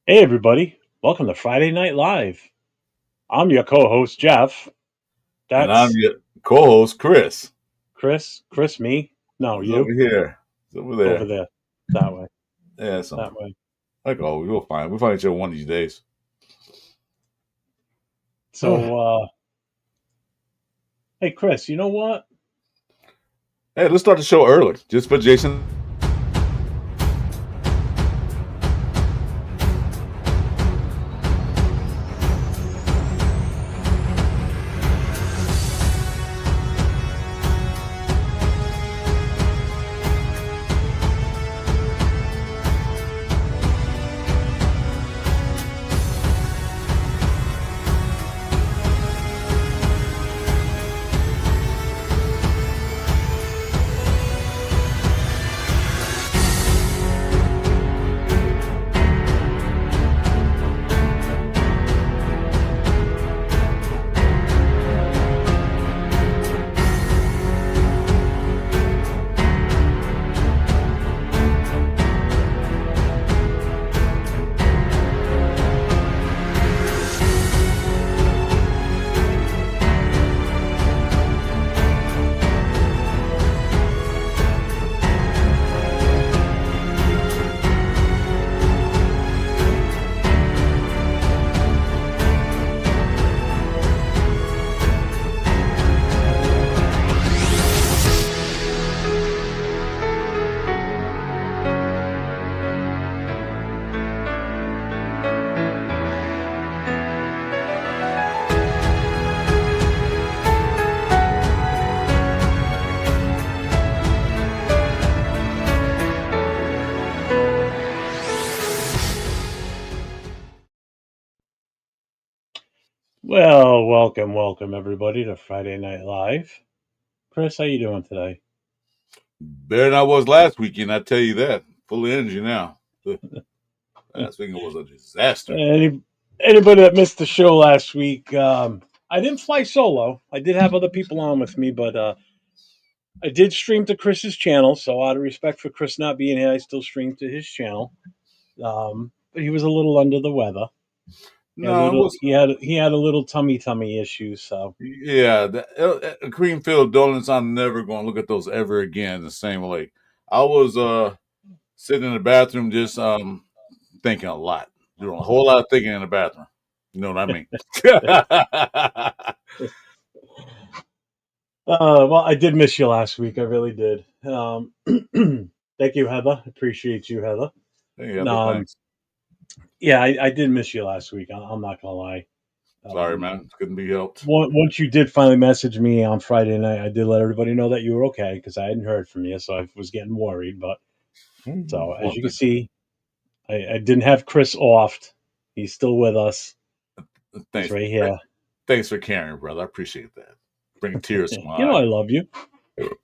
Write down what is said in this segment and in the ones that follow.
Hey, everybody. Welcome to Friday Night Live. I'm your co host, Jeff. And I'm That's your co-host, Chris. Chris. Chris, me. No, He's over you. here. He's over Over there. there. That way. Yeah, some That way. like always, we'll find each other one of these days. So, hey, Chris, you know what? Hey, let's start the show early. Just for Jason. Well, welcome, everybody, to Friday Night Live. Chris, how you doing today? Better than I was last weekend, I tell you that. Full of energy now. Last weekend was a disaster. Any, Anybody that missed the show last week, I didn't fly solo. I did have other people on with me, but I did stream to Chris's channel. So, out of respect for Chris not being here, I still streamed to his channel. But he was a little under the weather. No, it was He had a little tummy issues. So yeah. Creamfield donuts. I'm never going to look at those ever again the same way. I was sitting in the bathroom just thinking a lot, doing a whole lot of thinking in the bathroom. You know what I mean? well, I did miss you last week. I really did. Thank you, Heather. Appreciate you, Heather. Hey, other Um, thanks. yeah, I did miss you last week. I'm not gonna lie. Sorry, Um, man. Couldn't be helped. once you did finally message me on Friday night, I did let everybody know that you were okay because I hadn't heard from you, so I was getting worried. But so as Well, you can see, I didn't have Chris off. He's still with us. He's thanks. right here. Thanks for caring, brother. I appreciate that. Bring tears to You know my I love you.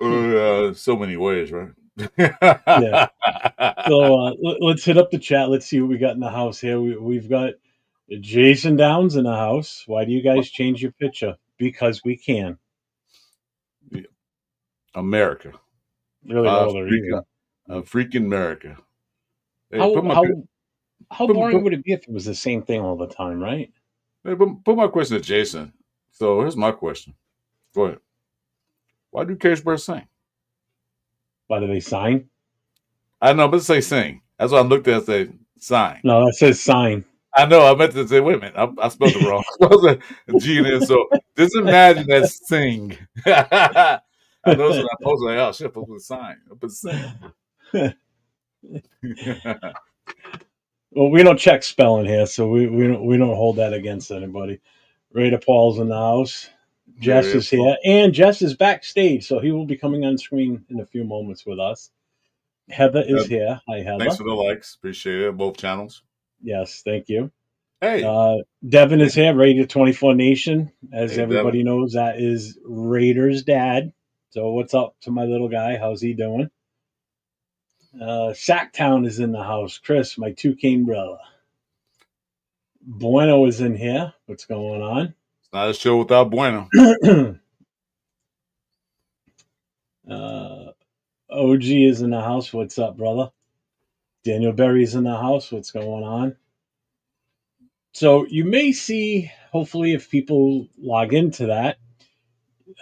eyes. So many ways, right? Yeah. So let's hit up the chat. Let's see what we got in the house here. We've got Jason Downs in the house. Why do you guys change your picture? Because we can. America. Really Uh, no other freaking, reason. freaking America. Hey, How how how put, boring put, would it be if it was the same thing all the time, right? put my question to Jason. So here's my question. Go ahead. Why do Cage Bird sing? Why do they sign? I know, but say sing. That's what I looked at and said sign. No, that says sign. I know. I meant to say, wait a minute. I spelled it wrong. I spelled a G in there. So just imagine that sing. I noticed when I posted, like, oh shit, I put a sign. I put sing. Well, we don't check spelling here, so we don't hold that against anybody. Rita Paul's in the house. Jess Very is here, and Jess is backstage, so he will be coming on screen in a few moments with us. Heather is here. Hi, Thanks Heather. for the likes. Appreciate it. Both channels. Yes, thank you. Hey, Uh, Devin is here, Radio 24 Nation. As hey, Devin. everybody knows, that is Raiders' dad. So, what's up to my little guy? How's he doing? Sacktown is in the house. Chris, my Toucan brother. Bueno is in here. What's going on? It's not a show without Bueno. OG is in the house. What's up, brother? Daniel Berry's in the house. What's going on? So you may see, hopefully, if people log into that,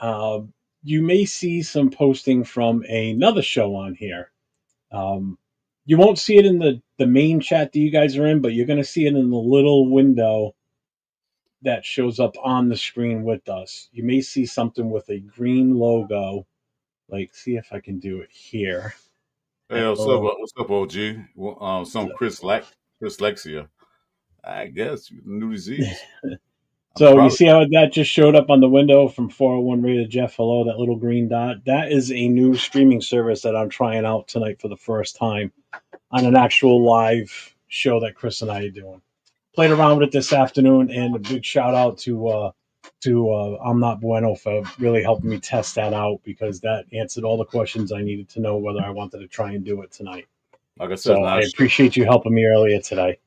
uh, you may see some posting from another show on here. Um, you won't see it in the main chat that you guys are in, but you're going to see it in the little window that shows up on the screen with us. You may see something with a green logo. Like, see if I can do it here. Hey, That little. what's up, OG? Well, some Lexia. I guess new disease. I'm So you proud of see how that just showed up on the window from 401 Rated Jeff? Hello, that little green dot. That is a new streaming service that I'm trying out tonight for the first time on an actual live show that Chris and I are doing. Played around with it this afternoon, and a big shout out to I'm Not Bueno for really helping me test that out because that answered all the questions I needed to know whether I wanted to try and do it tonight. Like I said, it's So not I a show. appreciate you helping me earlier today.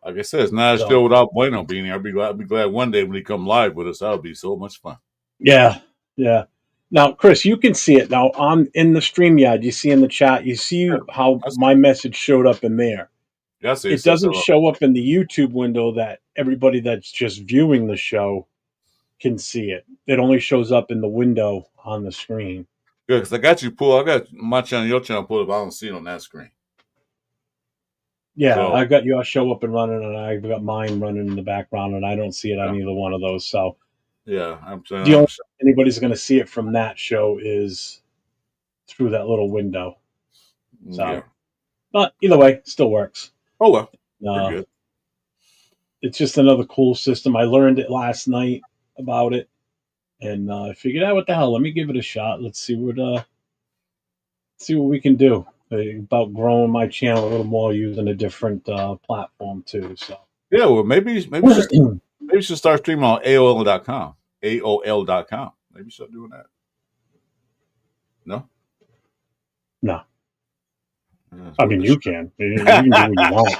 Like I said, it's not a So show without Bueno being here. I'll be glad one day when he come live with us. That'll be so much fun. yeah, yeah. Now, Chris, you can see it now on in the StreamYard. You see in the chat, you see how I see my it. message showed up in there. Yeah, I see it. It It says doesn't hello. show up in the YouTube window that everybody that's just viewing the show can see it. It only shows up in the window on the screen. Good, because I got you pulled. I got my channel, your channel pulled up. I don't see it on that screen. Yeah, So I've got your show up and running, and I've got mine running in the background, and I don't see it on yeah, either one of those. So yeah, I'm saying, the only way anybody's going to see it from that show is through that little window. yeah. So, but either way, still works. Oh well, we're Uh, good. it's just another cool system. I learned it last night about it, and I figured out what the hell. Let me give it a shot. Let's see what we can do about growing my channel a little more using a different platform too. So Yeah, well, maybe you should start streaming on AOL.com. AOL.com. Maybe you start doing that. No, no, yeah, it's I worth mean a you shot. can. You can do what you want.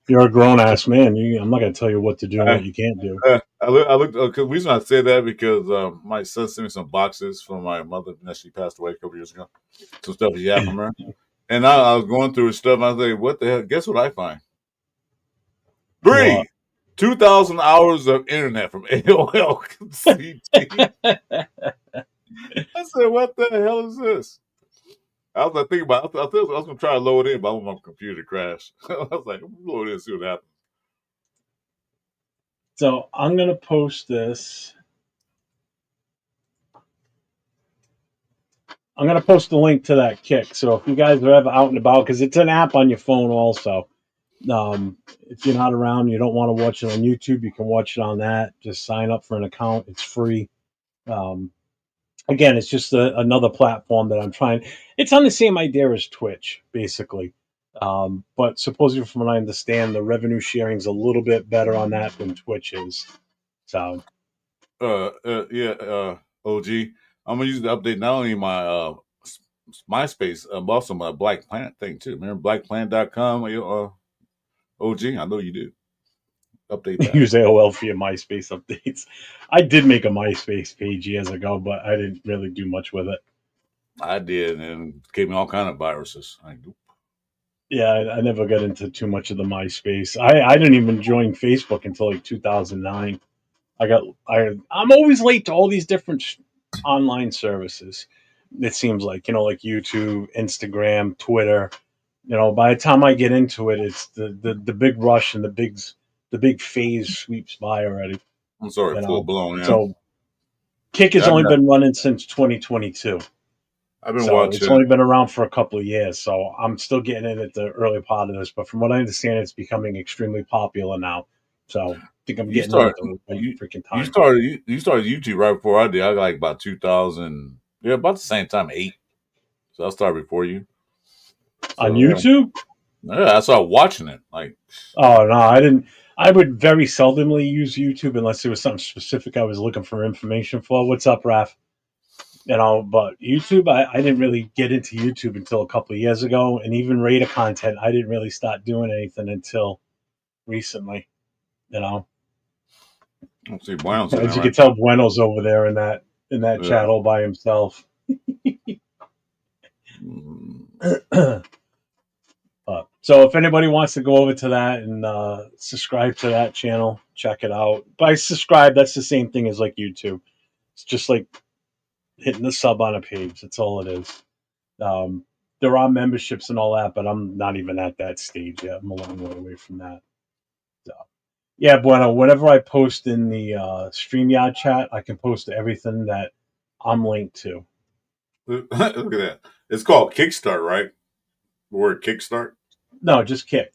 You're a grown ass man. I'm not going to tell you what to do and what you can't do. I looked. The reason I say that because my son sent me some boxes from my mother that she passed away a couple years ago. Some stuff he had from her, and I was going through his stuff. And I was like, "What the hell? Guess what I find? What? Three, 2,000 hours of internet from AOL CT." I said, "What the hell is this?" I was like, thinking about. I thought I was going to try to load it in, but my computer crashed. I was like, "Load it in, and see what happens." So I'm going to post this. I'm going to post the link to that kick. So if you guys are ever out and about, because it's an app on your phone also. If you're not around, you don't want to watch it on YouTube, you can watch it on that. Just sign up for an account. It's free. Um, again, it's just another platform that I'm trying. It's on the same idea as Twitch, basically. But supposedly, from what I understand, the revenue sharing is a little bit better on that than Twitch is. So, Yeah, OG. I'm gonna use the update not only my MySpace, but also my Black Planet thing too. Remember blackplanet.com? OG, I know you do. Update that. use AOL for your MySpace updates. I did make a MySpace page years ago, but I didn't really do much with it. I did, and it gave me all kind of viruses. Yeah, I never got into too much of the MySpace. I didn't even join Facebook until like 2009. I'm always late to all these different online services. It seems like YouTube, Instagram, Twitter. By the time I get into it, it's the big rush and the big phase sweeps by already. I'm sorry, You full know, blown. Yeah, so Kick has yeah only been running since 2022. I've been So it's watching. only been around for a couple of years. So I'm still getting in at the early part of this. But from what I understand, it's becoming extremely popular now. So I think I'm You getting in start at the right you freaking you time. started you started YouTube right before I did. I got like about 2000. Yeah, about the same time, 8. So I started before you. On So yeah, YouTube? yeah, I started watching it. Like, Oh, no, I didn't. I would very seldomly use YouTube unless there was something specific I was looking for information for. What's up, Raf? But YouTube, I didn't really get into YouTube until a couple of years ago. And even Raider content, I didn't really start doing anything until recently. You know, let's see, Brown's in there as you right can tell, Bueno's over there in that now. chat all by himself. Yeah. So if anybody wants to go over to that and subscribe to that channel, check it out. But I subscribe. That's the same thing as like YouTube. It's just like hitting the sub on a page. That's all it is. Um, there are memberships and all that, but I'm not even at that stage yet. I'm a long way away from that. So, yeah, Bueno, whenever I post in the StreamYard chat, I can post everything that I'm linked to. Look at that. It's called Kickstart, right? The word Kickstart. No, just kick.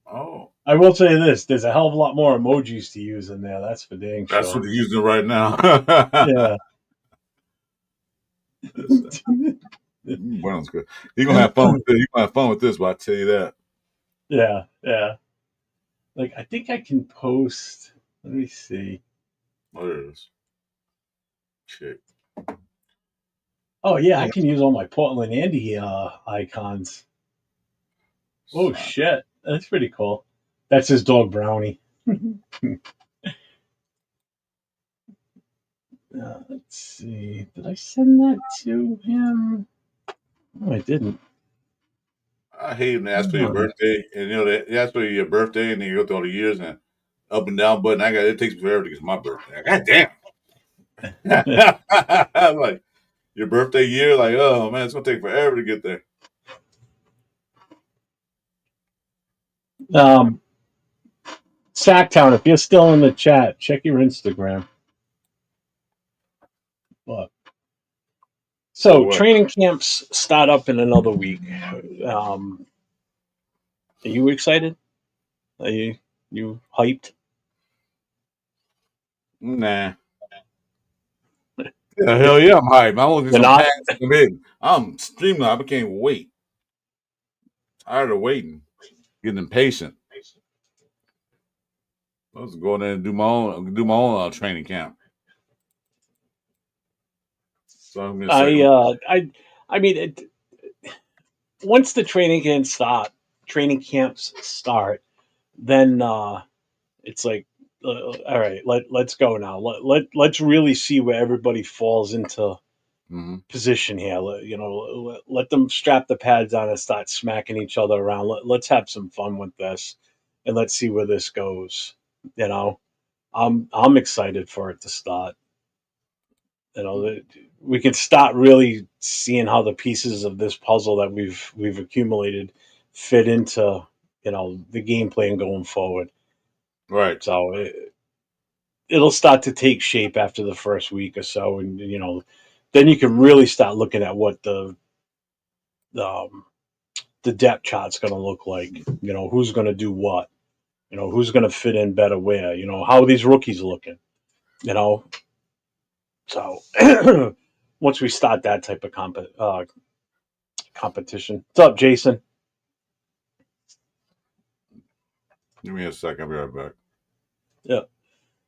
Oh, I will tell you this: there's a hell of a lot more emojis to use in there. That's for dang that's sure. what they're using right now. Yeah. Well, good. You're gonna have fun with this. You're gonna have fun with this, but I tell you that. Yeah, yeah. Like I think I can post. Let me see. Oh, there it is. Shit. Oh yeah, I can use all my Portland Andy icons. Oh Son. shit, that's pretty cool. That's his dog Brownie. Let's see. Did I send that to him? No, I didn't. I hate when they ask for your Hmm. birthday, and they ask for your birthday, and then you go through all the years and up and down button. It takes me forever to get to my birthday. God damn. I'm like your birthday year, like, oh man, it's gonna take forever to get there. um, Sacktown, if you're still in the chat, check your Instagram. Look. For So what? training camps start up in another week. Are you excited? Are you hyped? Nah. Yeah, hell yeah, I'm hyped. I want to get You're some not. packs in bed. I'm streaming. I can't wait. Tired of waiting, getting impatient. I was going there and do my own training camp. So I'm gonna I second. uh, I I mean, once the training camps start, then it's like, all right, let's go now. Let's really see where everybody falls into Mm-hmm. position here. Let them strap the pads on and start smacking each other around. Let's have some fun with this, and let's see where this goes. You know, I'm excited for it to start. We can start really seeing how the pieces of this puzzle that we've accumulated fit into the game plan going forward. Right. So it'll start to take shape after the first week or so, and then you can really start looking at what um, the depth chart's going to look like. Who's going to do what. Who's going to fit in better where. How are these rookies looking. You know, so once we start that type of competition. What's up, Jason? Give me a second. I'll be right back. Yeah.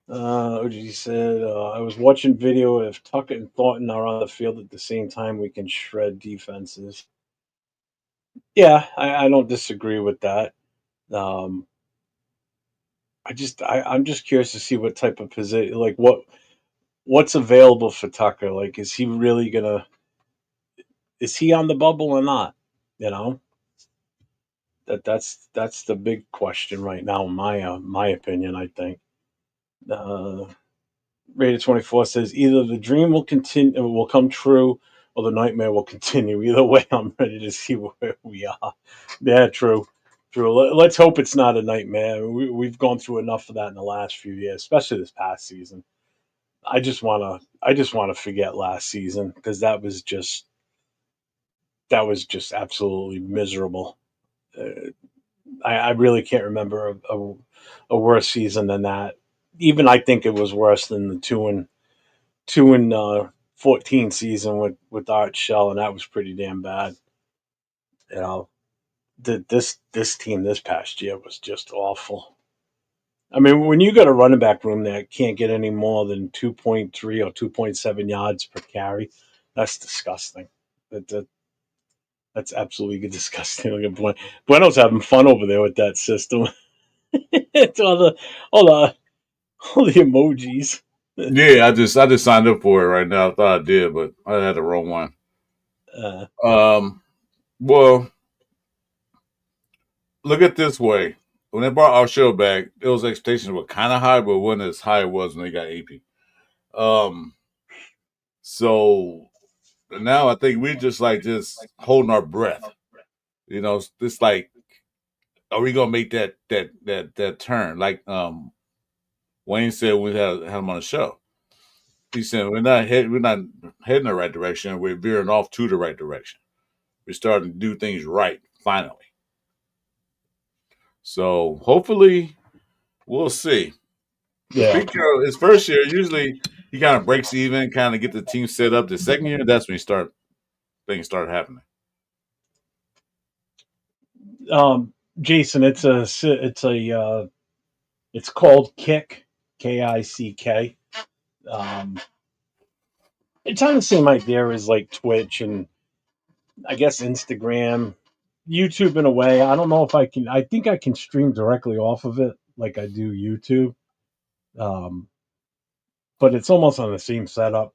OG said, I was watching video. If Tuckett and Thornton are on the field at the same time, we can shred defenses. Yeah, I don't disagree with that. Um, I'm just curious to see what type of position, like what's available for Tucker. Like, is he really is he on the bubble or not? You know, that's the big question right now, in my opinion. I think. Uh, Rated 24 says either the dream will come true, or the nightmare will continue. Either way, I'm ready to see where we are. Yeah, true, true. Let's hope it's not a nightmare. We've gone through enough of that in the last few years, especially this past season. I just wanna forget last season because that was just absolutely miserable. Uh, I really can't remember a worse season than that. Even I think it was worse than the 2-14 season with Art Shell, and that was pretty damn bad. You know, this team this past year was just awful. I mean, when you got a running back room that can't get any more than 2.3 or 2.7 yards per carry, that's disgusting. That that's absolutely disgusting. Look at Bueno's having fun over there with that system. It's all the all the emojis. Yeah, I just signed up for it right now. I thought I did, but I had the wrong one. Uh, Well, look at it this way. when they brought our show back, those expectations were kind of high, but it wasn't as high as it was when they got AP. So now I think we're just holding our breath. You know, it's like, are we gonna make that turn? Like Wayne said when we had him on the show. He said we're not heading the right direction. We're veering off to the right direction. We're starting to do things right finally. So hopefully we'll see. Yeah. Pete Carroll, his first year, usually he kind of breaks even, kind of get the team set up. The second year, that's when things start happening. Jason, it's called Kick, Kick. It's on the same idea as like Twitch and I guess Instagram, YouTube in a way. I don't know if I can. I think I can stream directly off of it, like I do YouTube. Um, but it's almost on the same setup.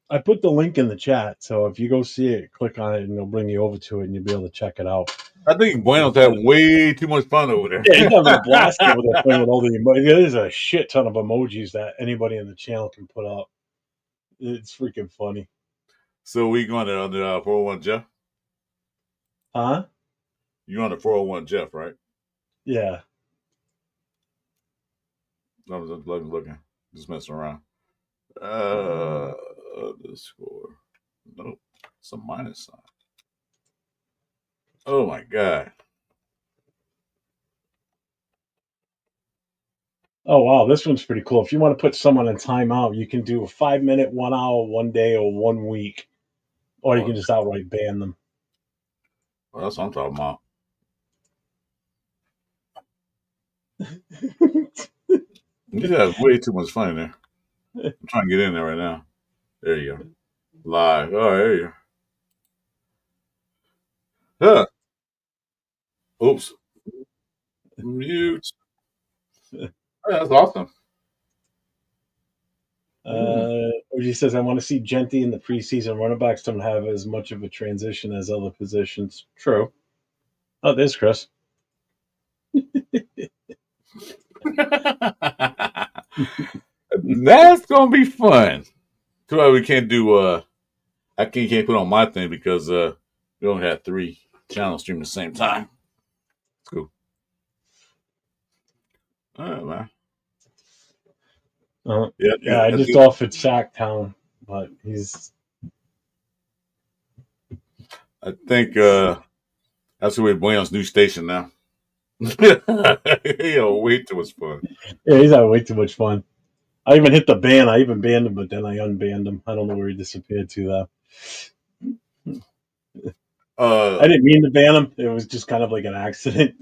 I put the link in the chat, so if you go see it, click on it, and it'll bring you over to it, and you'll be able to check it out. I think Bueno's having way too much fun over there. Yeah, he's having a blast over there playing with all the emojis. There's a shit ton of emojis that anybody in the channel can put up. It's freaking funny. So we going on the 401 Jeff? Huh? You on the 401 Jeff, right? Yeah. I was looking, just messing around. The score. Nope. It's a minus sign. Oh my god. Oh wow, this one's pretty cool. If you want to put someone in timeout, you can do a 5 minute, 1 hour, 1 day, or 1 week, or you can just outright ban them. Well, that's what I'm talking about. You have way too much fun in there. I'm trying to get in there right now. There you go. Live. Oh, there you go. Huh. Oops. Mute. Oh, that's awesome. Oji says, I want to see Genty in the preseason. Running backs don't have as much of a transition as other positions. True. Oh, there's Chris. That's gonna be fun. Too bad we can't do I can't put on my thing because we only have 3 channels streaming at the same time. It's cool. All right, man. Yeah, I just offered Sacktown, but he's. I think that's where Bueno's new station now. Way too much fun. Yeah, he's having way too much fun. I even hit the ban. I even banned him, but then I unbanned him. I don't know where he disappeared to, though. I didn't mean to ban him. It was just kind of like an accident.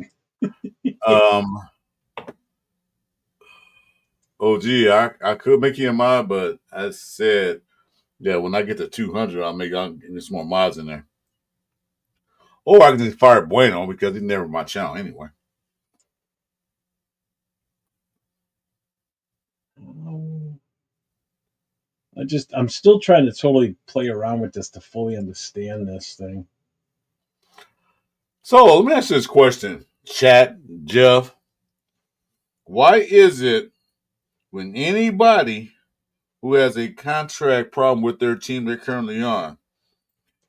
Oh, gee, I could make you a mod, but I said, yeah, when I get to 200, I'll get some more mods in there. Or I can just fire Bueno because he's never my channel anyway. I'm still trying to totally play around with this to fully understand this thing. So let me ask you this question, chat, Jeff. Why is it when anybody who has a contract problem with their team they're currently on,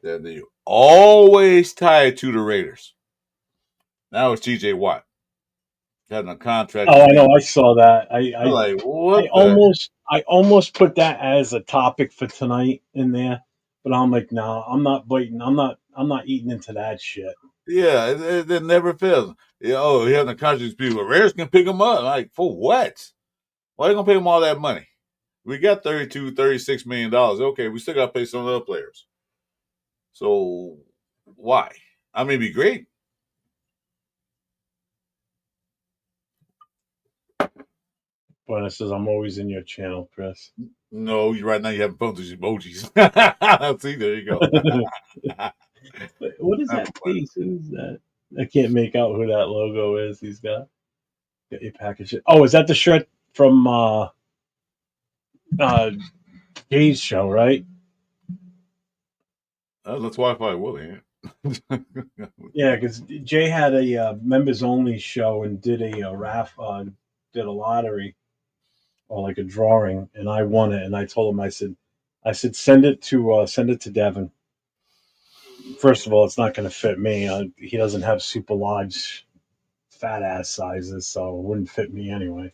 that they always tie it to the Raiders? Now it's TJ Watt having a contract. Oh, I know. I saw that. I almost put that as a topic for tonight in there, but I'm like, no, I'm not biting. I'm not eating into that shit. Yeah, it never fails. He having a contract with people. Raiders can pick him up. Like, for what? Why are you going to pay him all that money? We got $36 million. Okay, we still got to pay some other players. So, why? I mean, it'd be great. But it says, I'm always in your channel, Chris. No, right now you have fun with these emojis. See, there you go. What is that face? Who's that? I can't make out who that logo is. He's got a package. Oh, is that the shirt from Jay's show, right? That's Wi-Fi Willie. Yeah, because Jay had a members only show and did did a lottery or like a drawing, and I won it. And I told him, I said, send it to Devin. First of all, it's not going to fit me. He doesn't have super large fat ass sizes, so it wouldn't fit me anyway.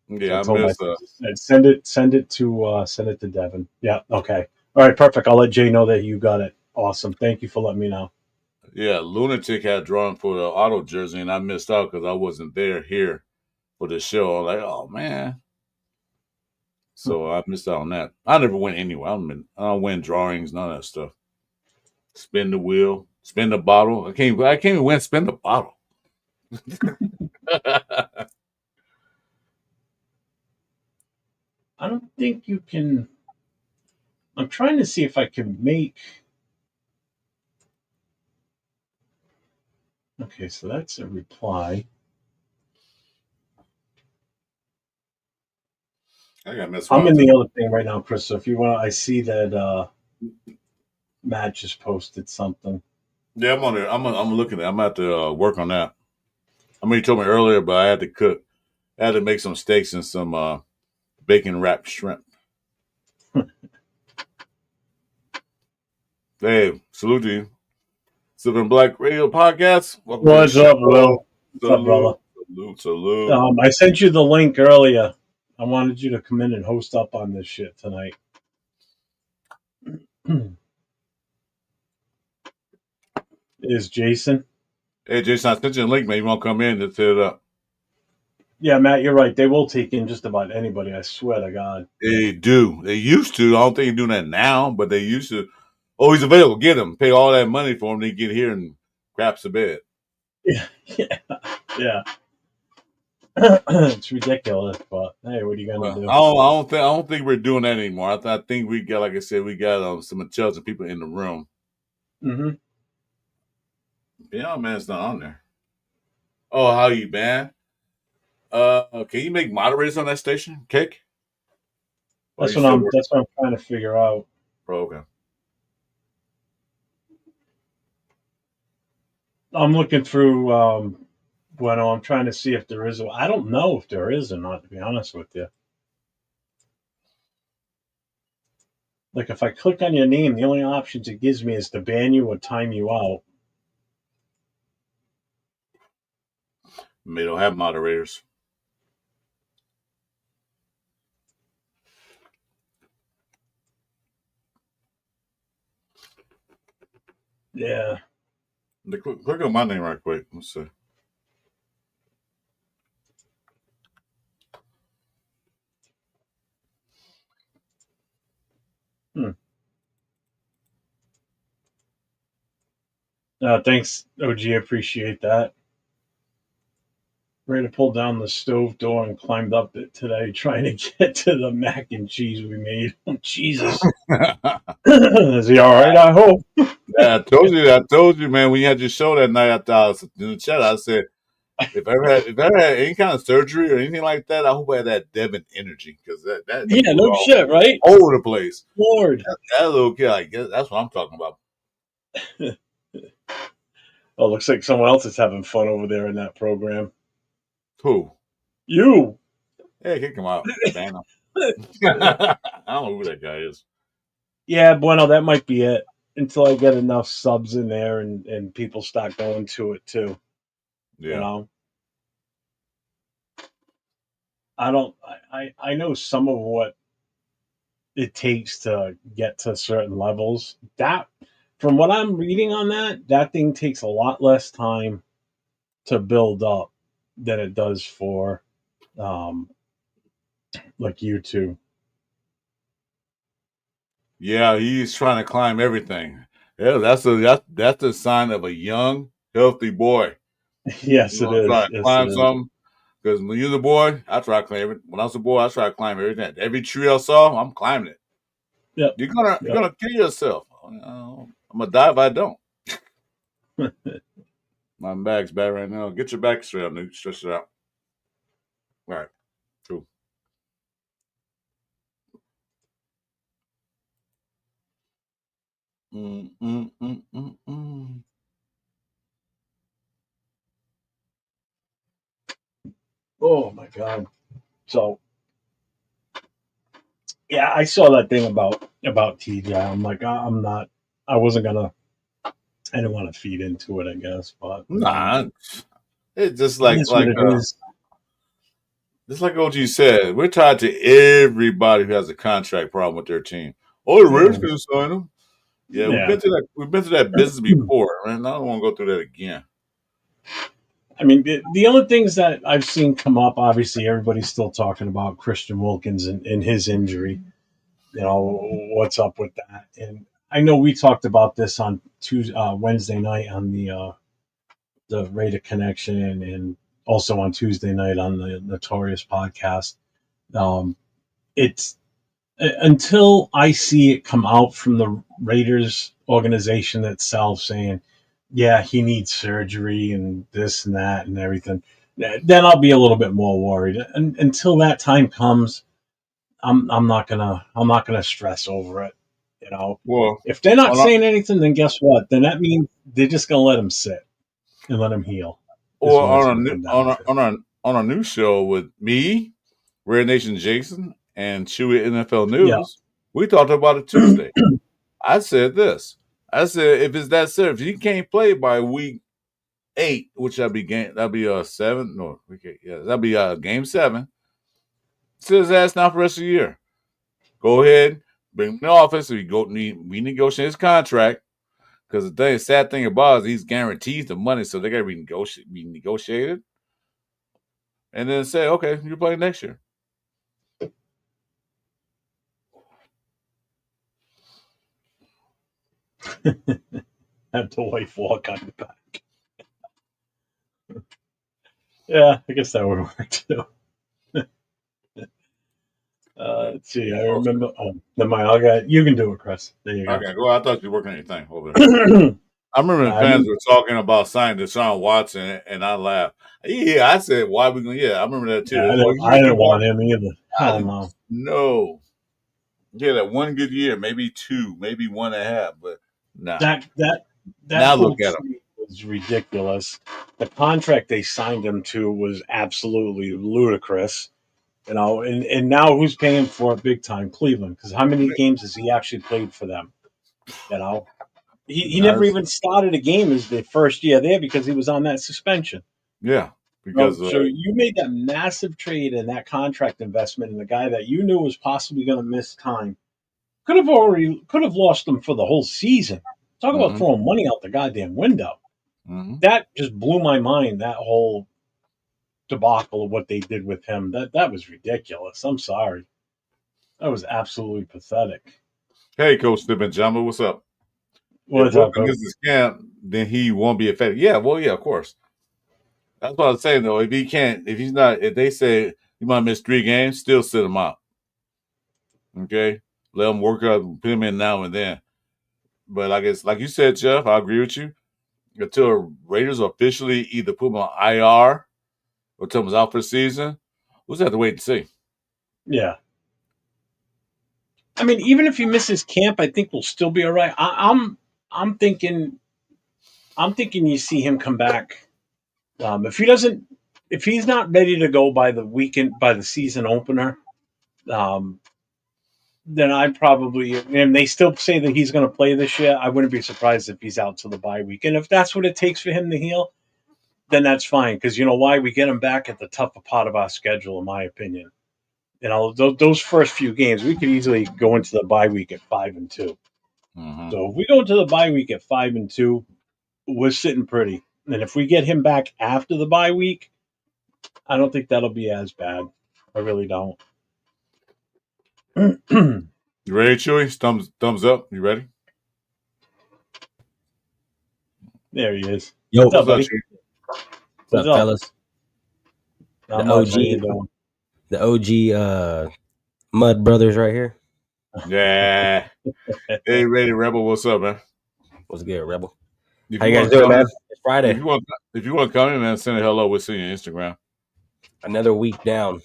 So I Yeah, I told him, I miss. said, send it to Devin. Yeah, okay, all right, perfect. I'll let Jay know that you got it. Awesome, thank you for letting me know. Yeah, Lunatic had drawn for the auto jersey, and I missed out because I wasn't there here for the show. I was like, oh man, so I missed out on that. I never went anywhere. I don't win drawings, none of that stuff. Spin the wheel, spin the bottle. I can't even win. Spin the bottle. I don't think you can. I'm trying to see if I can make. Okay, so that's a reply. I gotta mess I'm around in with the this. other thing right now, Chris. So if you want, I see that Matt just posted something. Yeah, I'm on there. I'm looking at. I'm at to work on that. I mean, you told me earlier, but I had to cook. I had to make some steaks and some bacon wrapped shrimp. Hey, salute to you. Sipping Black Radio Podcast. Welcome to the What's up, show. Will? What's up, brother? Salute, salute, salute. I sent you the link earlier. I wanted you to come in and host up on this shit tonight. Is Jason? Hey, Jason, I sent you a link, man. You want to come in and set it up? Yeah, Matt, you're right. They will take in just about anybody. I swear to God. They do. They used to. I don't think they're doing that now, but they used to. Oh, he's available. Get him. Pay all that money for him. They get here and craps the bed. Yeah, yeah. It's ridiculous, but hey, what are you gonna Well, do? I don't think we're doing that anymore. I think we got, like I said, we got some intelligent people in the room. Hmm. Yeah, man, it's not on there. Oh, how you, man? Can you make moderators on that station, Cake? Or are you still working? That's what I'm trying to figure out. Pro, okay. I'm looking through. Bueno, I'm trying to see if there is. I don't know if there is or not. To be honest with you, like if I click on your name, the only options it gives me is to ban you or time you out. They don't have moderators. Yeah. Click on my name right quick. Let's see. Hmm. Thanks, OG. Appreciate that. Ready to pull down the stove door and climbed up it today, trying to get to the mac and cheese we made. Oh, Jesus. Is he all right? I hope. Yeah, I told you. I told you, man. When you had your show that night after I was in the chat, I said, if I ever had any kind of surgery or anything like that, I hope I had that Devin energy because that he Yeah, was no shit, right? all over the place. Lord. That little kid, I guess that's what I'm talking about. Oh, looks like someone else is having fun over there in that program. Who? You. Hey, kick him out. Ban him. I don't know who that guy is. Yeah, bueno, that might be it. Until I get enough subs in there and people start going to it too. You Yeah. know, I don't. I know some of what it takes to get to certain levels. That, from what I'm reading on that, that thing takes a lot less time to build up than it does for um like YouTube. Yeah, he's trying to climb everything. Yeah, that's a sign of a young, healthy boy. You Yes, it know, trying is. to Yes, it climb is. something. Because when you're the boy, I try to climb everything. When I was a boy, I try to climb everything. Every tree I saw, I'm climbing it. Yep. You're Yep. gonna kill yourself. I'm gonna die if I don't. My back's bad right now. Get your back straight up, dude. Stretch it out. All right, cool. Mm, mm, mm, mm, mm. Oh my god. So yeah, I saw that thing about TJ. I'm like, I'm not. I wasn't gonna. I didn't want to feed into it, I guess, but Nah, it's it is what it is. just like OG said, we're tied to everybody who has a contract problem with their team. Oh, the Yeah. Redskins sign them. Yeah, we've Yeah. been to that. We've been to that business before, man. I don't want to go through that again. I mean, the only things that I've seen come up, obviously, everybody's still talking about Christian Wilkins and his injury. You know, what's up with that? And I know we talked about this on Tuesday, Wednesday night on the Raider Connection, and also on Tuesday night on the Notorious podcast. Um, it's until I see it come out from the Raiders organization itself saying, yeah, he needs surgery and this and that and everything, then I'll be a little bit more worried. And until that time comes, I'm not gonna stress over it. You know, Well, if they're not on our, saying anything, then guess what? Then that means they're just gonna let him sit and let him heal. Is or what it's on our gonna new come down to. on our new show with me, Red Nation Jason, and Chewy NFL Yeah. News, we talked about it Tuesday. I said this. I said if it's that serious, if he can't play by week 8, which that'll be 7. No, week 8. Yeah, that'll be game 7. Sit his ass down for the rest of the year. Go ahead, bring him in the office. We negotiate his contract. Because the sad thing about it is he's guaranteed the money, so they got to be negotiated. And then say, okay, you're playing next year. Have the wife walk on your back. Yeah, I guess that would work too. Let's see. I remember. Oh, never mind. You can do it, Chris. There you go. Okay, go. I thought you were working on your thing over there. I remember No, the I fans mean, were talking about signing Deshaun Watson, and I laughed. Yeah, I said, why we going to? Yeah, I remember that too. yeah, It's, well, I you didn't get more. want him either. Hell no. No. Yeah, that one good year, maybe 2, maybe 1.5, but nah. That Now whole look at him. trade was ridiculous. The contract they signed him to was absolutely ludicrous. You know, and now who's paying for it big time? Cleveland. Because how many games has he actually played for them? You know, he never That's, even started a game as the first year there because he was on that suspension. yeah, No, because so you made that massive trade and that contract investment in the guy that you knew was possibly going to miss time. Could have lost them for the whole season. Talk about mhm, throwing money out the goddamn window. mhm. That just blew my mind. That whole debacle of what they did with him. That was ridiculous. I'm sorry. That was absolutely pathetic. Hey, Coach Benjamin, what's up? If What's up, Wilkins Coach? gets his camp, then he won't be affected. Yeah, well, yeah, of course. That's what I'm saying though. If they say he might miss 3 games, still sit him out. Okay, let him work out, put him in now and then. But I guess, like you said, Jeff, I agree with you. Until Raiders officially either put him on IR or tell him he's out for the season, we'll just have to wait and see. Yeah. I mean, even if he misses camp, I think we'll still be all right. I'm thinking you see him come back. If he doesn't, if he's not ready to go by the weekend, by the season opener, um, then I probably, and they still say that he's going to play this year. I wouldn't be surprised if he's out till the bye week. And if that's what it takes for him to heal, then that's fine. Because you know why? We get him back at the tougher part of our schedule, in my opinion. You know, those first few games, we could easily go into the bye week at 5-2. Mm-hmm. So if we go into the bye week at 5-2, we're sitting pretty. And if we get him back after the bye week, I don't think that'll be as bad. I really don't. There You ready, Chewy? Thumbs up. You ready? he is. Yo, What's what's up, What's up, buddy? Chewy? What's up, up? fellas? Not The much. How you OG, doing? the OG Mud Brothers right here. Yeah. Hey, Ready Rebel, what's up, man? What's good, Rebel? If How you you guys want to doing, come man? in, It's Friday. if you want to come in, man, send a hello. We'll see you on Instagram. Another week down.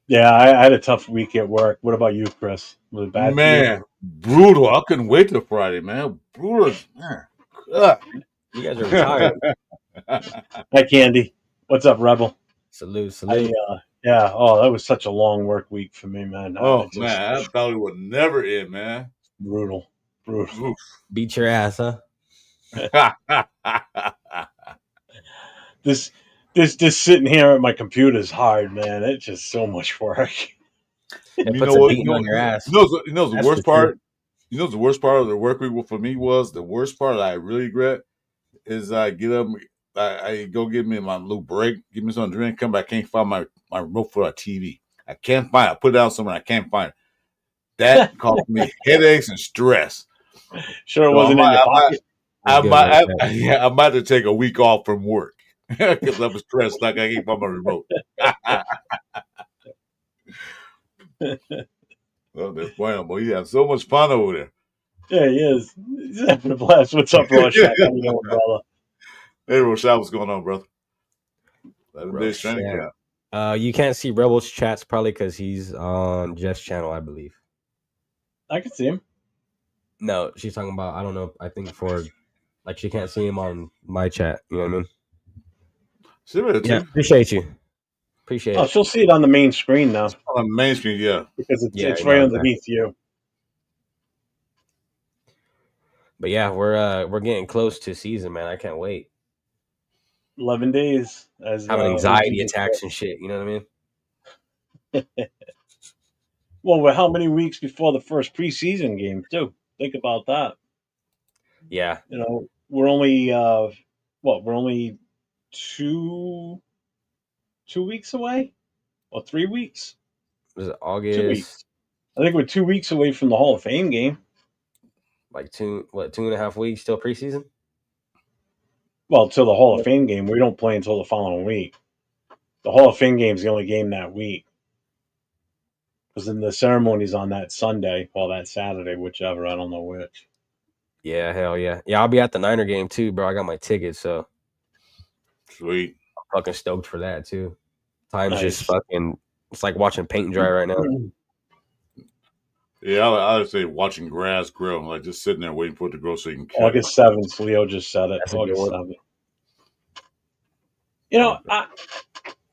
Yeah, I had a tough week at work. What about you, Chris? Was it bad for you? Man, brutal. I couldn't wait till Friday, man. Brutal, man. You guys are retired. Hi, Candy. What's up, Rebel? Salute. Yeah. Oh, that was such a long work week for me, man. Oh man, I thought it would never end, man. Brutal. Oof. Beat your ass, huh? This sitting here at my computer is hard, man. It's just so much work. It You puts know a what? beating on your ass. You know the That's for worst sure. part. You know the worst part of the work week for me was the worst part that I really regret is I get up, I go get me my little break, give me some drink, come back, can't find my remote for a TV. I can't find it. I put it out somewhere, I can't find it. That caused me headaches and stress. Sure, it So wasn't in your pocket. It's good like that. I'm about to take a week off from work because I'm stressed like I can't find my remote. Well, that's why boy. You have so much fun over there. Yeah, he is. He's having a blast. What's up, Rorschach? How you doing, brother? Hey, Rochelle, what's going on, brother? 11 days Rochelle. training camp. You can't see Rebel's chats probably because he's on Jeff's channel, I believe. I can see him. No, she's talking about, I don't know, I think like she can't see him on my chat. You know what I mean? See what Yeah, too? appreciate you. Appreciate Oh, it. she'll see it on the main screen now On the main screen, yeah. because Yeah, it's no, right exactly. underneath you. But yeah, we're getting close to season, man. I can't wait. 11 days as Having OG anxiety just attacks said. and shit. You know what I mean? Well, we're how many weeks before the first preseason game, too? Think about that. Yeah. You know, we're only we're only two 2 weeks away or 3 weeks. Was it 2 August? weeks. I think we're 2 weeks away from the Hall of Fame game. Like 2.5 weeks till preseason? Well, till the Hall of Fame game, we don't play until the following week. The Hall of Fame game is the only game that week because then the ceremony's on that Sunday, well, that Saturday, whichever. I don't know which. Yeah, hell yeah. Yeah, I'll be at the Niner game too, bro. I got my ticket, so Sweet. I'm fucking stoked for that too. Time's just Nice. fucking, it's like watching paint dry right now. Yeah, I would say watching grass grow, like just sitting there waiting for it to grow so you can cut it. August 7th, Leo just said it. That's a good August one. 7th. You know,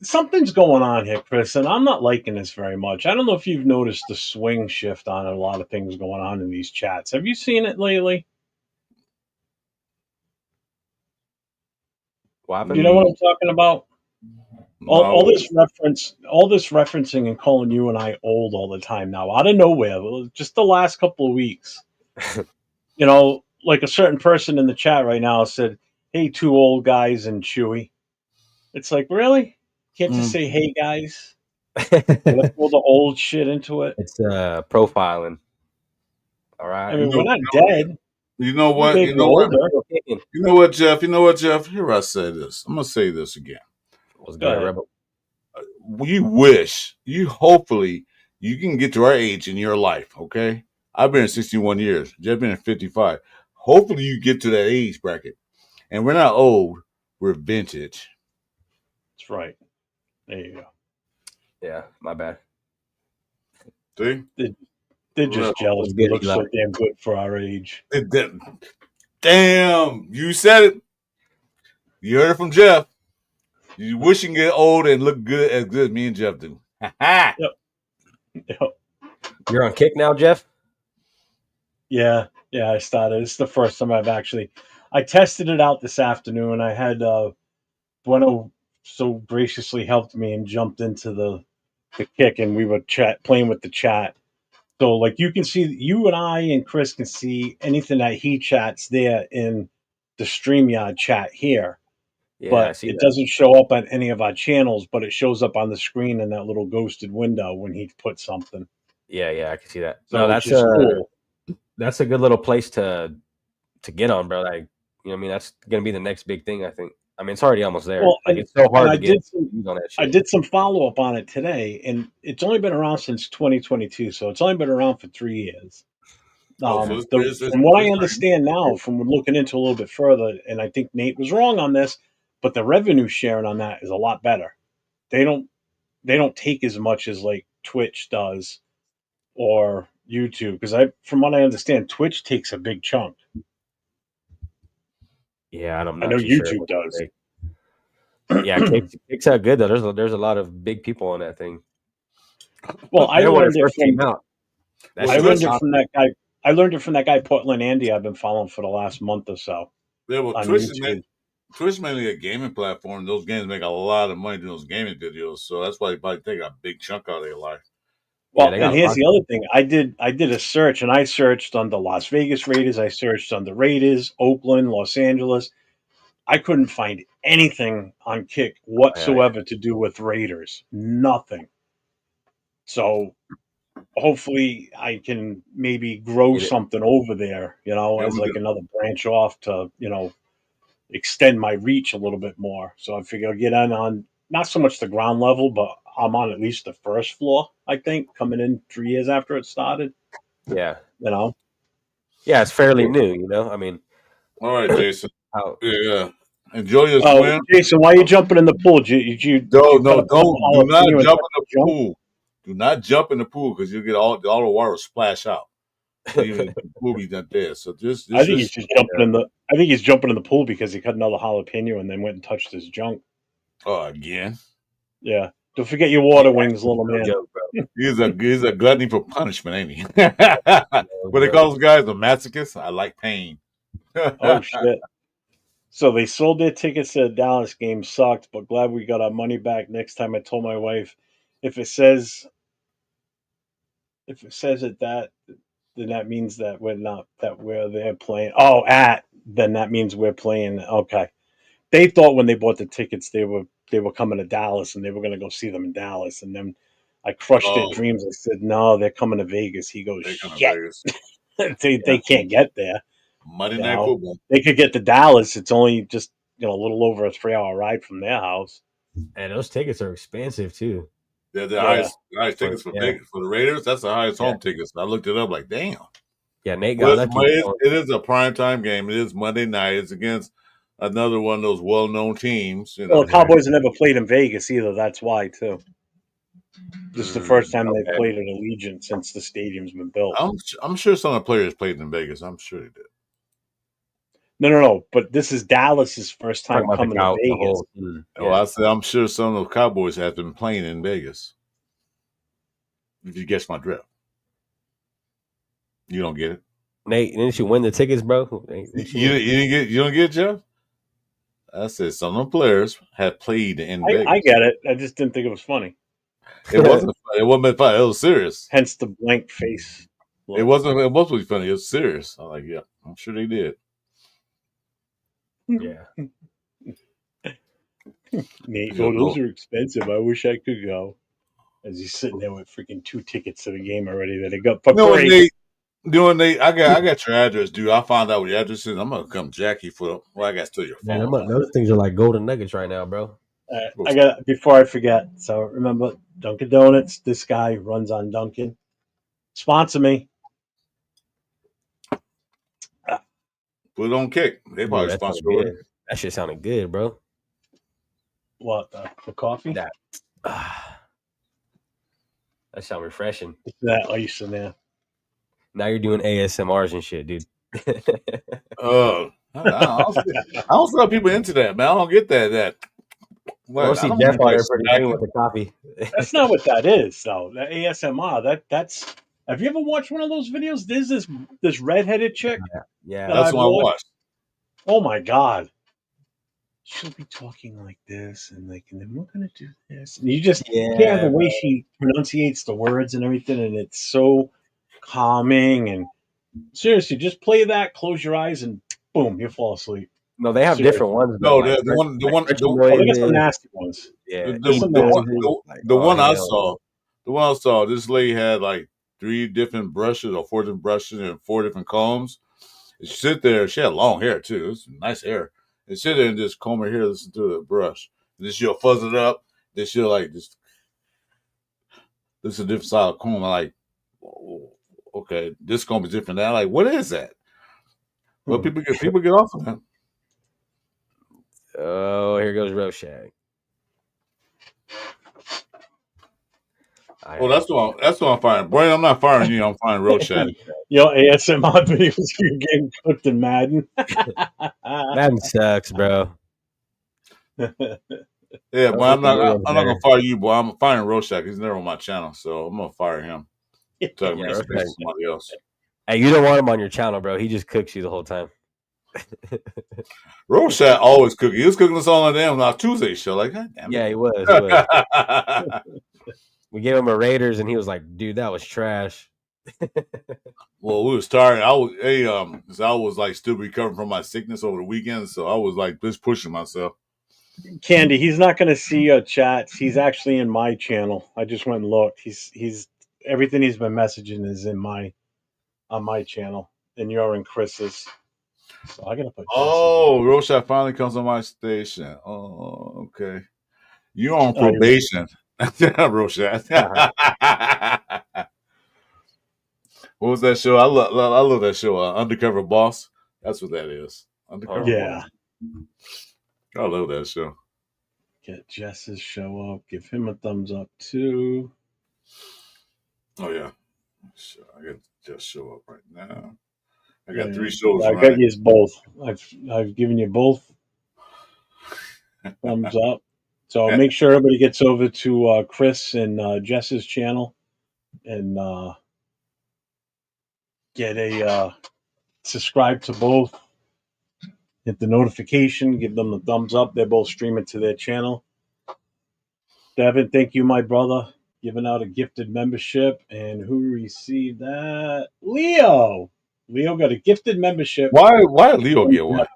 something's going on here, Chris, and I'm not liking this very much. I don't know if you've noticed the swing shift on a lot of things going on in these chats. Have you seen it lately? What happened? You know what I'm talking about? All No. this referencing and calling you and I old all the time now, out of nowhere, just the last couple of weeks. You know, like a certain person in the chat right now said, "Hey, two old guys and Chewy." It's like, really? Can't just say, "Hey, guys"? Let's throw the old shit into it. It's profiling. All right. I mean, we're not dead. You know We what? may You be know what? older. You know what, Jeff? You know what, Jeff? Here I say this. I'm gonna say this again. What's Go good, ahead. Rebel? Hopefully, you can get to our age in your life. Okay, I've been in 61 years. Jeff been in 55. Hopefully, you get to that age bracket, and we're not old. We're vintage. That's right. There you go. Yeah, my bad. See? They're just jealous. What's We good, look Eli? so damn good for our age. Damn, you said it. You heard it from Jeff. You wish you can get old and look good as good as me and Jeff do. Yep. You're on kick now, Jeff? Yeah, I started. It's the first time I tested it out this afternoon. I had Bueno so graciously helped me and jumped into the kick, and we were playing with the chat. So like you can see, you and I and Chris can see anything that he chats there in the StreamYard chat here. Yeah, I But see it that. doesn't show up on any of our channels, but it shows up on the screen in that little ghosted window when he puts something. Yeah, I can see that. So No, it's just cool. that's a good little place to get on, bro. Like, you know what I mean? That's gonna be the next big thing, I think. I mean, it's already almost there. Well, Like, it's so hard I to get did on that I shit. did some follow up on it today, and it's only been around since 2022, so it's only been around for 3 years. So From what I understand now, from looking into a little bit further, and I think Nate was wrong on this, but the revenue sharing on that is a lot better. They don't take as much as like Twitch does or YouTube, because from what I understand, Twitch takes a big chunk. Yeah, I'm I not know too sure YouTube what to does. say. Yeah, kicks out good though. There's a lot of big people on that thing. Well, I And when it learned it first came from out, that I shit was learned it awesome. from that guy. I learned it from that guy Portland Andy I've been following for the last month or so Yeah, well, on YouTube. Twitch mainly a gaming platform. Those games make a lot of money doing those gaming videos, so that's why they probably take a big chunk out of their life. Yeah, Well, they and got here's lots. the other thing. I did a search, and I searched on the Las Vegas Raiders. I searched on the Raiders, Oakland, Los Angeles. I couldn't find anything on Kick Yeah, whatsoever to do with Raiders. Nothing. So hopefully I can maybe grow get it. something over there, Yeah, as like another branch off to, extend my reach a little bit more. So I figure I'll get in on not so much the ground level, but I'm on at least the first floor, I think, coming in 3 years after it started, Yeah, you know. yeah, it's fairly new. I mean, all right, Jason. how Yeah, enjoy your Oh, swim. Jason, why are you jumping in the pool? Did you cut No, up another don't. Do not jalapeno and jump touch in the the junk? pool. Do not jump in the pool because you get all the water will splash out. Even if the pool be not there. So I think he's just just jumping in the. I think he's jumping in the pool because he cut another jalapeno and then went and touched his junk. again. Yeah, don't forget your water wings, little no man. joke, bro. He's a gluttony for punishment, ain't he? No What they joke. call those guys? A masochist. I like pain. Oh shit! So they sold their tickets to the Dallas game. Sucked, but glad we got our money back. Next time, I told my wife, if it says that, then that means that we're not that we're there playing. Oh, then that means we're playing. Okay, they thought when they bought the tickets they were coming to Dallas and they were going to go see them in Dallas, and then I crushed their Oh, dreams. I said no, they're coming to Vegas. He goes, they come to shit, Vegas. they can't get there. Monday You Night know, Football. they could get to Dallas. It's only just a little over a 3 hour ride from their house. And those tickets are expensive too. They're Yeah, the highest For tickets for yeah, Vegas for the Raiders. That's the highest yeah, home tickets. I looked it up. Like, damn. yeah. Nate got Well, lucky. it is a prime time game. It is Monday night. It's against another one of those well known teams. You well, know. the Yeah. Cowboys have never played in Vegas either. That's why too. This is the Mm, first time they've Okay. played at Allegiant since the stadium's been built. I'm sure some of the players played in Vegas. I'm sure they did. No, no, no. But this is Dallas's first Talking time about coming to the Vegas. whole team. Oh, Yeah. I said I'm sure some of the Cowboys have been playing in Vegas. If you guess my drift, you don't get it. Nate, didn't you win the tickets, bro? You don't get it, Jeff. I said some of the players have played in I Vegas. get it. I just didn't think it was funny. It wasn't. It wasn't funny. It was serious. Hence the blank face It look. wasn't. It was really funny. It was serious. I'm like, yeah, I'm sure they did. Yeah. Nate, You oh, those know, are expensive. I wish I could go. As he's sitting there with freaking 2 tickets to the game already that he got for what, free. Nate? Nate, I got your address, dude. I found out what your address is. I'm gonna come jack you for. Well, I got to steal your Man, phone. those things are like golden nuggets right now, bro. I got before I forget. So remember, Dunkin' Donuts. This guy runs on Dunkin'. Sponsor me. Put it on Kick. They Ooh, probably that sponsor sounded already. good. That shit sounded good, bro. What the coffee? That that sound refreshing. It's that ice in there. Now you're doing ASMRs and shit, dude. I don't see how people into that, man. I don't get that. We'll What? I see don't Jeff want on anybody there pretty soon smacking. with the coffee. That's not what that is, though. The ASMR. That's. Have you ever watched one of those videos? There's this redheaded chick that Yeah. That's I've what I watched. watched. Oh my god. She'll be talking like this, and then we're gonna do this, and you just hear the Yeah, way bro. she pronunciates the words and everything, and it's so calming. And seriously, just play that, close your eyes, and boom, you fall asleep. No, they have different Seriously. ones though, No, like the one, stretching Oh, they got some noises. nasty ones. Yeah, There's eating some nasty noises. ones. Like, the oh one I hell saw, this lady had like 3 different brushes or 4 different brushes and 4 different combs. And she sit there. She had long hair too. It was nice hair. And sit there and just comb her hair, listen to the brush. And then she'll fuzz it up. Then she'll like just this is a different style of comb. I'm like, oh, okay, this comb is different. Now, like, what is that? Well, Hmm. people get off of that. Oh, here goes Roshack. Oh, that's what I'm firing. Boy, I'm not firing you. I'm firing Road Shack. Yo, ASMR videos of you getting cooked in Madden. Madden sucks, bro. Yeah, Those but are I'm the new not. ones I'm not gonna there. fire you, boy. I'm firing Rorschach. He's never on my channel, so I'm gonna fire him. Tell him Yeah, to Rorschach. space somebody else. Hey, you don't want him on your channel, bro. He just cooks you the whole time. Rorschach always cooking. He was cooking us all on damn Tuesday show. Like, God damn Yeah, it. he was. He was. We gave him a Raiders, and he was like, "Dude, that was trash." Well, we was tired. I was, 'cause I was like still recovering from my sickness over the weekend, so I was like just pushing myself. Candy, he's not going to see your chats. He's actually in my channel. I just went and looked. He's everything he's been messaging is in my on my channel, and you're in Chris's. So I got to put Jesse. Oh, Rorschach finally comes on my station. Oh, okay. You're on Oh, probation. Rorschach. What was that show? I love that show. Undercover Boss. That's what that is. Undercover yeah. Boss. I love that show. Get Jess's show up. Give him a thumbs up too. Oh yeah. Sure. I got to just show up right now. I got 3 shows I got running. you both. I've given you both thumbs up. So Yeah. make sure everybody gets over to Chris and Jess's channel and get a subscribe to both. Hit the notification. Give them the thumbs up. They're both streaming to their channel. Devin, thank you, my brother. Giving out a gifted membership. And who received that? Leo. Leo got a gifted membership. Why Leo get one?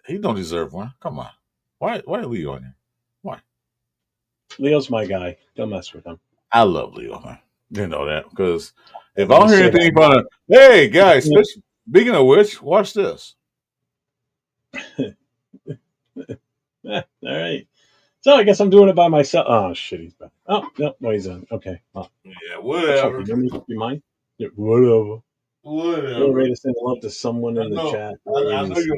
He don't deserve one. Come on. Why Leo on here? Why? Leo's my guy. Don't mess with him. I love Leo, man. You know that because if I don't hear anything from hey guys, speaking of which, watch this. All right. So I guess I'm doing it by myself. Oh shit, he's back. Oh no, he's on. Okay. Well, Yeah, whatever. you want me to be mine? Yeah, whatever. Whatever. Ready to send love to someone in the chat. I know you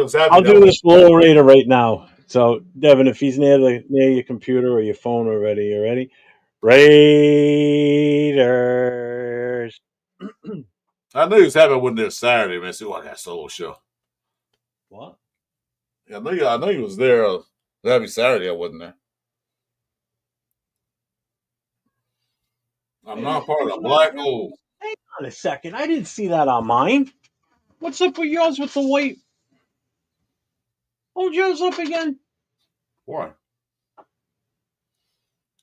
was happy. I'll do this Lil Raider right now. So Devin, if he's near your computer or your phone already, you ready? Raiders. I know you was happy when this Saturday, man. See, I got a solo show. What? Yeah, I know you was there. Happy Saturday, I wasn't there. I'm not part of the black hole. Hang on a second. I didn't see that on mine. What's up with yours with the white? Hold yours up again. Why?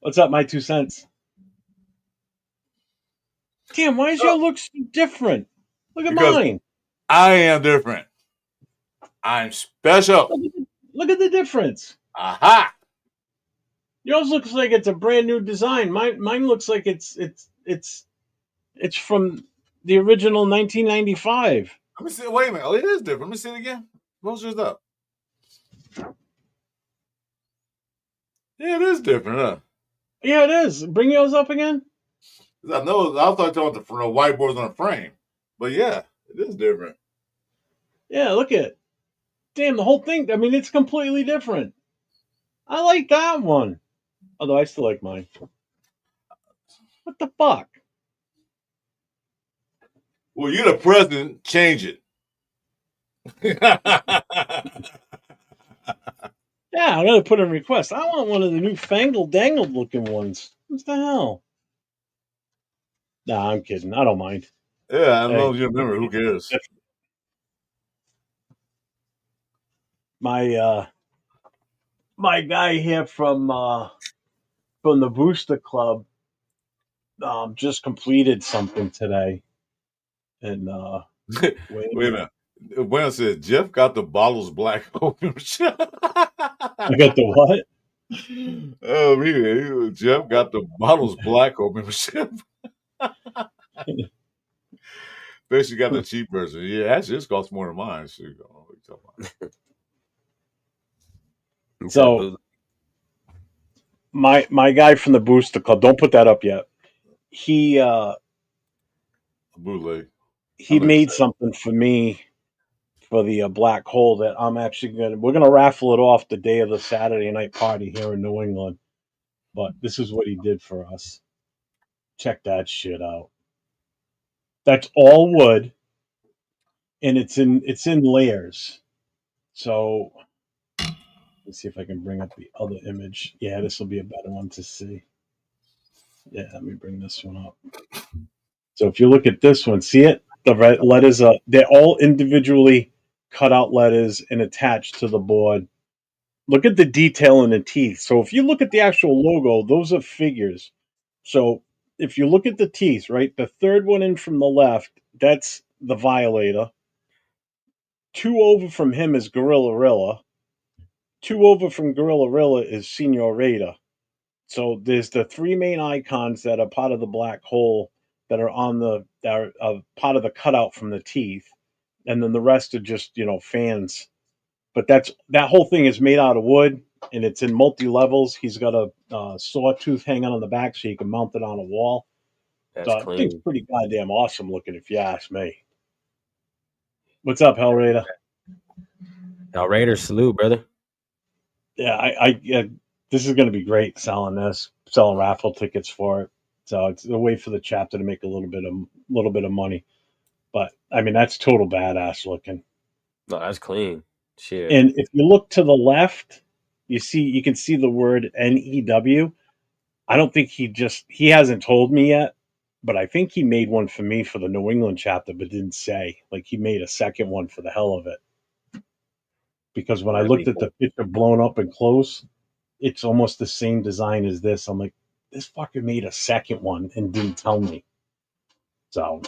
What's up, my 2 cents? Damn, why does your look so different? Look at mine. I am different. I'm special. Look at the difference. Aha! Yours looks like it's a brand new design. Mine looks like it's from the original 1995. Let me see. Wait a minute. Oh, it is different. Let me see it again. What's yours up? Yeah, it is different, huh? Yeah, it is. Bring yours up again. I know. I thought talking about the whiteboards on a frame, but yeah, it is different. Yeah, look at it. Damn, the whole thing. I mean, it's completely different. I like that one. Although I still like mine. What the fuck? Well, you're the president. Change it. Yeah, I'm gonna put in a request. I want one of the new fangled dangled looking ones. What the hell? Nah, I'm kidding. I don't mind. Yeah, I know you remember. Who cares? My guy here from the Booster Club just completed something today, and Wait a minute. When said Jeff got the bottles black open. I got the what? Oh, man. Jeff got the bottles black open. Bet you got the cheap version. Yeah, actually, this costs more than mine. So, So my guy from the Booster Club, don't put that up yet. He bootleg. He made something for me for the black hole that I'm actually we're gonna raffle it off the day of the Saturday night party here in New England. But this is what he did for us. Check that shit out. That's all wood, and it's in layers. So Let's see if I can bring up the other image. Yeah, this will be a better one to see. Yeah, let me bring this one up. So if you look at this one, see it? The red letters are they're all individually cut out letters and attached to the board. Look at the detail in the teeth. So if you look at the actual logo, those are figures. So if you look at the teeth, right, the third one in from the left, that's the Violator. 2 over from him is Gorilla Rilla. 2 over from Gorilla Rilla is Senorita. So there's the 3 main icons that are part of the black hole that are on that are part of the cutout from the teeth, and then the rest are just fans. But that whole thing is made out of wood, and it's in multi levels. He's got a sawtooth hanging on the back so you can mount it on a wall. That's So I think it's clean. pretty goddamn awesome looking, if you ask me. What's up, Hellraider? Now Raiders salute, brother. Yeah, this is going to be great selling raffle tickets for it. So it's a way for the chapter to make a little bit of money. But I mean, that's total badass looking. No, that's clean. Shit. And if you look to the left, you can see the word NEW. I don't think he hasn't told me yet, but I think he made one for me for the New England chapter, but didn't say. Like he made a second one for the hell of it. Because when I looked at the picture blown up and close, it's almost the same design as this. I'm like, this fucker made a second one and didn't tell me. So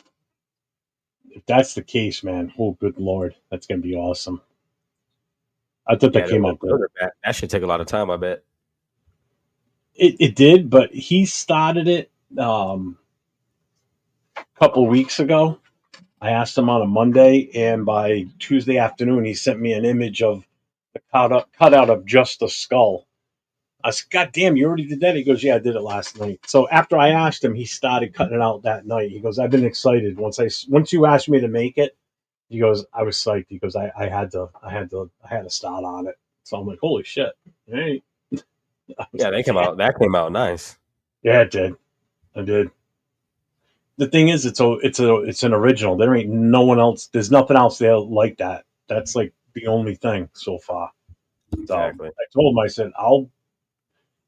if that's the case, man, oh good lord, that's gonna be awesome. I thought that came out good. That should take a lot of time, I bet. It did, but he started it a couple weeks ago. I asked him on a Monday, and by Tuesday afternoon, he sent me an image of the cutout of just the skull. I said, God damn, you already did that? He goes, yeah, I did it last night. So after I asked him, he started cutting it out that night. He goes, I've been excited. Once you asked me to make it, he goes, I was psyched. He goes, I had to start on it. So I'm like, holy shit. Hey. Yeah, that came out nice. Yeah, it did. I did. The thing is, it's an original. There ain't no one else. There's nothing else there like that. That's like the only thing so far. Exactly. So I told him, I said,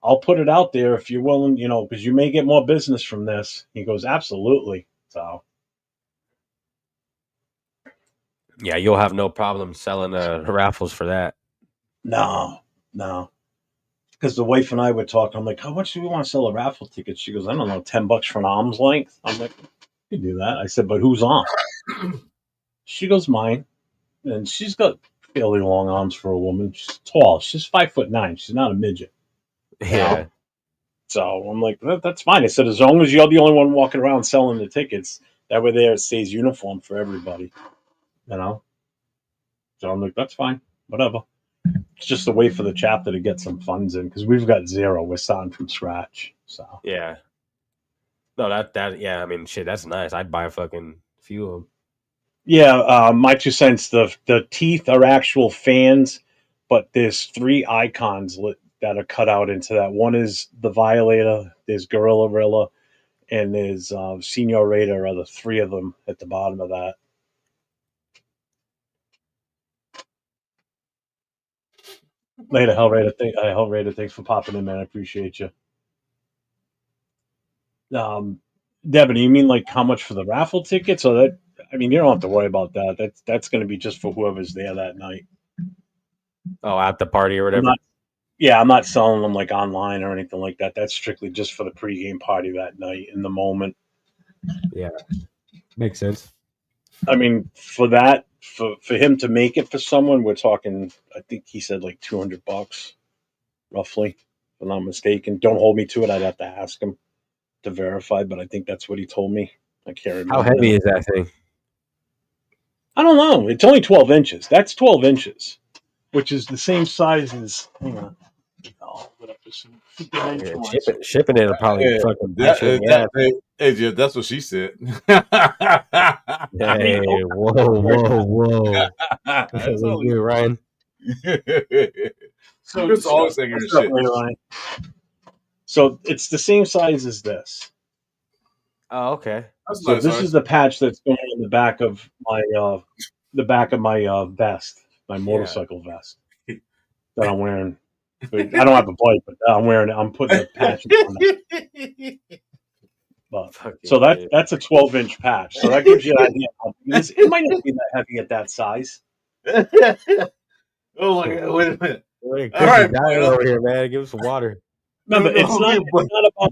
I'll put it out there if you're willing, because you may get more business from this. He goes, absolutely. So yeah, you'll have no problem selling raffles for that. no. Because the wife and I were talking, I'm like, how much do we want to sell a raffle ticket? She goes, I don't know, $10 for an arm's length. I'm like, you can do that. I said, but who's on? She goes, mine. And she's got fairly long arms for a woman. She's tall. She's 5'9". She's not a midget. Yeah. So I'm like, that's fine. I said, as long as you're the only one walking around selling the tickets, that way there it stays uniform for everybody. So I'm like, that's fine. Whatever. It's just a way for the chapter to get some funds in because we've got zero. We're starting from scratch. So yeah. No, yeah. I mean, shit, that's nice. I'd buy a fucking few of them. Yeah, my 2 cents. The teeth are actual fans, but there's 3 icons that are cut out into that. One is the Violator. There's Gorilla Rilla, and there's Senorita. Are the 3 of them at the bottom of that. Later, Hellraider. Thanks for popping in, man. I appreciate you. Devin, you mean like how much for the raffle tickets? Or that? I mean, you don't have to worry about that. That's going to be just for whoever's there that night. Oh, at the party or whatever. I'm not selling them like online or anything like that. That's strictly just for the pregame party that night in the moment. Yeah, makes sense. I mean, for him to make it for someone, we're talking. I think he said like $200, roughly, if I'm not mistaken. Don't hold me to it. I'd have to ask him to verify, but I think that's what he told me. I can't remember. How heavy is that thing? I don't know. It's only 12 inches. That's 12 inches, which is the same size as. Hang on. Shipping it will probably fucking bite you in the ass. Hey, Jeff, that's what she said. Hey, whoa. That's good, Ryan. So it's the same size as this. Oh, okay. So this is the patch that's going on the back of my vest, my motorcycle vest. that I'm wearing. I don't have a bike, but I'm wearing it. I'm putting the patch on that. But so that's a 12-inch patch. So that gives you an idea how big it is. It might not be that heavy at that size. Oh my god! Wait a minute. Wait, All Chris is right, dying Bueno. over here, man. Give him some water. Remember, No,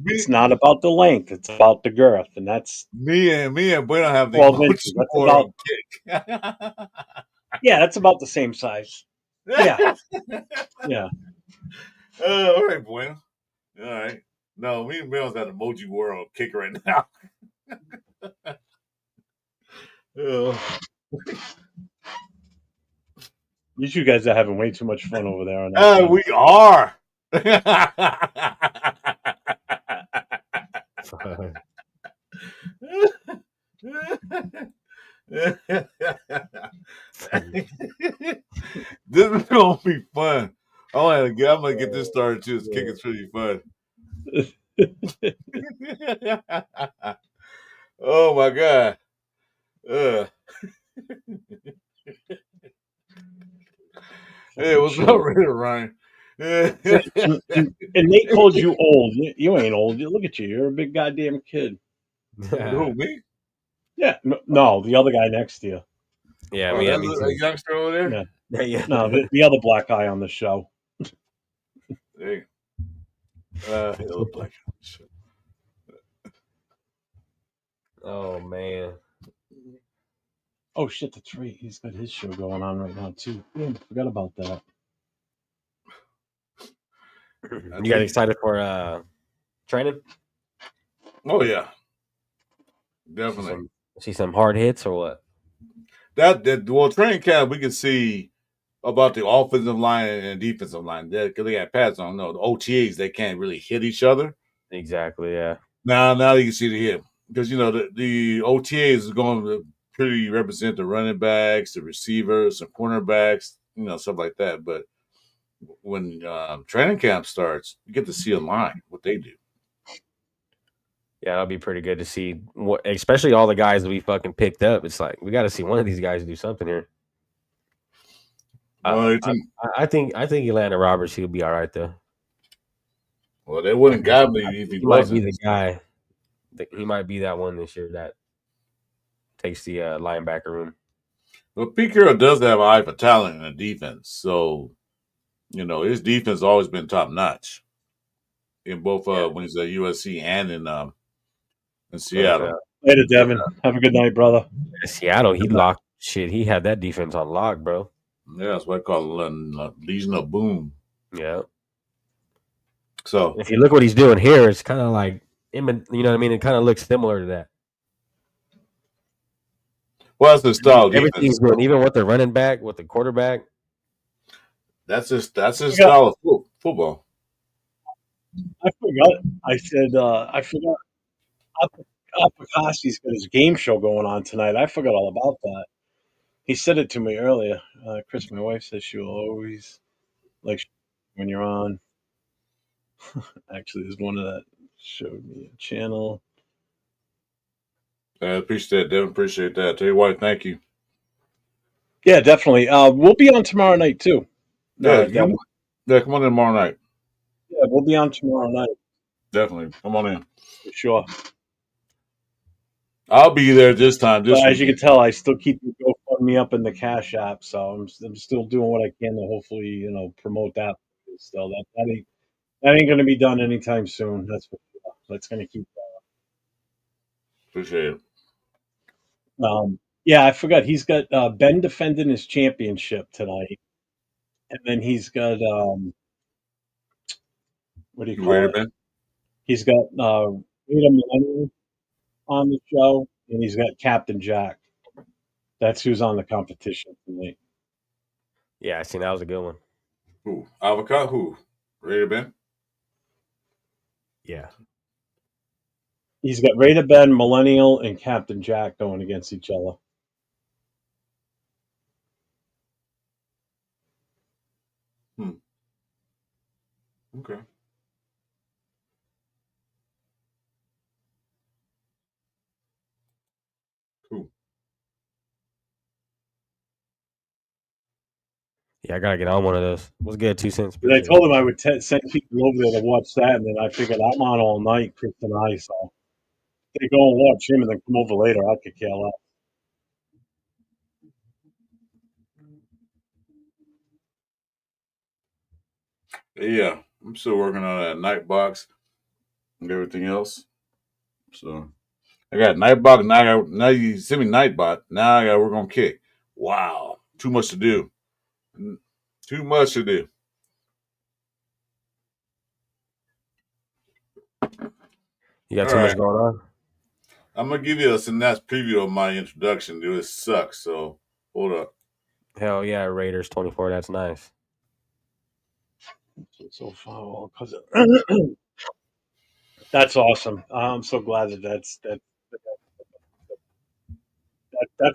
it's not about the length. It's about the girth, and that's me and Bueno have the 12 much inches. That's more about kick. that's about the same size. Yeah, yeah. All right, Bueno. All right. No, me and Bill's at Emoji World kick right now. You guys are having way too much fun over there on that. We are. This is gonna be fun. I'm gonna get this started too. This kick is pretty fun. Oh my god. Hey, what's up, Ryan? and Nate called you old. You ain't old. Look at you. You're a big goddamn kid. Who, me? Yeah. No, the other guy next to you. Yeah, Oh, me that too. youngster over there? Yeah. Yeah. No, the other black guy on the show. Hey. Hello, black guy. Oh man. Oh shit, that's right. He's got his show going on right now too. Damn, I forgot about that. You guys excited for training? Oh yeah. Definitely. See some hard hits or what? Well, training camp we can see about the offensive line and defensive line. Because they got pads on. No, the OTAs they can't really hit each other. Exactly. Yeah. Now you can see the hit because the OTAs is going to pretty represent the running backs, the receivers, the cornerbacks, stuff like that. But when training camp starts, you get to see a line what they do. Yeah, that'll be pretty good to see. Especially all the guys that we fucking picked up. It's like we got to see one of these guys do something here. Well, I think Elanda Roberts he'll be all right though. Well, they wouldn't got me if he might be wasn't. the guy. He might be that one this year that takes the linebacker room. Well, Pete Carroll does have an eye for talent in the defense, so his defense has always been top notch in both when he's at USC and in Seattle. Later, Devin. Have a good night, brother. Seattle, he locked shit. He had that defense on lock, bro. Yeah, that's what I call Legion of Boom. Yeah. So if you look what he's doing here, it's kind of like, you know what I mean? It kind of looks similar to that. Well, that's his style. Everything's doing, even with the running back, with the quarterback. That's his style of football. I forgot. I forgot. Apicasi's got his game show going on tonight. I forgot all about that. He said it to me earlier. Chris, my wife says she'll always like when you're on. Actually, there's one of that showed me a channel. I appreciate that, Devin. Appreciate that. Tell you what, thank you. Yeah, definitely. We'll be on tomorrow night too. Come on in tomorrow night. Yeah, we'll be on tomorrow night. Definitely, come on in. For sure. I'll be there this time. But as you can tell, I still keep the GoFundMe up in the Cash App, so I'm still doing what I can to hopefully promote that. Still, that ain't going to be done anytime soon. That's for sure. That's going to keep going. Appreciate it. Yeah, I forgot. He's got Ben defending his championship tonight, and then he's got what do you call it? Ben? He's got Rita Millennium on the show, and he's got Captain Jack. That's who's on the competition tonight. Yeah, I seen that was a good one. Who? Avocado? Who? Raider Ben? Yeah. He's got Raider Ben, Millennial, and Captain Jack going against each other. Okay. Cool. Yeah, I gotta get on one of those. What's good? 2 cents. But I Appreciate told him I would send people over there to watch that, and then I figured I'm on all night, Chris and I, so they go and watch him and then come over later. I could care less. Yeah, I'm still working on that night box and everything else. So I got Nightbot. Now you send me Nightbot. Now I got to work on Kick. Wow, too much to do. Too much to do. You got All too much right, going on. I'm gonna give you a synapse preview of my introduction, dude. It sucks. So hold up. Hell yeah, Raiders 24. That's nice. So far, because that's awesome. I'm so glad that's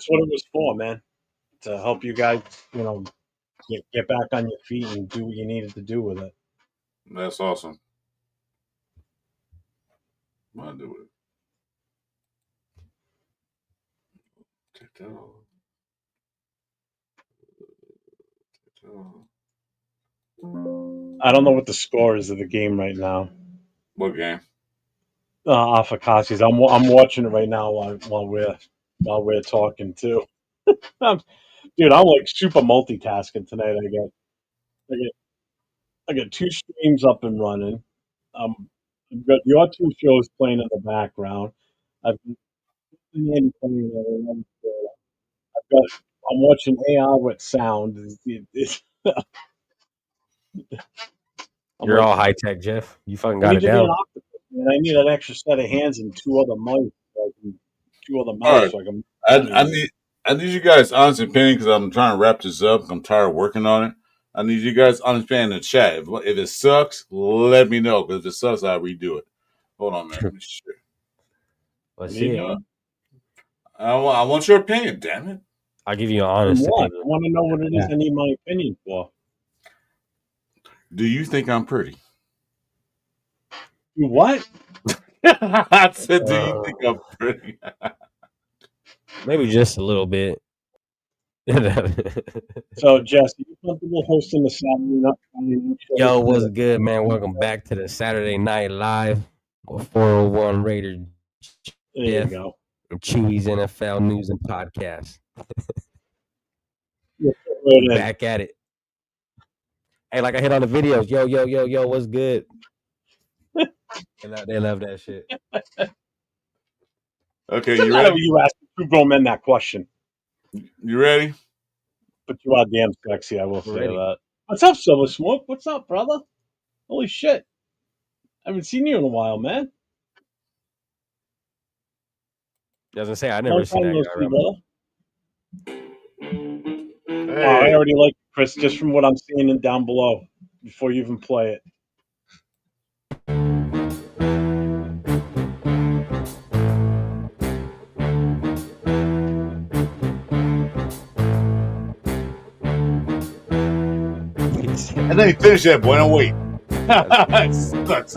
what it was for, man. To help you guys, you know, get back on your feet and do what you needed to do with it. That's awesome. I'll do it. Take that off. Take that off. I don't know what the score is of the game right now. What game? Off of Cassius, I'm watching it right now while we're talking too. I'm, dude, I'm like super multitasking tonight. I get I got two streams up and running. I've got your two shows playing in the background. I've been playing I've got I'm watching AR with sound. I'm You're like, all high tech, Jeff. You fucking I got need it to be an down. octopus, man. I need an extra set of hands and two other mice, two other All mouths, right. so I can. I need you guys honest opinion because I'm trying to wrap this up. I'm tired of working on it. I need you guys honest opinion in the chat. If it sucks, let me know. Because if it sucks, I'll redo it. Hold on, man. Let me share. Let's Need see You it. know, I want your opinion. Damn it. I'll give you an on honest what? opinion. I want to know what it is Yeah. I need my opinion for. Do you think I'm pretty? Do what? I said, do you Uh, think I'm pretty? maybe just a little bit. So, Jess, are you comfortable hosting the Saturday night show Yo, with what's me? good, man? Welcome back to the Saturday Night Live with 401 Raider There you Jeff go. and Chewy's NFL News and Podcast. You'll fit We right in. back at it. Hey, like I hit on the videos. Yo, what's good? They love that shit. Okay, Doesn't you matter ready? what you ask two grown men that question, You ready? but you are damn sexy. I will We're say ready. that. What's up, Silver Smoke? What's up, brother? Holy shit! I haven't seen you in a while, man. I was gonna say I never Long seen time that no guy see, around. brother. Wow, I Hey. already like Chris just from what I'm seeing in down below before you even play it. And then you finish that, boy. Don't wait. It sucks.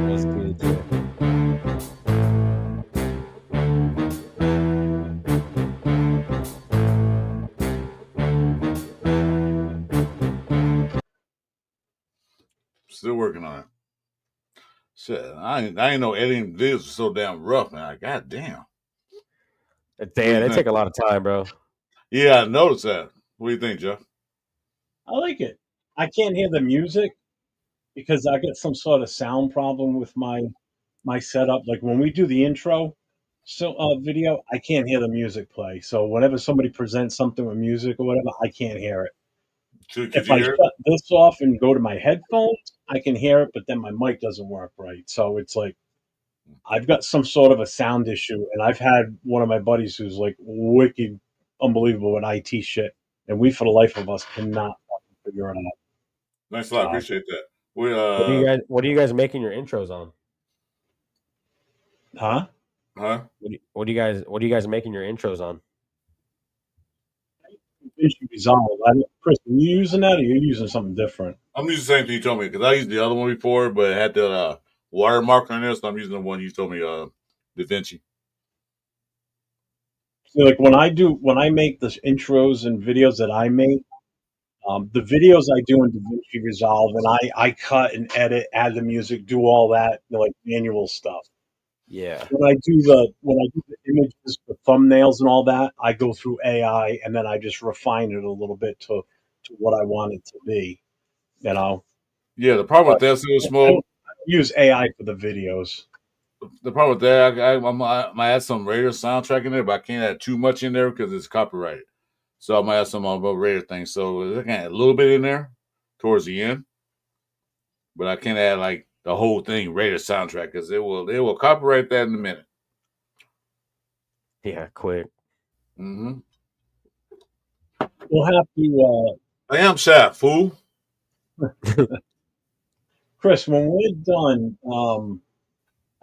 What's good, Jeff? Still working on it. Shit, I ain't know editing videos was so damn rough, man. Like, God damn. What do you They think? take a lot of time, bro. Yeah, I noticed that. What do you think, Jeff? I like it. I can't hear the music because I got some sort of sound problem with my setup. Like when we do the intro video, I can't hear the music play. So whenever somebody presents something with music or whatever, I can't hear it. Could If you I hear it? shut this off and go to my headphones, I can hear it, but then my mic doesn't work right. So it's like I've got some sort of a sound issue, and I've had one of my buddies who's like wicked, unbelievable with IT shit, and we for the life of us cannot fucking figure it out. Thanks a lot. So, Appreciate that. We What are you guys making your intros on? huh? huh? What are you guys making your intros on? Issue resolved. Chris, are you using that, or are you using something different? I'm using the same thing you told me because I used the other one before, but it had the watermark on there, so I'm using the one you told me, Da Vinci. So like when I make the intros and videos that I make, the videos I do in DaVinci Resolve, and I cut and edit, add the music, do all that, like manual stuff. Yeah. When I do the images, the thumbnails, and all that, I go through AI, and then I just refine it a little bit to what I want it to be. You know, Yeah, the problem but with that, Silver I Smoke, don't use AI for the videos. the problem with that, I might add some Raider soundtrack in there, but I can't add too much in there because it's copyrighted. So I might add some about Raider things. So I can add a little bit in there towards the end, but I can't add like the whole thing Raider soundtrack because it will copyright that in a minute. Yeah. Quick. Mm-hmm. We'll have to, I am Shaq, fool. Chris, when we're done.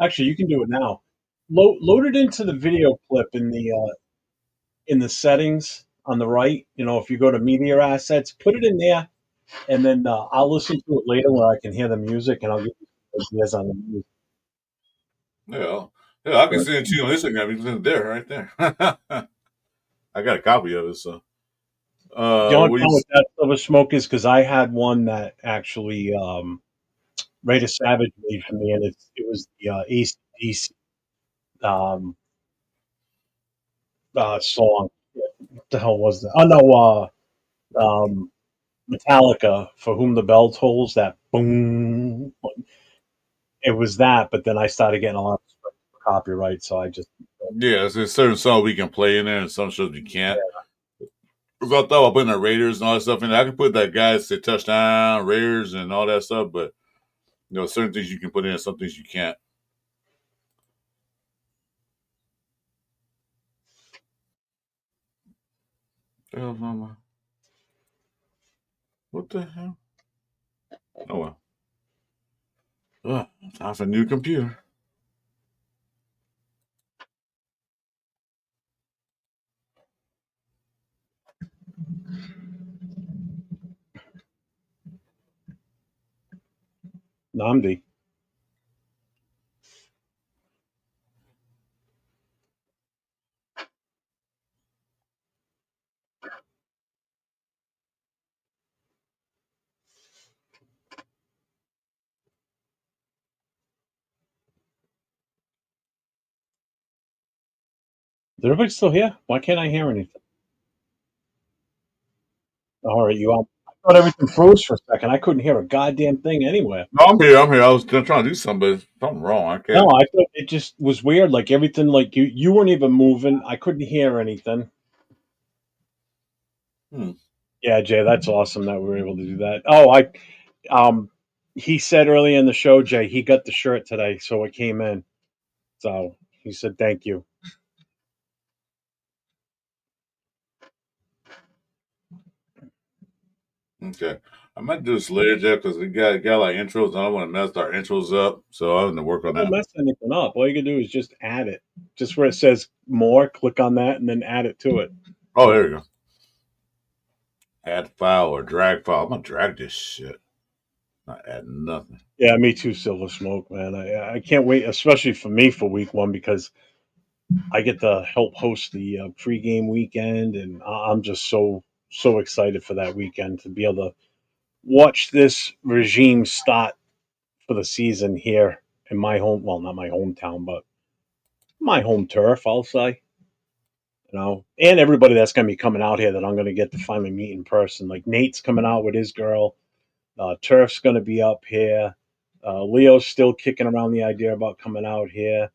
Actually, you can do it now. Load it into the video clip in the settings on the right. You know, if you go to media assets, put it in there, and then I'll listen to it later where I can hear the music, and I'll give you some ideas on the music. Yeah, yeah, I can send it to you on Instagram. You can send it there, right there. I got a copy of it. So, The only what do you? problem with that Silver Smoke is because I had one that actually Raider Savage made for me, and it was the AC/DC um, song. What the hell was that? Oh no, Metallica, For Whom the Bell Tolls. That boom. It was that, but then I started getting a lot of copyright, so I just Yeah, there's certain songs we can play in there, and some shows we can't. Because I thought about putting the Raiders and all that stuff in there. I can put that guys say touchdown, Raiders, and all that stuff, but certain things you can put in, and some things you can't. Hell's mama. What the hell? Oh well. Time for a new computer. Namdi. Is everybody still here? Why can't I hear anything? All right, you all. I thought everything froze for a second. I couldn't hear a goddamn thing anywhere. No, I'm here. I'm here. I was trying to do something, but something wrong. I No, can't. I thought it just was weird. Like everything, like you weren't even moving. I couldn't hear anything. Hmm. Yeah, Jay, that's awesome that we were able to do that. Oh, um, he said earlier in the show, Jay, he got the shirt today, so it came in. So he said thank you. Okay. I might do this later, Jeff, because we got like intros. And I don't want to mess our intros up, so I'm going to work on Don't that. mess anything up. All you can do is just add it. Just where it says more, click on that and then add it to it. Oh, there we go. Add file or drag file. I'm gonna drag this shit. Not add nothing. Yeah, me too, Silver Smoke, man. I can't wait, especially for me for week one, because I get to help host the pregame weekend, and I'm just so excited for that weekend to be able to watch this regime start for the season here in my home. Well, not my hometown, but my home turf, I'll say. You know, and everybody that's going to be coming out here that I'm going to get to finally meet in person. Like Nate's coming out with his girl. Turf's going to be up here. Leo's still kicking around the idea about coming out here.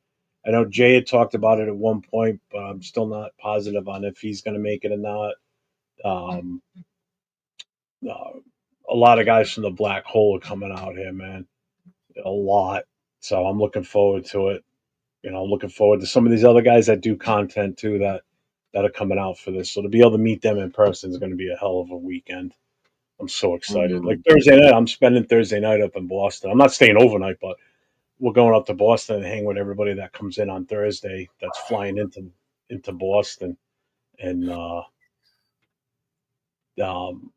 I know Jay had talked about it at one point, but I'm still not positive on if he's going to make it or not. Um, uh, a lot of guys from the Black Hole are coming out here, man. A lot. So I'm looking forward to it. You know, looking forward to some of these other guys that do content too that are coming out for this. So to be able to meet them in person is going to be a hell of a weekend. I'm so excited. Like Mm. Thursday night, I'm spending Thursday night up in Boston. I'm not staying overnight, but we're going up to Boston and hang with everybody that comes in on Thursday. That's flying into Boston, and um,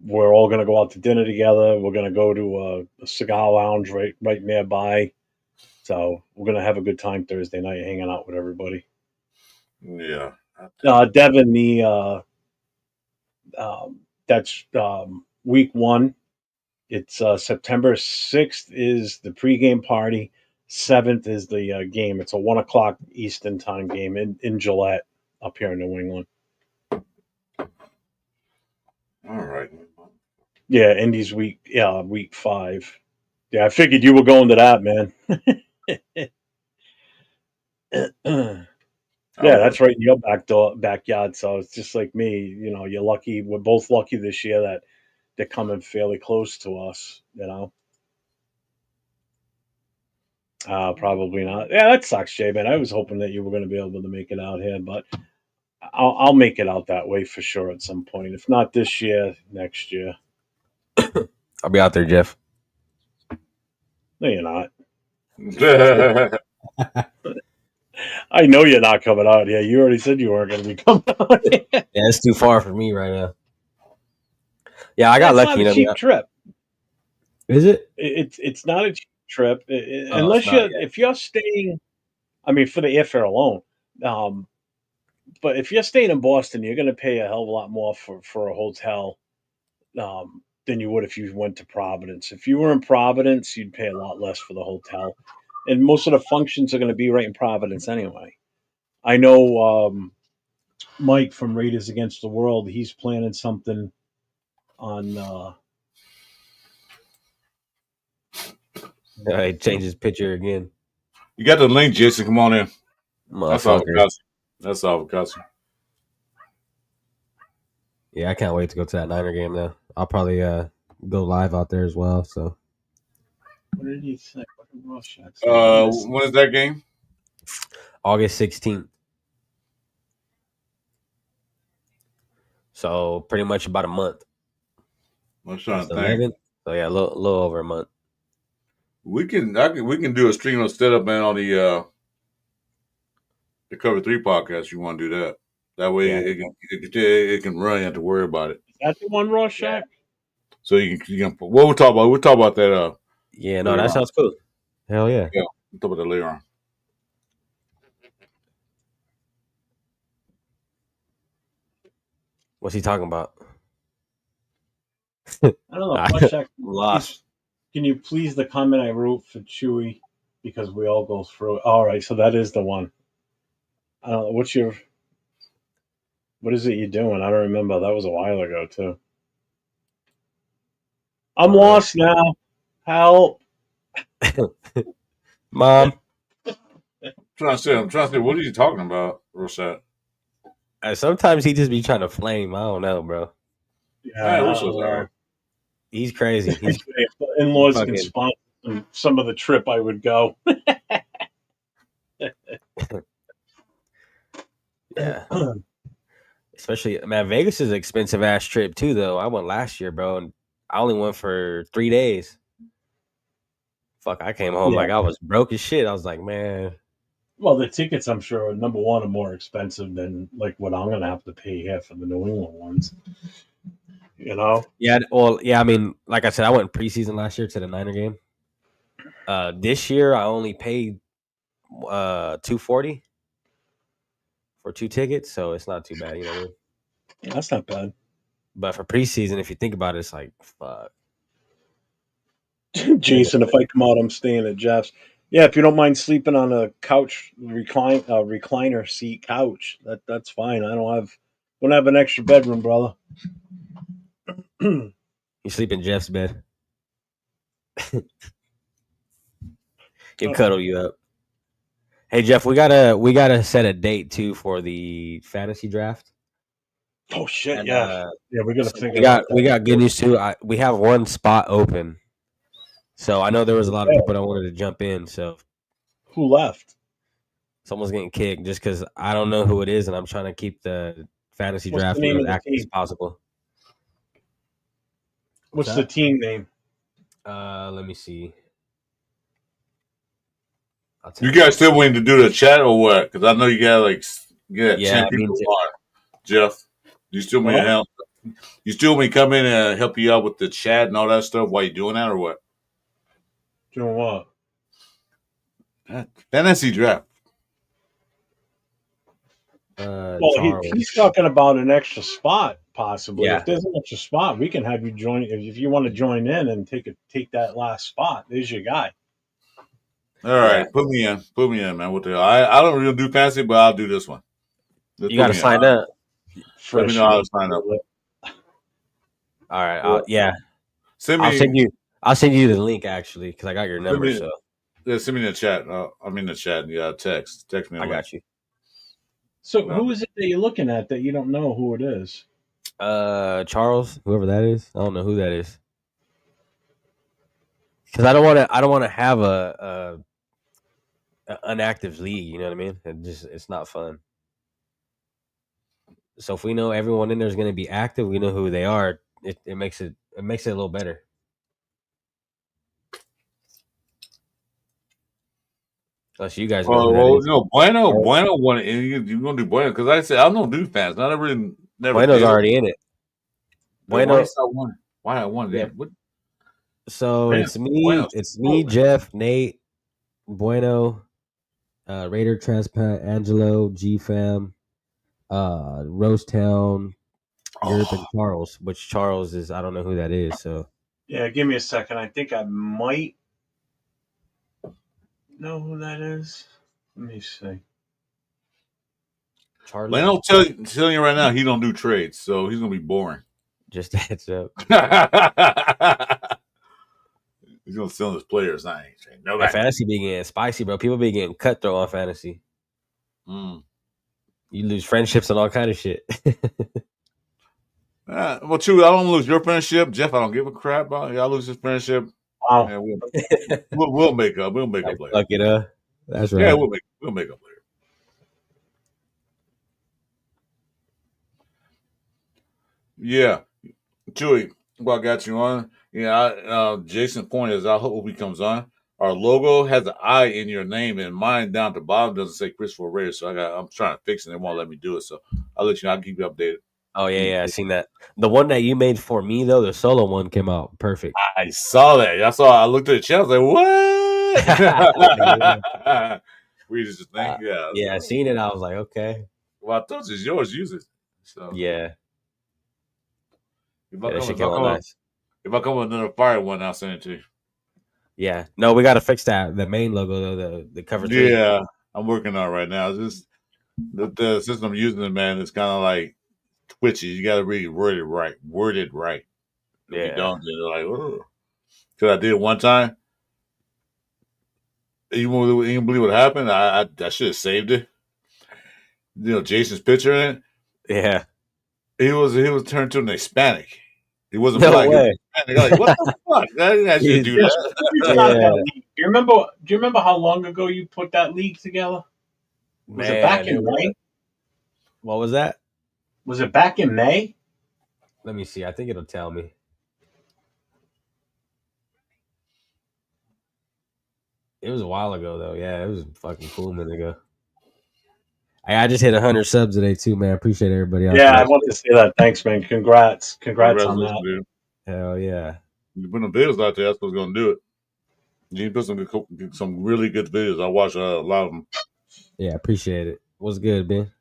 we're all going to go out to dinner together. We're going to go to a cigar lounge right nearby. So we're going to have a good time Thursday night, hanging out with everybody. Yeah. Devin, that's week one. It's September 6th is the pregame party. 7th is the game. It's a 1 o'clock Eastern time game in Gillette up here in New England. All right. Yeah, Indy's week 5. Yeah, I figured you were going to that, man. Yeah, that's right in your backyard. So it's just like me. You're lucky. We're both lucky this year that they're coming fairly close to us. Probably not. Yeah, that sucks, Jay. Man, I was hoping that you were going to be able to make it out here, but I'll make it out that way for sure at some point. If not this year, next year. I'll be out there, Jeff. No, you're not. I know you're not coming out here. You already said you weren't going to be coming out here. Yeah, it's too far for me right now. Yeah, I got That's lucky. not a cheap trip. Is it? It's not a cheap trip unless if you're staying. I mean, for the airfare alone. But if you're staying in Boston, you're going to pay a hell of a lot more for a hotel than you would if you went to Providence. If you were in Providence, you'd pay a lot less for the hotel, and most of the functions are going to be right in Providence anyway. I know Mike from Raiders Against the World. He's planning something on. He changed his picture again. You got the link, Jason. Come on in. That's all it costs. That's all it costs. Yeah, I can't wait to go to that Niner game now. I'll probably go live out there as well. So, what did he say? When is that game? August 16th. So pretty much about a month. I'm trying to think. So yeah, a little over a month. We can do a stream of setup, man, on the Cover 3 podcast. You want to do that? That way it can run. You don't have to worry about it. Is that the one, Rorschach? Yeah. So you can. What we'll talk about? We'll talk about that. Yeah, no, that sounds cool. Hell yeah. Yeah, we'll talk about that later on. What's he talking about? I don't know. Rorschach, lost. Can you please the comment I wrote for Chewy because we all go through it. All right, so that is the one. I don't know. What is it you're doing? I don't remember. That was a while ago too. I'm lost now. Help. Mom. I'm trying to say, what are you talking about, Rosette? Sometimes he just be trying to flame. I don't know, bro. Yeah, he's crazy. In-laws can sponsor some of the trip I would go. Yeah. Especially, man, Vegas is an expensive ass trip too, though. I went last year, bro, and I only went for 3 days. Fuck, I came home like I was broke as shit. I was like, man. Well, the tickets, I'm sure, number one, are more expensive than like what I'm going to have to pay here for the New England ones. Yeah, well, yeah. I mean, like I said, I went preseason last year to the Niner game. This year, I only paid $240 for 2 tickets, so it's not too bad. You know what I mean? Yeah, that's not bad. But for preseason, if you think about it, it's like fuck. Jason, if I come out, I'm staying at Jeff's. Yeah, if you don't mind sleeping on a couch, recliner seat couch, that's fine. I don't have an extra bedroom, brother. You sleep in Jeff's bed. He'll cuddle you up. Hey Jeff, we gotta set a date too for the fantasy draft. Oh shit! And, yeah, we gotta figure. We got good news too. We have one spot open, so I know there was a lot of people that wanted to jump in. So who left? Someone's getting kicked just because I don't know who it is, and I'm trying to keep the fantasy draft as active as possible. What's the team name? Let me see. You guys still waiting to do the chat or what? Because I know you got 10 people on. Jeff, you still want to help? You still want me to come in and help you out with the chat and all that stuff while you're doing that or what? Doing what? Fantasy draft. Well, Charles. he's talking about an extra spot, possibly. Yeah. If there's an extra spot, we can have you join. If you want to join in and take that last spot, there's your guy. All right, put me in, man. What the hell? I don't really do fancy, but I'll do this one. You got to sign up. Let me know how to sign up. All right. Yeah. I'll send you the link actually because I got your number. Send me in the chat. I'm in the chat. Yeah, text me. I got you. So who is it that you're looking at that you don't know who it is? Charles, whoever that is. I don't know who that is. Because I don't want to have a inactive league. You know what I mean? It's not fun. So if we know everyone in there is going to be active, we know who they are. It makes it a little better. Unless you guys know. Bueno wanted. You're gonna do Bueno because I said I don't do fans. Never. Bueno's already in it. Bueno. Why I wanted it? What? So it's me, Jeff, Nate, Bueno, Raider Transplant, Angelo, G Fam, Rosetown, Europe, and Charles. Which Charles is? I don't know who that is. So yeah, give me a second. I think I might know who that is. Let me see. Charlie. Leno telling you right now, he don't do trades, so he's gonna be boring. Just a heads up. He's gonna sell his players. I ain't saying no. Fantasy be getting spicy, bro. People be getting cutthroat on fantasy. You lose friendships and all kind of shit. Well, true. I don't lose your friendship, Jeff. I don't give a crap about you. I lose his friendship. Wow. Man, we'll make up. We'll make up later. Fuck it up. That's right. Yeah, we'll make up later. Yeah, Chewy. Well, I got you on. Yeah, Jason point is I hope he comes on. Our logo has an I in your name, and mine down at the bottom doesn't say Christopher Reyes. So I'm trying to fix it. They won't let me do it. So I'll let you know. I'll keep you updated. Oh yeah, I seen that. The one that you made for me though, the solo one came out perfect. I saw that. I looked at the chat. I was like, what? We just think, yeah, I seen it. I was like, okay. Well, I thought it was yours. Use it. So yeah. If I come with another fire one, I'll send it to you. Yeah. No, we got to fix that. The main logo, though, the cover. Yeah, I'm working on it right now. Just the system I'm using, it, man, it's kind of like twitchy. You got to really word it right. If you don't, they're like, oh. Because I did it one time. You won't believe what happened? I should have saved it. You know, Jason's picture in it. Yeah. He was turned to an Hispanic. He wasn't no black. Way. He was like, what the fuck? I should do that. Do you remember how long ago you put that league together? Was it back in May? What was that? Was it back in May? Let me see. I think it'll tell me. It was a while ago, though. Yeah, it was a fucking cool minute ago. I just hit 100 subs today, too, man. Appreciate everybody out there. I wanted to say that. Thanks, man. Congrats on that. Dude. Hell yeah. You put the videos out there, that's what's going to do it. You put some really good videos. I watch a lot of them. Yeah, appreciate it. What's good, Ben?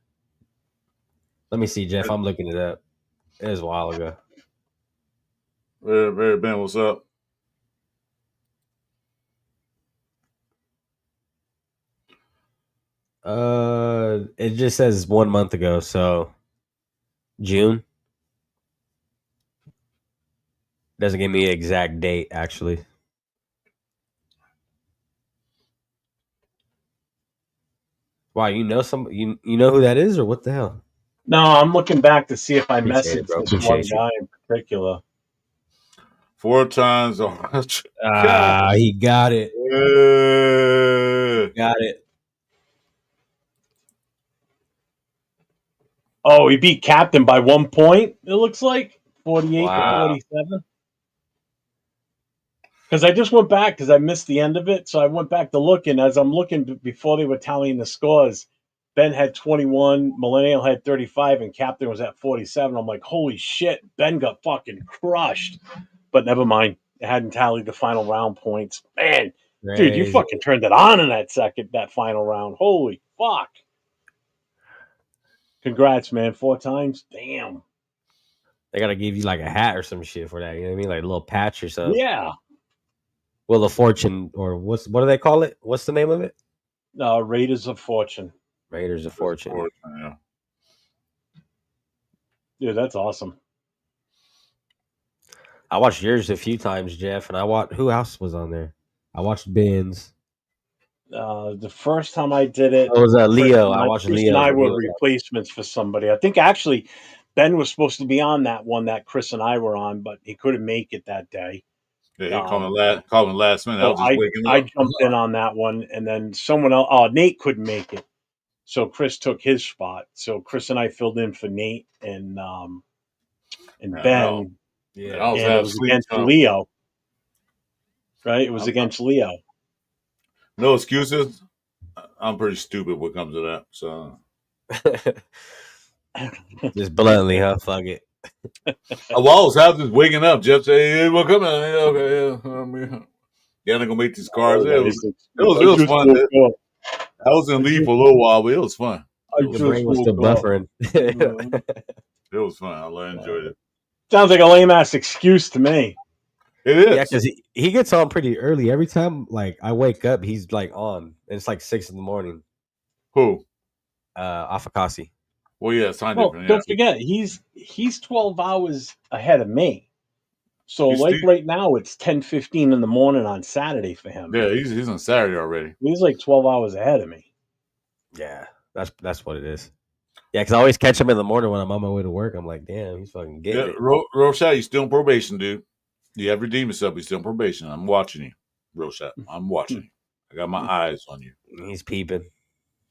Let me see, Jeff. I'm looking it up. It was a while ago. Very, Ben, what's up? It just says 1 month ago, so June. Doesn't give me an exact date, actually. Wow, you know you know who that is, or what the hell? No, I'm looking back to see if I messaged this one guy in particular. 4 times. He got it. Got it. Oh, he beat Captain by 1 point, it looks like. 48 to 47. Because I just went back because I missed the end of it. So I went back to look, and as I'm looking before they were tallying the scores, Ben had 21, Millennial had 35, and Captain was at 47. I'm like, holy shit, Ben got fucking crushed. But never mind. It hadn't tallied the final round points. Man, dude, you fucking turned it on in that final round. Holy fuck. Congrats, man. 4 times. Damn. They gotta give you like a hat or some shit for that. You know what I mean? Like a little patch or something. Yeah. Wheel of Fortune, or what do they call it? What's the name of it? Raiders of Fortune. Raiders of Fortune. Yeah. Dude, that's awesome. I watched yours a few times, Jeff, and I watched who else was on there? I watched Ben's. The first time I did it, It was Chris Leo. I watched Chris and Leo's I when he were was on. replacements for somebody. I think actually Ben was supposed to be on that one that Chris and I were on, but he couldn't make it that day. Yeah, he called me last minute. I So was just waking I up. jumped in on that one, and then someone else. Oh, Nate couldn't make it, so Chris took his spot. So Chris and I filled in for Nate and Yeah, Ben, Yeah. I was and it half was asleep. against Leo. Right, it was against Leo. No excuses. I'm pretty stupid when it comes to that. So Just bluntly, huh? Fuck it. I was half just waking up. Jeff said, "Hey, we're coming." Okay, yeah, they're gonna make these cars. It was fun. I was in leave for a little while, but it was fun. Your brain was still buffering. It was fun. I enjoyed it. Sounds like a lame ass excuse to me. It is. Yeah, because he gets on pretty early. Every time like I wake up, he's like on. And it's like 6 a.m. Who? Afakasi. Well, yeah, it's time Well, different. don't Yeah. forget he's 12 hours ahead of me. So He's like still- right now it's 10:15 in the morning on Saturday for him. Yeah, he's on Saturday already. He's like 12 hours ahead of me. Yeah, that's what it is. Yeah, because I always catch him in the morning when I'm on my way to work. I'm like, damn, he's fucking getting it. Roshat, you're still on probation, dude. You have redeemed yourself. You're still on probation. I'm watching you, Roshat. I'm watching you. I got my eyes on you. He's peeping.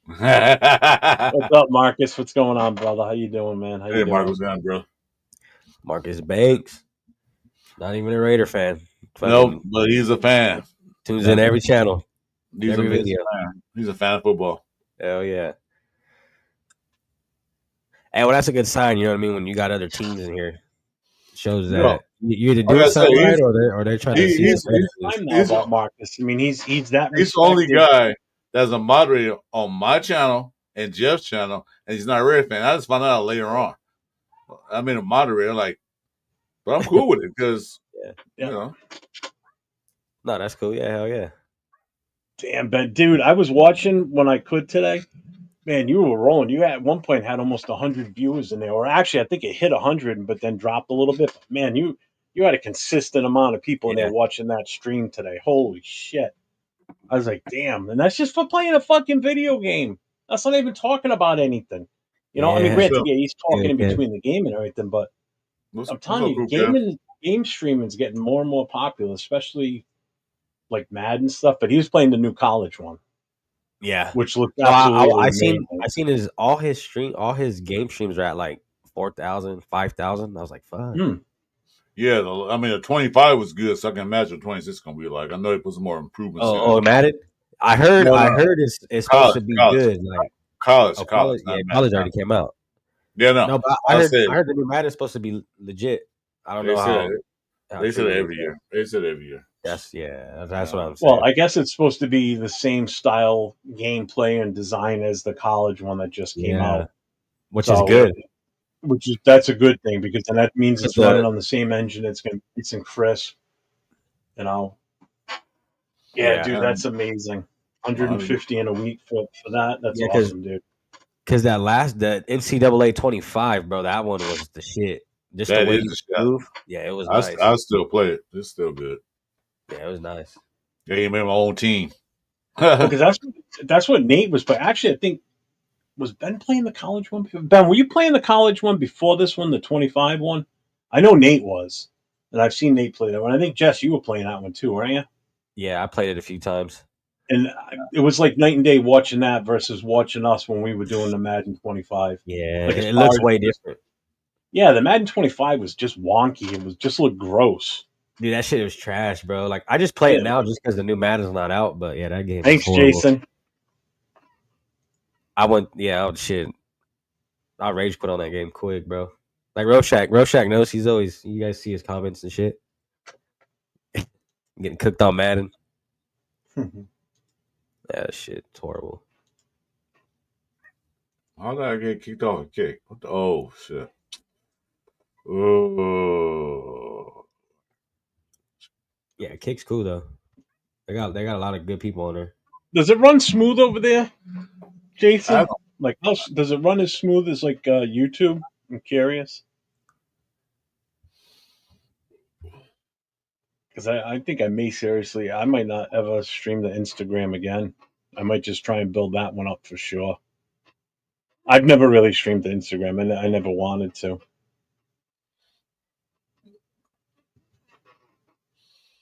What's up, Marcus? What's going on, brother? How you doing, man? How you doing? Marcus down, bro. Marcus Banks, not even a Raider fan. No, but he's a fan. Tunes in every channel. He's every a video. fan. He's a fan of football. Hell yeah. Hey, well, that's a good sign. You know what I mean? When you got other teams in here, it shows that you either doing something right, or they're trying to see. He's about Marcus. I mean, he's that. He's the only guy that's a moderator on my channel and Jeff's channel, and he's not a Raider fan. I just found out later on. I mean, a moderator, but I'm cool with it because you know. No, that's cool. Yeah, hell yeah. Damn, but dude, I was watching when I could today. Man, you were rolling. You at one point had almost 100 viewers in there, or actually, I think it hit 100, but then dropped a little bit. But man, you had a consistent amount of people in there watching that stream today. Holy shit! I was like, damn, and that's just for playing a fucking video game. That's not even talking about anything. You know, I mean, granted, he's talking in between the game and everything, but I'm telling you, game streaming is getting more and more popular, especially like Madden stuff. But he was playing the new college one. Yeah, which looked absolutely amazing. I seen all his game streams are at like 4,000, 5,000. I was like, fuck. Yeah, I mean, the 25 was good, so I can imagine 26 is gonna be like. I know they put some more improvements. Madden. I heard it's supposed to be good. Like college. Yeah, college already came out. Yeah, no, but I heard the new Madden is supposed to be legit. I don't know how. They said it every year. They said it every year. That's what I'm saying. Well, I guess it's supposed to be the same style gameplay and design as the college one that just came out, which is good. That's a good thing because then that means it's running on the same engine. It's in crisp, you know. Yeah, dude, that's amazing. 150 in a week for that. That's awesome, dude. Because that NCAA 25, bro, that one was the shit. Just the way you move. Yeah, it was nice. I still play it. It's still good. Yeah, it was nice. Yeah, you made my own team. Because that's what Nate was playing. Actually, I think was Ben playing the college one? Ben, were you playing the college one before this one, the 25 one? I know Nate was, and I've seen Nate play that one. I think Jess, you were playing that one too, weren't you? Yeah, I played it a few times. And it was like night and day watching that versus watching us when we were doing the Madden 25. Yeah, it looks way different. Yeah, the Madden 25 was just wonky. It was just looked gross. Dude, that shit was trash, bro. Like, I just play it now just because the new Madden's not out. But yeah, that game. Thanks, Jason. Shit. I rage quit on that game quick, bro. Like Rorschach knows he's always. You guys see his comments and shit. Getting cooked on Madden. Yeah, shit, it's horrible. How did I get kicked off a kick? What the, oh shit. Oh. Yeah, Kick's cool though. They got a lot of good people on there. Does it run smooth over there, I Jason? Like, does it run as smooth as like YouTube? I'm curious because I think I may seriously. I might not ever stream the Instagram again. I might just try and build that one up for sure. I've never really streamed to Instagram, and I never wanted to.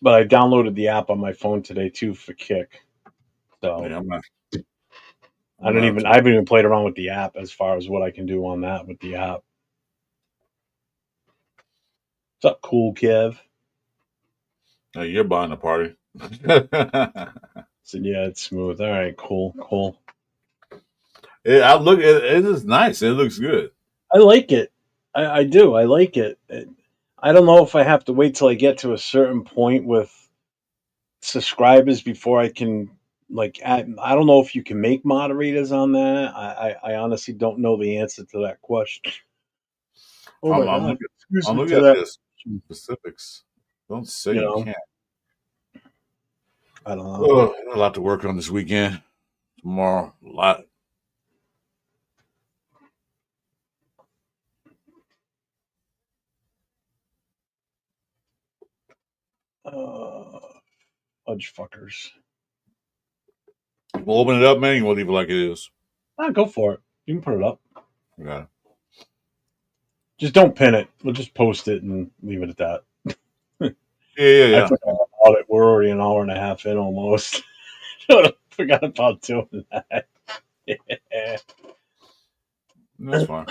But I downloaded the app on my phone today too for Kick. So yeah, I haven't even played around with the app as far as what I can do on that with the app. What's up, Cool Kev? Hey, you're buying the party. So yeah, it's smooth. All right, cool. I look. It is nice. It looks good. I like it. I do. I like it. I don't know if I have to wait till I get to a certain point with subscribers before I can like add, I don't know if you can make moderators on that. I honestly don't know the answer to that question. Oh my I'm god. looking. Excuse I'm me looking to at that. this specifics. Don't say You you know, can't. I don't know. Oh, I got a lot to work on this weekend. Tomorrow, a lot. Fudge fuckers. We'll open it up, man. You want to leave it like it is. Go for it. You can put it up. Got it. Just don't pin it. We'll just post it and leave it at that. Yeah. I forgot about it. We're already an hour and a half in almost. Forgot about doing that. Yeah. That's fine.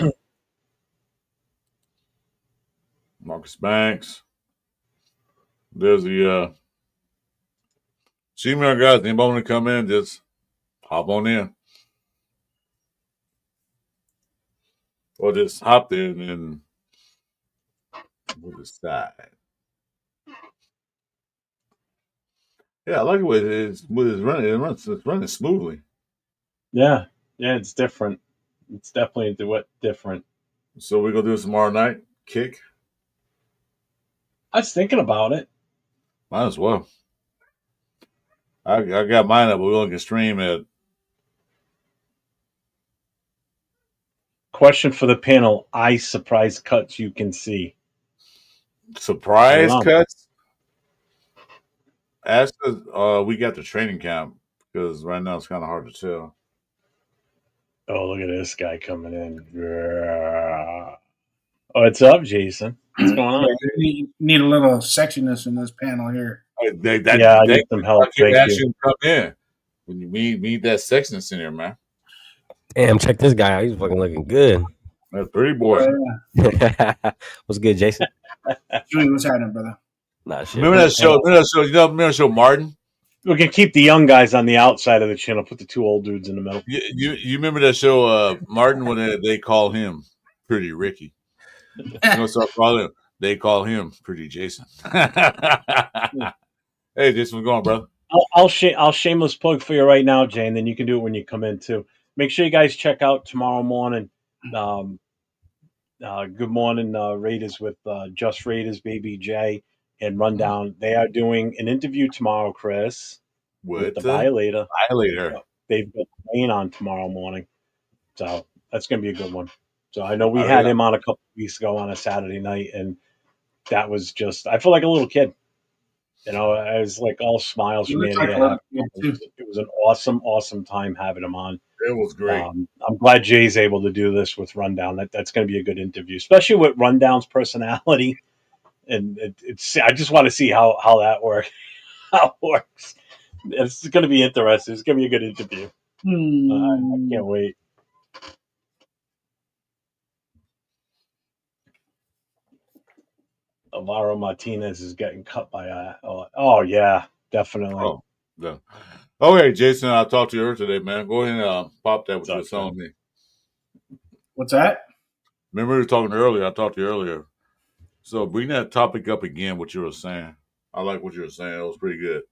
Marcus Banks. There's the female guys. Anybody want to come in? Just hop on in. Or just hop in and we'll decide. Yeah, I like the way it's running. It's running smoothly. Yeah, it's different. It's definitely different. So we're gonna do it tomorrow night. Kick. I was thinking about it. Might as well. I got mine up. We're gonna stream it. Question for the panel: eye surprise cuts you can see. I don't Surprise know. cuts. Ask us. We got the training camp because right now it's kind of hard to tell. Oh, look at this guy coming in. Oh, what's up, Jason? What's going on? Yeah, need a little sexiness in this panel here. I need some help. Thank you. You come in when you need that sexiness in here, man. Damn, check this guy out. He's fucking looking good. That's pretty boy. What's good, Jason? Julie, what's happening, brother? Nah, shit. Remember that show? Remember that show, Martin? We can keep the young guys on the outside of the channel. Put the two old dudes in the middle. You remember that show, Martin? When they call him Pretty Ricky. You know, so they call him Pretty Jason. Hey, Jason, what's going on, brother? I'll shameless plug for you right now, Jay, and then you can do it when you come in too. Make sure you guys check out tomorrow morning. Good morning, Raiders with Just Raiders, Baby J, and Rundown. They are doing an interview tomorrow, Chris, with the Violator. They've got Wayne on tomorrow morning, so that's going to be a good one. So I know we had him on a couple of weeks ago on a Saturday night, and that was just, I feel like a little kid. You know, I was like all smiles from ear to ear. It was an awesome time having him on. It was great. I'm glad Jay's able to do this with Rundown. That's going to be a good interview, especially with Rundown's personality. And I just want to see how that works. How it works. It's going to be interesting. It's going to be a good interview. I can't wait. Alvaro Martinez is getting cut by oh yeah, definitely. Oh, yeah. Okay, Jason, I'll talk to you today, man. Go ahead and pop that with your telling me. What's that? Remember we were talking earlier. I talked to you earlier. So bring that topic up again, what you were saying. I like what you were saying. It was pretty good.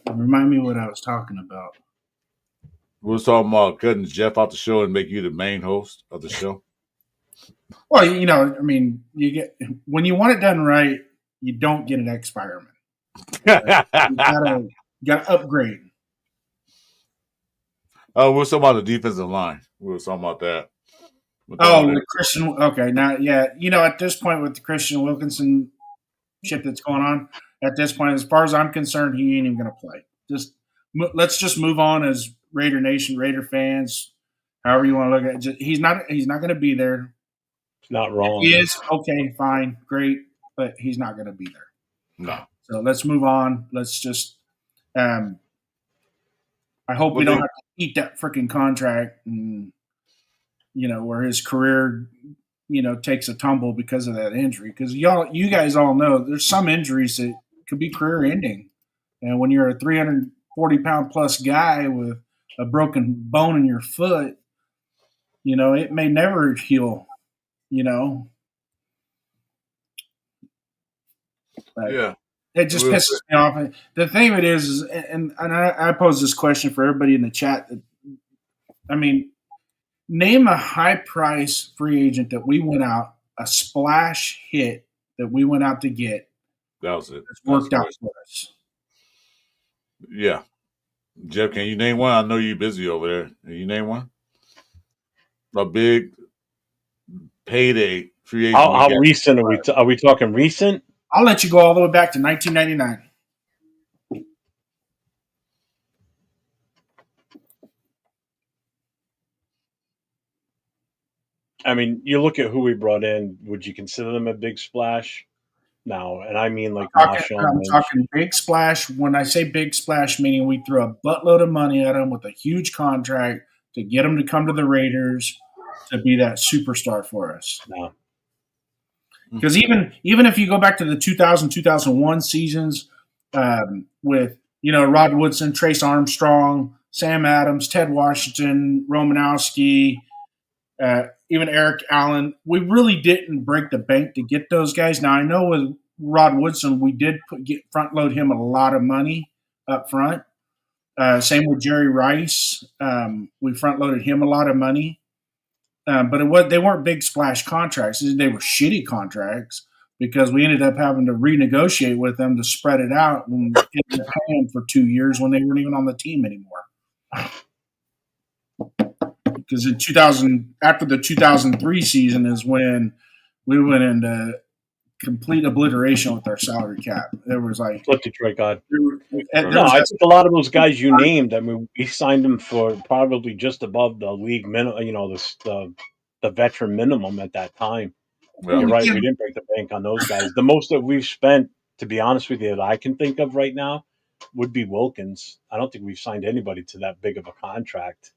Remind me what I was talking about. We was talking about cutting Jeff out the show and make you the main host of the show. Well, I mean, when you want it done right, you don't get an ex-fireman. You gotta upgrade. Oh, we were talking about the defensive line. We were talking about that. The Christian. Okay, now, at this point with the Christian Wilkinson shit that's going on, at this point, as far as I'm concerned, he ain't even going to play. Let's just move on as Raider Nation, Raider fans, however you want to look at it. He's not going to be there. It's not wrong. If he is, okay, fine, great, but he's not going to be there. No. So let's move on. Let's just. I hope we don't have to eat that freaking contract, and where his career, takes a tumble because of that injury. Because you guys all know there's some injuries that could be career ending, and when you're a 340-pound plus guy with a broken bone in your foot, it may never heal. But yeah. It just pisses me off. The thing of it is and I pose this question for everybody in the chat. I mean, name a high-price free agent that we went out, a splash hit that we went out to get. That was it. It's worked out for us. Yeah. Jeff, can you name one? I know you're busy over there. Can you name one? A big payday free agent. How recent are we? Are we talking recent? I'll let you go all the way back to 1999. I mean, you look at who we brought in. Would you consider them a big splash? No, and I mean like I'm talking big splash. When I say big splash, meaning we threw a buttload of money at him with a huge contract to get him to come to the Raiders to be that superstar for us. No. Because even if you go back to the 2000-2001 seasons with Rod Woodson, Trace Armstrong, Sam Adams, Ted Washington, Romanowski, even Eric Allen, we really didn't break the bank to get those guys. Now I know with Rod Woodson, we did front load him a lot of money up front. Same with Jerry Rice, we front loaded him a lot of money. But they weren't big splash contracts. They were shitty contracts because we ended up having to renegotiate with them to spread it out and get them paying for 2 years when they weren't even on the team anymore. Because after the 2003 season is when we went into complete obliteration with our salary cap. There was like let Detroit God. I think a lot of those guys you named. I mean, we signed them for probably just above the league minimum. The veteran minimum at that time. Well, you're right. We didn't break the bank on those guys. The most that we've spent, to be honest with you, that I can think of right now, would be Wilkins. I don't think we've signed anybody to that big of a contract.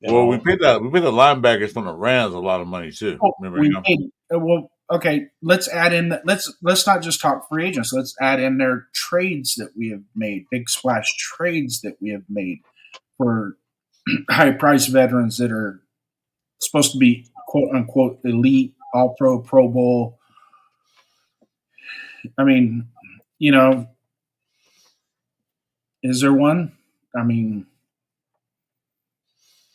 We paid the linebackers from the Rams a lot of money too. Okay, let's add in. Let's not just talk free agents. Let's add in their trades that we have made, big splash trades that we have made for high price veterans that are supposed to be quote unquote elite, all pro, Pro Bowl. I mean, is there one? I mean,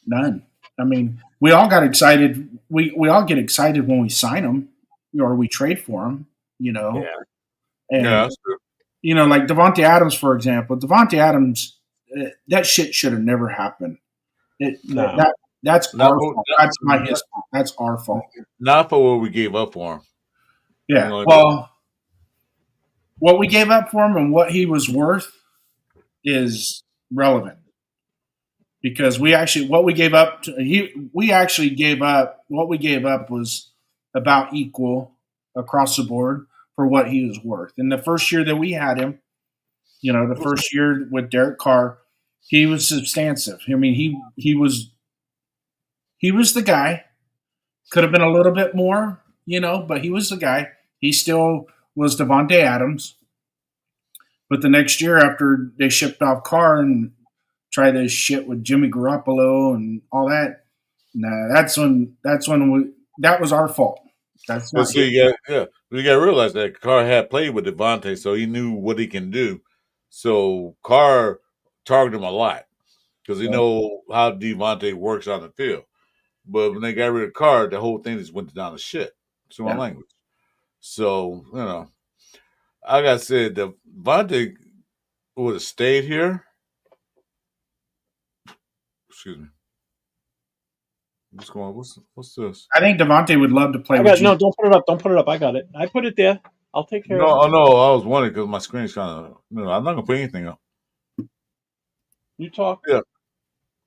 none. I mean, we all got excited. We all get excited when we sign them or we trade for them, Yeah. And, that's true. Like Devontae Adams, for example. Devontae Adams, that shit should have never happened. That's our fault. That's not his fault. That's our fault. Not for what we gave up for him. Yeah. What we gave up for him and what he was worth is relevant. Because what we gave up was about equal across the board for what he was worth. In the first year that we had him, the first year with Derek Carr, he was substantive. I mean, he was the guy. Could have been a little bit more, but he was the guy. He still was Devontae Adams. But the next year after they shipped off Carr and tried this shit with Jimmy Garoppolo and all that, that was our fault. That's not you got to realize that Carr had played with Devontae, so he knew what he can do. So Carr targeted him a lot. because they know how Devontae works on the field. But when they got rid of Carr, the whole thing just went down to shit. It's my language. So, like I said, Devontae would have stayed here. Excuse me. What's going on? What's this? I think Devontae would love to play with you. No, don't put it up. Don't put it up. I got it. I put it there. I'll take care of it. No, I was wondering because my screen's kind of. I'm not gonna put anything up. You talk. Yeah.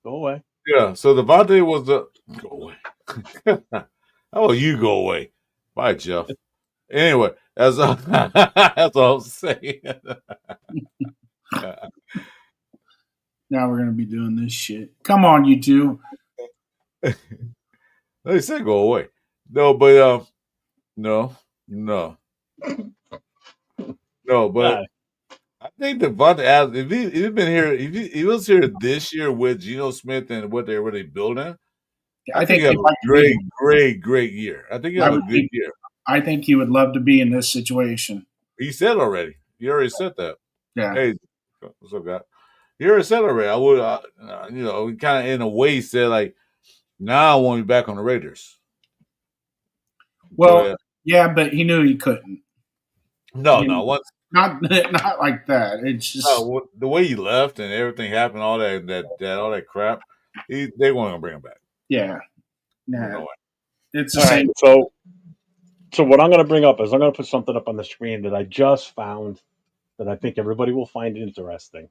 Go away. Yeah. So Devontae was the go away. How about you go away? Bye, Jeff. Anyway, that's all I'm saying. Now we're gonna be doing this shit. Come on, you two. They said go away. No, but no, but I think Devontae, if he'd been here, if he was here this year with Geno Smith and what they're really building, I think he had a great year. I think he had a good year. I think he would love to be in this situation. He said already. He already said that. Yeah. Hey, what's up, guy? He already said already. I would, kind of in a way said like, now I want to be back on the Raiders. Well, but he knew he couldn't. No, not like that. It's just the way he left and everything happened, all that crap. They weren't gonna bring him back. Yeah, no, it's the all same. Right, so what I'm going to bring up is I'm going to put something up on the screen that I just found that I think everybody will find interesting.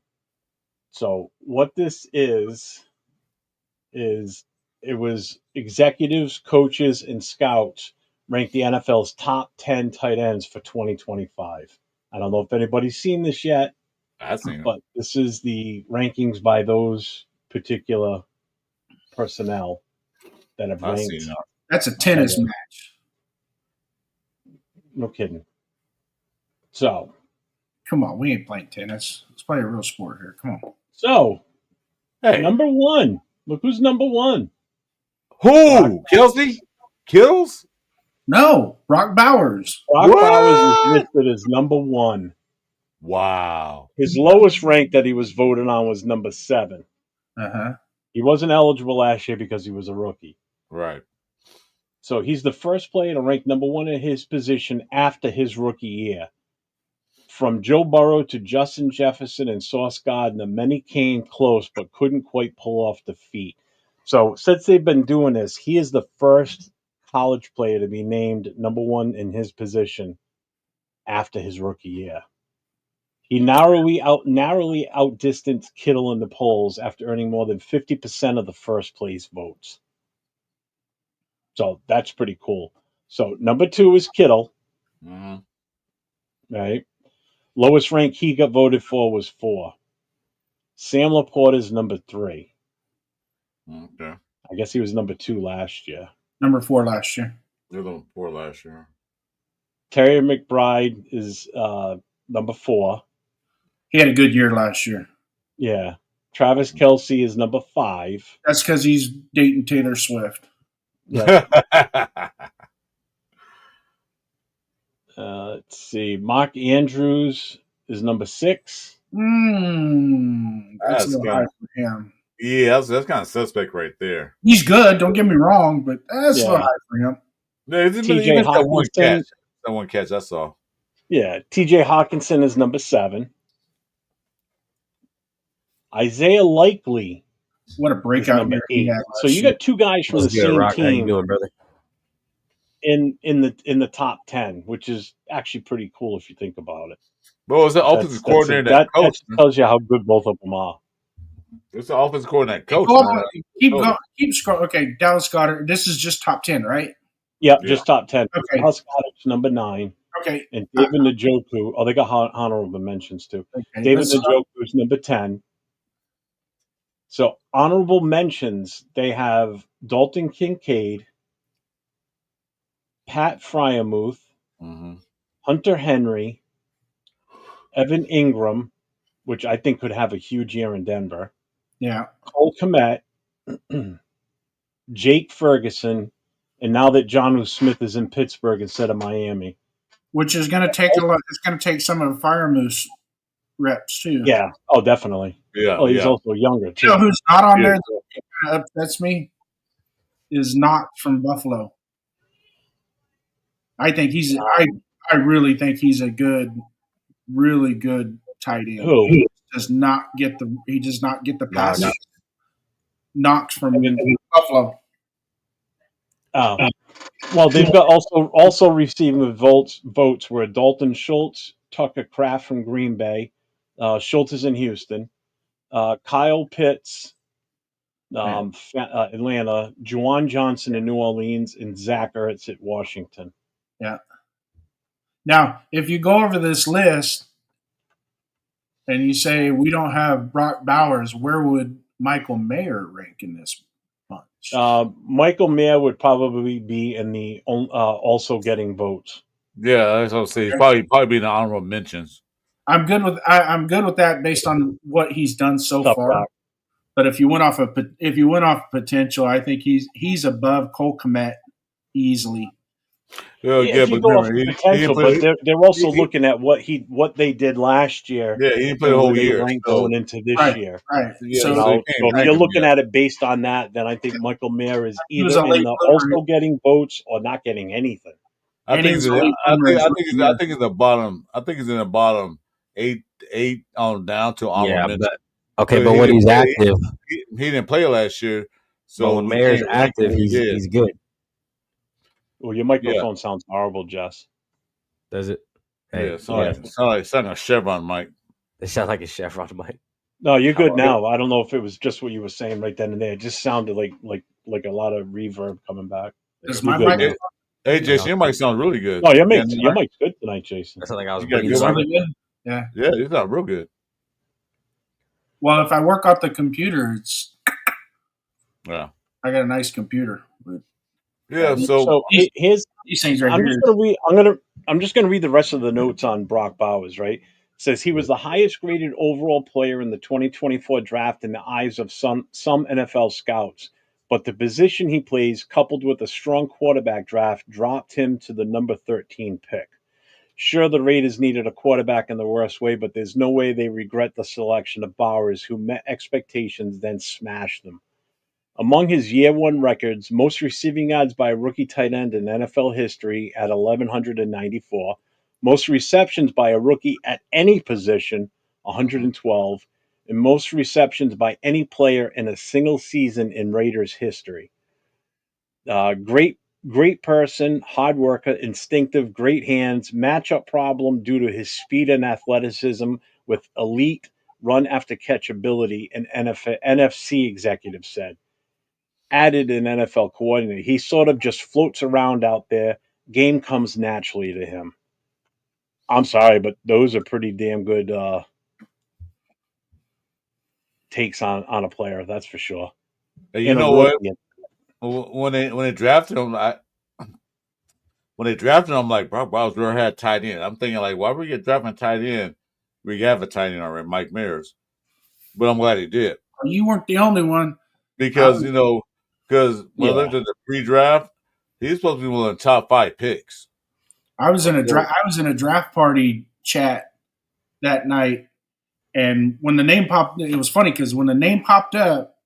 So what this is it was executives, coaches, and scouts ranked the NFL's top 10 tight ends for 2025. I don't know if anybody's seen this yet. I've seen it. But this is the rankings by those particular personnel that have ranked. That's a tennis match. No kidding. So. Come on, we ain't playing tennis. Let's play a real sport here. Come on. So, number one. Look who's number one. Who? Kelsey? Kills? No, Brock Bowers. Brock Bowers is listed as number one. Wow. His lowest rank that he was voted on was number 7. Uh-huh. He wasn't eligible last year because he was a rookie. Right. So he's the first player to rank number one in his position after his rookie year. From Joe Burrow to Justin Jefferson and Sauce Gardner, many came close but couldn't quite pull off the feat. So since they've been doing this, he is the first college player to be named number one in his position after his rookie year. He narrowly outdistanced Kittle in the polls after earning more than 50% of the first place votes. So that's pretty cool. So number 2 is Kittle. Mm-hmm. Right. Lowest rank he got voted for was 4. Sam Laporta is number 3. Okay. I guess he was number 2 last year. Number 4 last year. They're number 4 last year. Terry McBride is number 4. He had a good year last year. Yeah. Travis Kelce is number 5. That's because he's dating Taylor Swift. Yeah. Let's see. Mark Andrews is number 6. That's a little high for him. Yeah, that's kind of suspect right there. He's good, don't get me wrong, but that's a little high for him. Yeah, TJ Hawkinson. That one catch, that's all. Yeah, TJ Hawkinson is number 7. Isaiah Likely. What a breakout year he had. So you got 2 guys from the same Rock. team. How you doing, brother? In the top 10, which is actually pretty cool if you think about it. Well, it's the offensive coordinator that coach. That tells you how good both of them are. It's the offensive coordinator coach. Keep scrolling. Okay, Dallas Goedert. This is just top 10, right? Yep, just top 10. Okay. Dallas Goedert's number 9. Okay. And David Njoku. Oh, they got honorable mentions too. Okay, David Njoku is number 10. So honorable mentions, they have Dalton Kincaid, Pat Fryermuth, Hunter Henry, Evan Ingram, which I think could have a huge year in Denver. Yeah. Cole Kmet, Jake Ferguson, and now that Jonnu Smith is in Pittsburgh instead of Miami. Which is going to take a lot. It's going to take some of Fryermuth's reps too. Yeah. Oh, definitely. Yeah. Well, he's yeah. also younger too. You know who's not on Yeah. there that kind of upsets me is Knox from Buffalo. I think I really think he's a really good tight end. Who? He does not get the passes. Knox from Buffalo. Well, they've got also receiving votes were Dalton Schultz, Tucker Kraft from Green Bay, Schultz is in Houston, Kyle Pitts, Atlanta, Juwan Johnson in New Orleans, and Zach Ertz at Washington. Yeah. Now, if you go over this list and you say we don't have Brock Bowers, where would Michael Mayer rank in this bunch? Michael Mayer would probably be in the also getting votes. Yeah, that's what I say. He's probably be in the honorable mentions. I'm good with that based on what he's done so far. But if you went off potential, I think he's above Cole Kmet easily. But they're also looking at what they did last year. Yeah, he didn't play the whole year going into this year. Right. Yeah, so if you're looking at it based on that, then I think Michael Mayer is either in the also getting votes or not getting anything. I think he's in the bottom. I think he's in the bottom eight on down to honorable mention. But when he's active, he didn't play last year. So when Mayer's active, he's good. Well, your microphone sounds horrible, Jess. Does it? Hey, sounds like a Chevron mic. It sounds like a Chevron mic. No, you're good now. I don't know if it was just what you were saying right then and there. It just sounded like a lot of reverb coming back. Is my mic? Hey, Jason, your mic sounds really good. Oh, your mic's good tonight, Jason. That sounds like I was really good. Yeah. Yeah, you sound real good. Well, if I work off the computer, it's I got a nice computer. But so here's these things right here. I'm just gonna read the rest of the notes on Brock Bowers, right? It says he was the highest graded overall player in the 2024 draft in the eyes of some NFL scouts, but the position he plays, coupled with a strong quarterback draft, dropped him to the number 13 pick. Sure, the Raiders needed a quarterback in the worst way, but there's no way they regret the selection of Bowers, who met expectations, then smashed them. Among his year one records, most receiving yards by a rookie tight end in NFL history at 1,194, most receptions by a rookie at any position, 112, and most receptions by any player in a single season in Raiders history. Great person, hard worker, instinctive, great hands, matchup problem due to his speed and athleticism with elite run after catch ability, an NFC executive said. Added an NFL coordinator. He sort of just floats around out there. Game comes naturally to him. I'm sorry, but those are pretty damn good takes on a player, that's for sure. You know what? When they drafted him, I'm like, Brock Bowers never had tight end. I'm thinking like, why would we get drafting tight end? We have a tight end already, Mike Mayers. But I'm glad he did. You weren't the only one. Because when I looked at the pre-draft, he's supposed to be one of the top 5 picks. I was in a draft party chat that night, and when the name popped, it was funny because when the name popped up,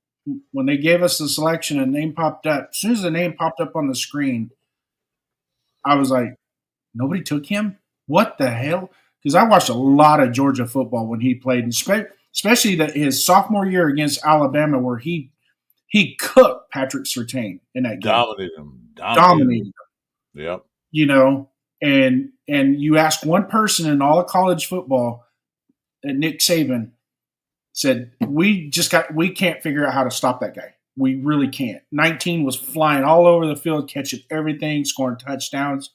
when they gave us the selection and the name popped up, as soon as the name popped up on the screen, I was like, nobody took him? What the hell? Because I watched a lot of Georgia football when he played, especially his sophomore year against Alabama, where he cooked Patrick Surtain in that game. Dominated him. Yep. You know, and you ask one person in all of college football, Nick Saban, said, we can't figure out how to stop that guy. We really can't. 19 was flying all over the field, catching everything, scoring touchdowns.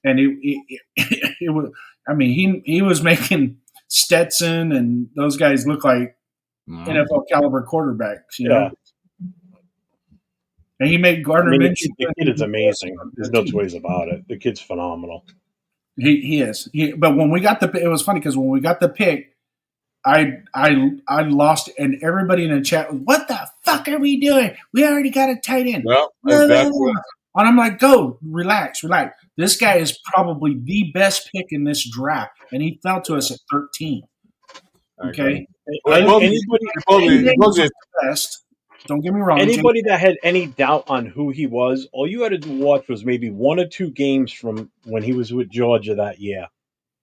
And it was, I mean, he was making Stetson and those guys look like NFL caliber quarterbacks, you know? And he made Gardner Minshew. The kid is amazing. There's no two ways about it. The kid's phenomenal. He is. But when we got it was funny because when we got the pick, I lost, and everybody in the chat was, what the fuck are we doing? We already got a tight end. Well, exactly. And I'm like, go, relax. This guy is probably the best pick in this draft, and he fell to us at 13. Okay. Anybody best. Don't get me wrong. Anybody that had any doubt on who he was, all you had to watch was maybe 1 or 2 games from when he was with Georgia that year,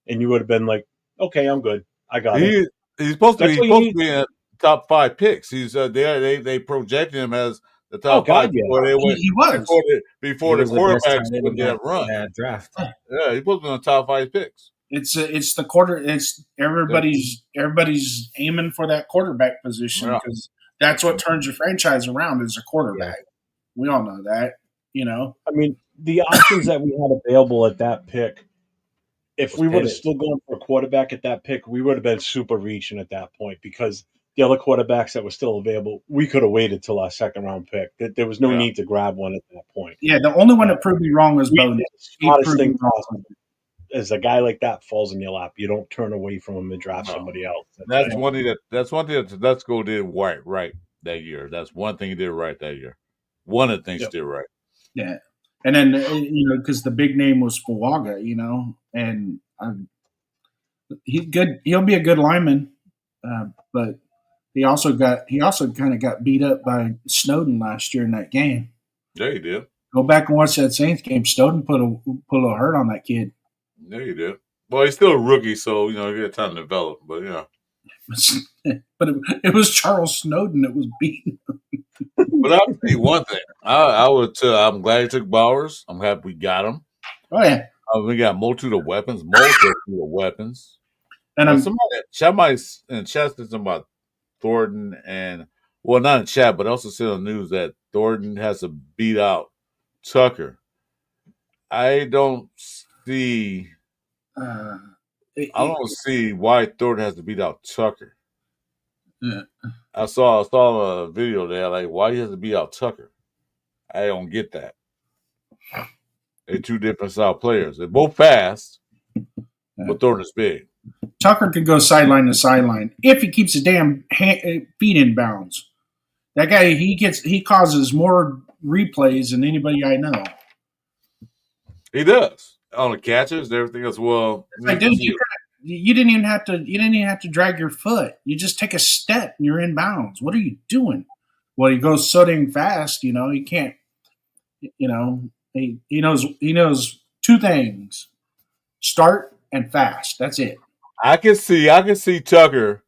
and you would have been like, "Okay, I'm good. I got it." He's supposed to That's be. all He's you supposed need. to be in the top 5 picks. He's they projected him as the Oh top 5 God, yeah. before they went. He was. Before He the was the best quarterbacks tight end went in that run. that draft. Yeah, he's supposed to be in the top 5 picks. It's the quarter. It's everybody's aiming for that quarterback position Yeah. because that's what turns your franchise around is a quarterback. We all know that. I mean, the options that we had available at that pick, if we would have still gone for a quarterback at that pick, we would have been super reaching at that point because the other quarterbacks that were still available, we could have waited till our second round pick. There was no need to grab one at that point. Yeah, the only one that proved me wrong was Boldest. The smartest thing possible. As a guy like that falls in your lap, you don't turn away from him and draft somebody else. That's one thing that Tedesco did right that year. That's one thing he did right that year. One of the things he did right. Yeah, and then because the big name was Fuaga, and he's good. He'll be a good lineman, but he also kind of got beat up by Snowden last year in that game. Yeah, he did. Go back and watch that Saints game. Snowden put a hurt on that kid. Yeah, he did. Well, he's still a rookie, so he got time to develop. But but it was Charles Snowden that was beating him. But I'll tell you one thing. I'm glad he took Bowers. I'm happy we got him. Oh yeah. We got multitude of weapons. And somebody in chat said something about Thornton and not in chat, but also said on the news that Thornton has to beat out Tucker. I don't see. I don't see why Thornton has to beat out Tucker. Yeah. I saw a video there like why he has to beat out Tucker. I don't get that. They're 2 different style players. They're both fast, but Thornton's big. Tucker can go sideline to sideline if he keeps his damn feet in bounds. That guy, he causes more replays than anybody I know. He does on the catches, everything else. Well, like, dude, you didn't even have to drag your foot. You just take a step and you're in bounds. What are you doing? Well, he goes so dang fast. He can't. He knows 2 things: start and fast. That's it. I can see Tucker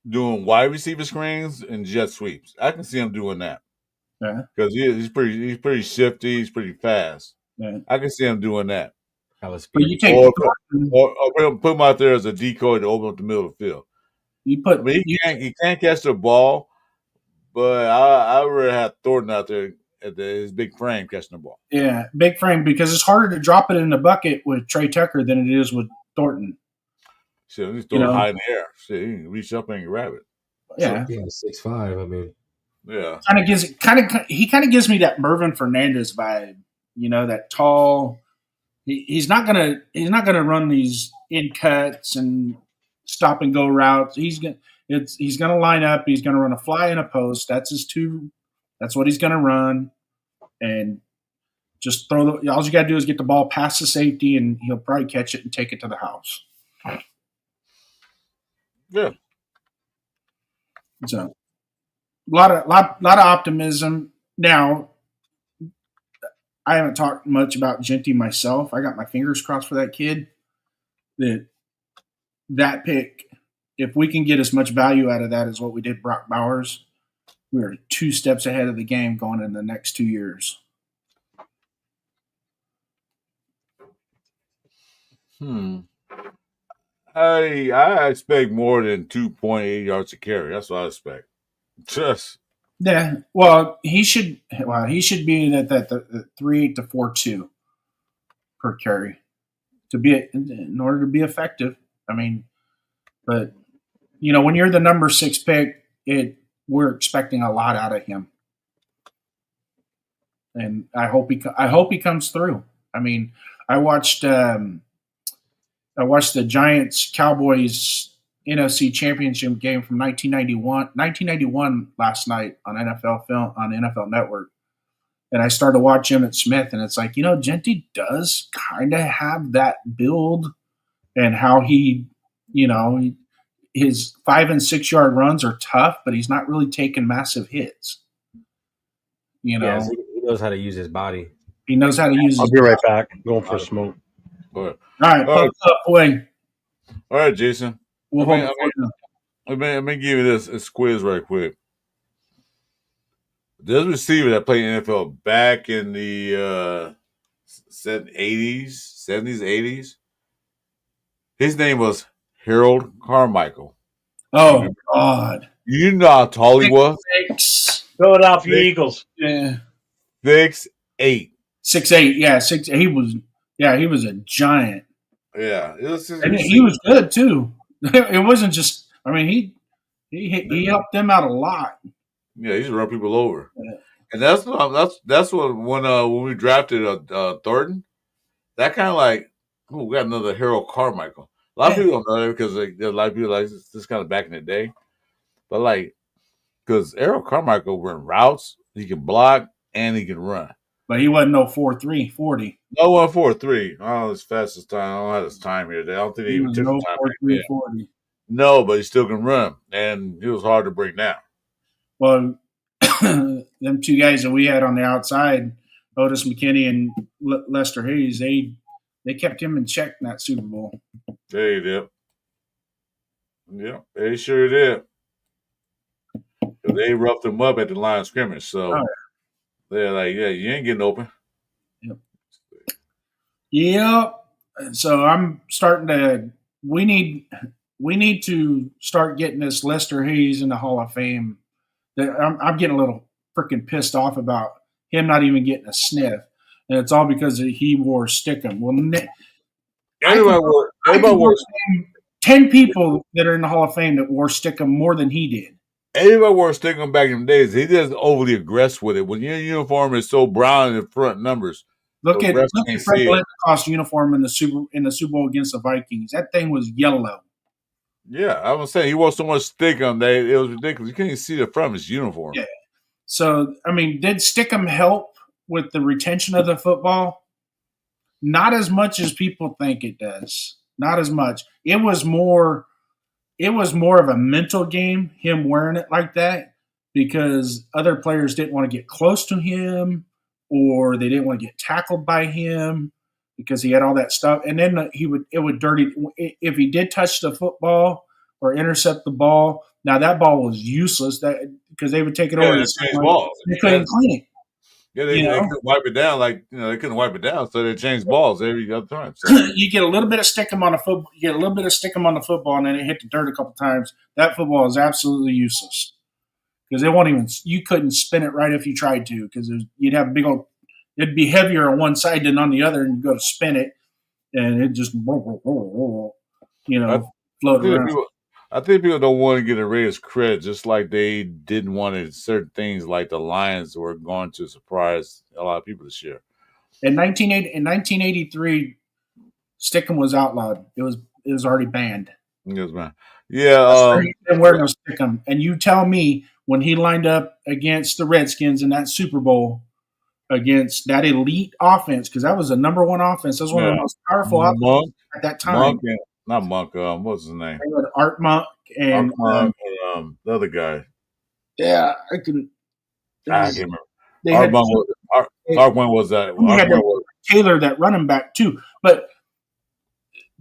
doing wide receiver screens and jet sweeps. I can see him doing that. Yeah, because he's pretty shifty. He's pretty fast. Yeah. I can see him doing that. But you take or put him out there as a decoy to open up the middle of the field. He can't catch the ball, but I would rather have Thornton out there at his big frame catching the ball. Yeah, big frame because it's harder to drop it in the bucket with Trey Tucker than it is with Thornton. Shit, he's throwing high in the air. Shit, he can reach up and grab it. Yeah, 6'5". I mean, yeah, he kind of gives me that Mervin Fernandez vibe. That tall. He's not gonna run these in cuts and stop and go routes. He's gonna line up. He's gonna run a fly in a post. That's what he's gonna run, and just throw all you gotta do is get the ball past the safety, and he'll probably catch it and take it to the house. Yeah. So, a lot of optimism. Now, I haven't talked much about Genty myself. I got my fingers crossed for that kid. That pick, if we can get as much value out of that as what we did Brock Bowers, we're 2 steps ahead of the game going in the next 2 years. I expect more than 2.8 yards a carry. That's what I expect. Yeah, well, he should be at the 3.8 to 4.2 per carry in order to be effective. I mean, but when you're the number 6 pick, we're expecting a lot out of him, and I hope he comes through. I mean, I watched the Giants Cowboys NFC Championship game from 1991 last night on NFL film on NFL Network, and I started watching Emmitt Smith, and it's like Genty does kind of have that build, and how he his 5 and 6 yard runs are tough, but he's not really taking massive hits. You know, Yes, he knows how to use his body. he knows how to use. I'll be right back. Going for a smoke. All right, pump up, boy. All right, Jason. Let me give you this quiz right quick. This receiver that played in the NFL back in the 80s, 70s, 80s, his name was Harold Carmichael. Oh, God. You know how tall he was? Philadelphia Eagles. Yeah. 6'8". 6'8". Yeah, 6'8". He was a giant. Yeah. He was good, too. It wasn't just – I mean, he helped them out a lot. Yeah, he used to run people over. Yeah. And that's what when we drafted Thornton, that kind of like, we got another Harold Carmichael. A lot of people don't know that because a lot of people like this kind of back in the day. But like, because Harold Carmichael ran routes, he can block and he can run. But he wasn't no 4.3 40. No 1.43. I don't know his fastest time. I don't have his time here. I don't think he even took no the time. 4.3 40. No, but he still can run, and he was hard to bring down. Well, them two guys that we had on the outside, Otis McKinney and Lester Hayes, they kept him in check in that Super Bowl. They did. Yeah, they sure did. They roughed him up at the line of scrimmage, so they're like, "Yeah, you ain't getting open." Yep. So I'm starting to. We need to start getting this Lester Hayes in the Hall of Fame. I'm getting a little freaking pissed off about him not even getting a sniff, and it's all because he wore Stickum. Well, everybody wore 10 people that are in the Hall of Fame that wore Stickum more than he did. Everybody wore Stickum back in the days. He just overly aggressive with it. When your uniform is so brown in the front numbers, look at Fred Biletnikoff's uniform in the Super Bowl against the Vikings. That thing was yellow. Yeah, I was saying he wore so much Stickum that it was ridiculous. You couldn't even see the front of his uniform. Yeah. So, I mean, did Stickum help with the retention of the football? Not as much as people think it does. Not as much. It was more of a mental game, him wearing it like that, because other players didn't want to get close to him or they didn't want to get tackled by him because he had all that stuff. And then it would dirty if he did touch the football or intercept the ball. Now that ball was useless because they would take it over. They couldn't clean it. Yeah, they couldn't wipe it down they couldn't wipe it down, so they changed balls every other time. So. You get a little bit of Stickum on the football. You get a little bit of Stickum on the football, and then it hit the dirt a couple times. That football is absolutely useless because it won't even. You couldn't spin it right if you tried to because you'd have a big old. It'd be heavier on one side than on the other, and you go to spin it, and it just float around. I think people don't want to get a raised credit, just like they didn't want it. Certain things like the Lions were going to surprise a lot of people this year. In 1983, Stickum was outlawed. It was already banned. Yes, man. Yeah. He didn't wear no Stickum. And you tell me when he lined up against the Redskins in that Super Bowl against that elite offense, because that was the number one offense. That was one of the most powerful offenses at that time. Not Monk. What's his name? Art Monk and the other guy. Yeah, I can't remember. Art Monk was that. Taylor, that running back too. But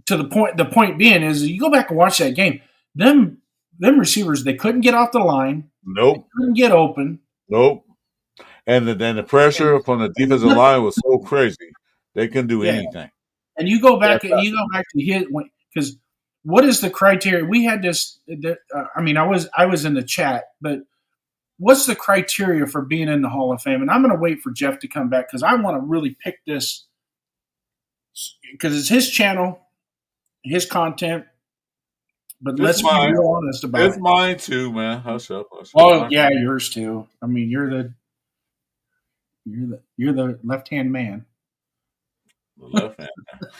to the point being is, you go back and watch that game. Them receivers, they couldn't get off the line. Nope. They couldn't get open. Nope. And then the pressure from the defensive line was so crazy they couldn't do anything. And you go back to his. Because what is the criteria? We had this. I was in the chat, but what's the criteria for being in the Hall of Fame? And I'm going to wait for Jeff to come back because I want to really pick this because it's his channel, his content. But let's be real honest about it. It's mine too, man. Hush up. Oh yeah, yours too. I mean, you're the left-hand man. The left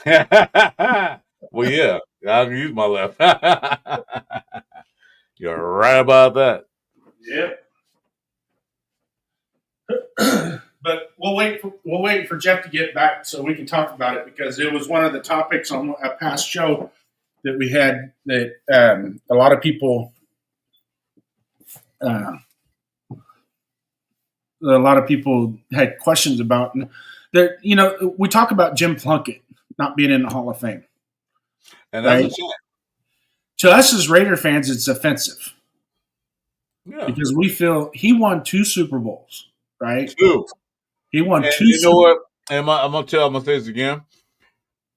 hand. Well, yeah, I can use my left. You're right about that. Yep. But we'll wait for Jeff to get back so we can talk about it because it was one of the topics on a past show that we had that a lot of people had questions about. And there, we talk about Jim Plunkett not being in the Hall of Fame, And right? that's a shame. To us as Raider fans, it's offensive. Yeah. Because we feel he won 2 Super Bowls, right? 2. He won And 2 you Super know what? And I'm going to say this again.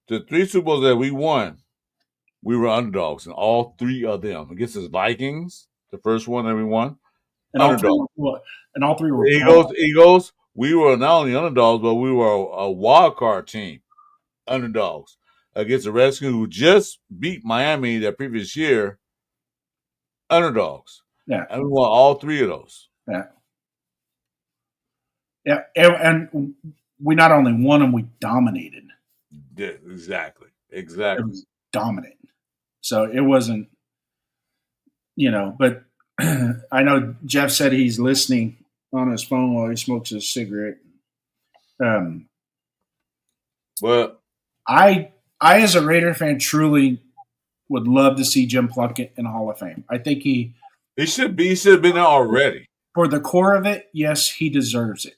The 3 Super Bowls that we won, we were underdogs in all 3 of them. Against the Vikings, the first one that we won, and underdog. All three were Eagles, we were not only underdogs, but we were a wild card team, underdogs. Against the Redskins, who just beat Miami that previous year, underdogs. Yeah. And we won all 3 of those. Yeah. Yeah. And we not only won them, we dominated. Yeah, exactly. It was dominant. So it wasn't, but I know Jeff said he's listening on his phone while he smokes his cigarette. But I as a Raider fan truly would love to see Jim Plunkett in the Hall of Fame. I think he should have been there already. For the core of it, yes, he deserves it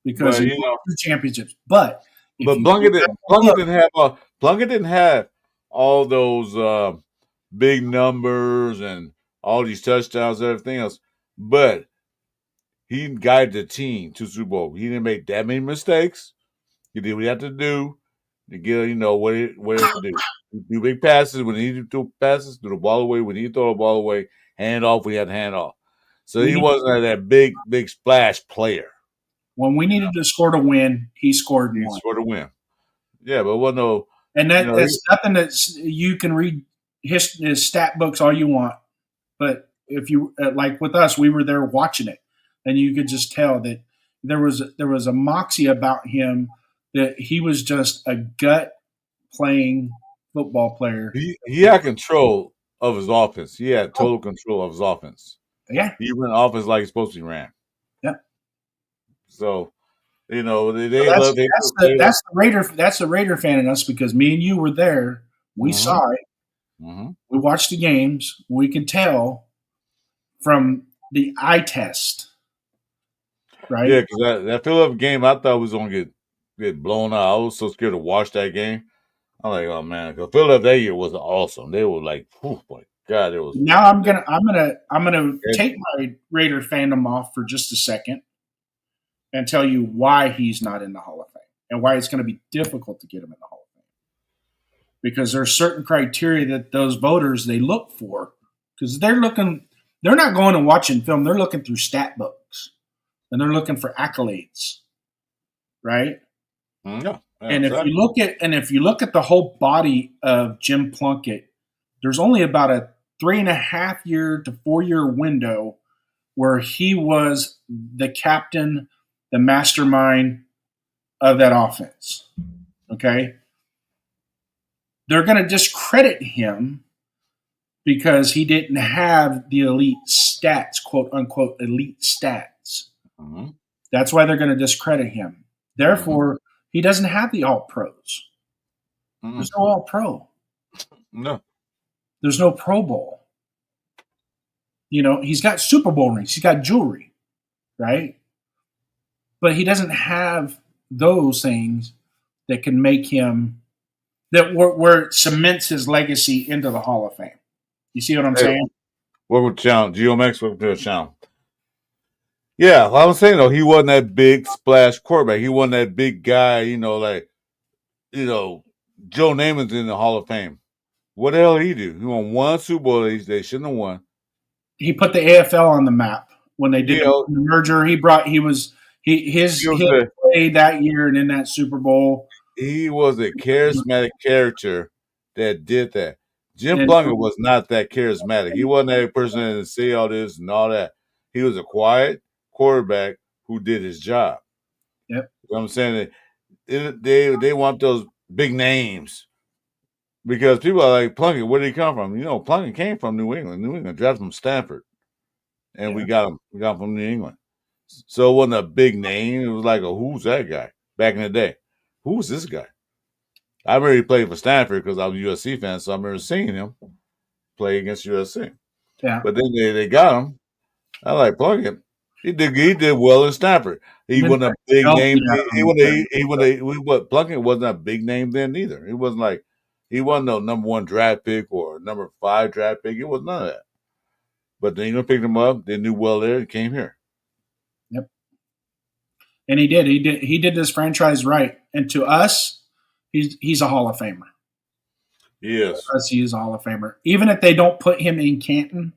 because he won 2 championships. But Plunkett didn't have all those big numbers and all these touchdowns and everything else. But he guided the team to Super Bowl. He didn't make that many mistakes. He did what he had to do to get, what he had to do. Do big passes when he needed to do passes, throw the ball away when he needed to throw the ball away, hand off when he had to hand off. So he wasn't that big splash player. When we needed to score to win, he scored one. He scored to win. Yeah, but wasn't no. And that's nothing that's you can read his stat books all you want, but if you like with us, we were there watching it, and you could just tell that there was a moxie about him, that he was just a gut playing football player. He had control of his offense. He had total control of his offense. Yeah, he ran offense like he's supposed to be ran. Yeah. So, that's the Raider fan in us, because me and you were there. We saw it. Mm-hmm. We watched the games. We could tell from the eye test, right? Yeah, because that Philadelphia game, I thought was going to get blown out. I was so scared to watch that game. I'm like, oh man, because Philadelphia that year was awesome. They were like, oh my God, it was. Now I'm gonna take my Raider fandom off for just a second and tell you why he's not in the Hall of Fame and why it's going to be difficult to get him in the Hall of Fame. Because there's certain criteria that those voters they look for, because they're not going and watching film. They're looking through stat books and they're looking for accolades, right? Yeah. And exactly. if you look at the whole body of Jim Plunkett, there's only about a 3.5 year to 4 year window where he was the captain, the mastermind of that offense. Okay. They're going to discredit him because he didn't have the elite stats, quote unquote, elite stats. Mm-hmm. That's why they're going to discredit him. Therefore, he doesn't have the all pros. Mm-hmm. There's no all pro. No. There's no Pro Bowl. He's got Super Bowl rings. He's got jewelry, right? But he doesn't have those things that can make him, where it cements his legacy into the Hall of Fame. You see what I'm saying? Welcome to the channel. GeoMax, welcome to the channel. Yeah, well, I was saying, though, he wasn't that big splash quarterback. He wasn't that big guy, Joe Namath's in the Hall of Fame. What the hell did he do? He won 1 Super Bowl they shouldn't have won. He put the AFL on the map when they did the merger. He played that year and in that Super Bowl. He was a charismatic character that did that. Jim Plunkett was not that charismatic. He wasn't that person that would say all this and all that. He was a quiet quarterback who did his job. Yep. You know what I'm saying? They want those big names. Because people are like, Plunkett, where did he come from? Plunkett came from New England. New England drafted from Stanford. And we got him. We got him from New England. So it wasn't a big name. It was like, who's that guy? Back in the day. Who's this guy? I remember he played for Stanford because I was a USC fan, so I remember seeing him play against USC. Yeah. But then they got him. I like Plunkett. He did well in Stanford. He wasn't a big name. Plunkett wasn't a big name then either. He wasn't no number 1 draft pick or number 5 draft pick. It was none of that. But then picked him up. They knew well there and came here. Yep. And he did. He did this franchise right. And to us, he's a Hall of Famer. Yes. To us, he is a Hall of Famer. Even if they don't put him in Canton,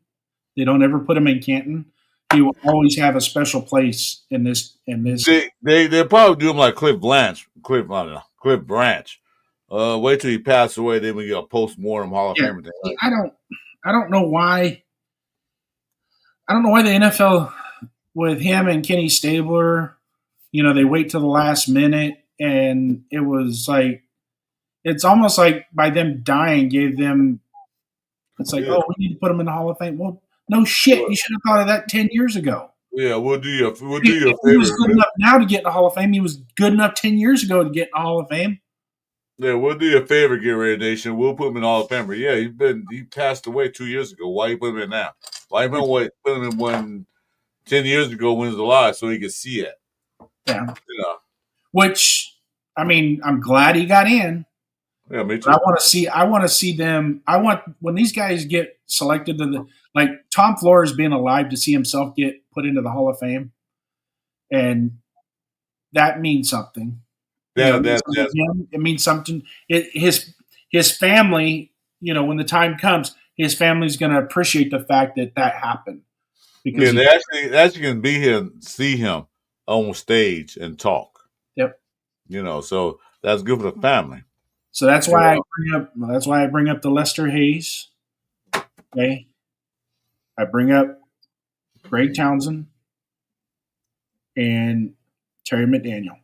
they don't ever put him in Canton, he will always have a special place in this. They probably do him like Cliff Branch. Wait till he passed away, then we get a post-mortem Hall of Famer thing. I don't know why. I don't know why the NFL with him and Kenny Stabler, they wait till the last minute, and it was like it's almost like by them dying gave them. It's like, we need to put him in the Hall of Fame. Well, no shit, you should have thought of that 10 years ago. Yeah, we'll do you a favor. He was good enough now to get in the Hall of Fame. He was good enough 10 years ago to get in the Hall of Fame. Yeah, we'll do you a favor, Get Ready Nation. We'll put him in the Hall of Fame. Yeah, he passed away 2 years ago. Why you put him in now? Why you put him in one 10 years ago when he was alive so he could see it? Yeah. Which, I'm glad he got in. Yeah, me too. I want to see them. When these guys get selected to like Tom Flores being alive to see himself get put into the Hall of Fame, and that means something. It means something. His family, when the time comes, his family's going to appreciate the fact that happened. Because they actually can be here and see him on stage and talk. Yep. So that's good for the family. So that's why I bring up the Lester Hayes. Okay. I bring up Greg Townsend and Terry McDaniel.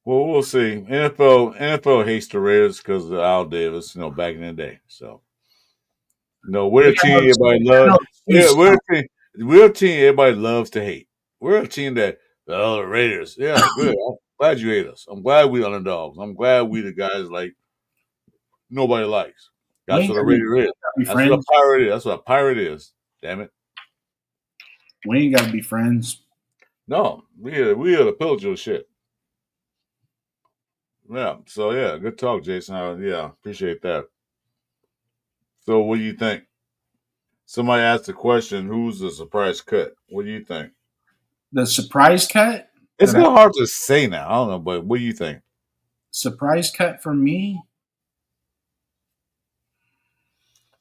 Well, we'll see. NFL hates the Raiders because of Al Davis, back in the day. So, we're a team everybody loves. Yeah, we're a team everybody loves to hate. We're a team that the Raiders. Yeah, good. I'm glad you hate us. I'm glad we underdogs. I'm glad we the guys like nobody likes. That's what a Raider is. That's what a pirate is. That's what a pirate is. Damn it. We ain't got to be friends. No, we are the pillage of shit. Yeah. So yeah, good talk, Jason. Appreciate that. So what do you think? Somebody asked the question, who's the surprise cut? What do you think? The surprise cut? It's kind of hard to say now. I don't know, but what do you think? Surprise cut for me?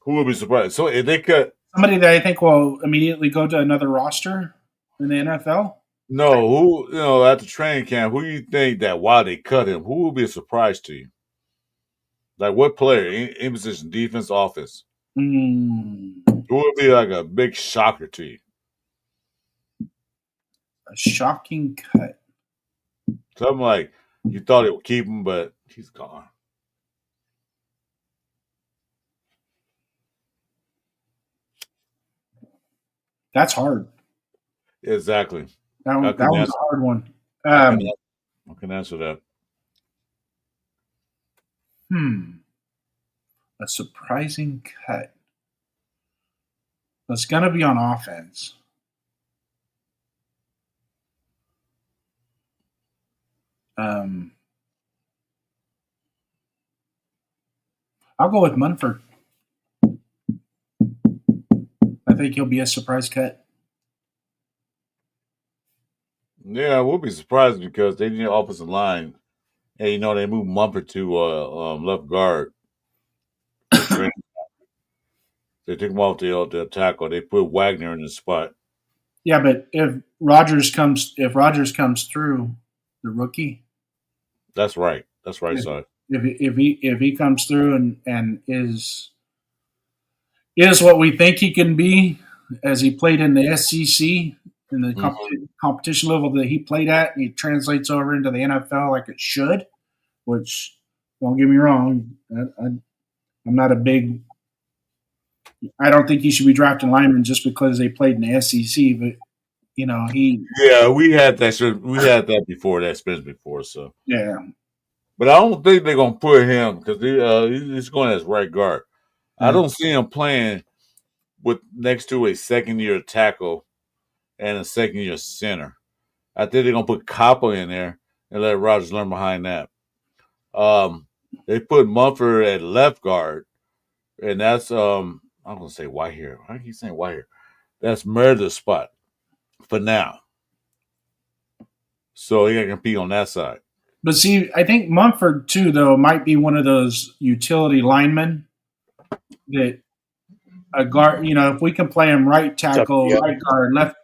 Who would be surprised? So if they cut somebody that I think will immediately go to another roster in the NFL? No, who at the training camp, who do you think that while they cut him, who would be a surprise to you? Like what player? In position, defense, offense? Who would be like a big shocker to you? A shocking cut. Something like you thought it would keep him, but he's gone. That's hard. Exactly. That was a hard one. I can answer that. A surprising cut. It's going to be on offense. I'll go with Munford. I think he'll be a surprise cut. Yeah, I will be surprised because they need offensive line. And, they moved Mumford to left guard. They took him off the tackle. They put Wagner in the spot. Yeah, but if Rodgers comes through, the rookie. That's right. That's right, son. If he comes through and is what we think he can be, as he played in the SEC in the competition level that he played at, and he translates over into the NFL like it should. Which, don't get me wrong, I'm not a big. I don't think he should be drafting linemen just because they played in the SEC, but Yeah, we had that. We had that before. That experience before. So Yeah. But I don't think they're gonna put him because he's going as right guard. I don't see him playing with next to a second year tackle and a second year center. I think they're gonna put Kappa in there and let Rodgers learn behind that. They put Mumford at left guard, and that's I'm gonna say White here. I keep saying White here. That's Meredith's spot for now. So he can compete on that side. But see, I think Mumford too, though, might be one of those utility linemen that a guard. If we can play him right tackle, right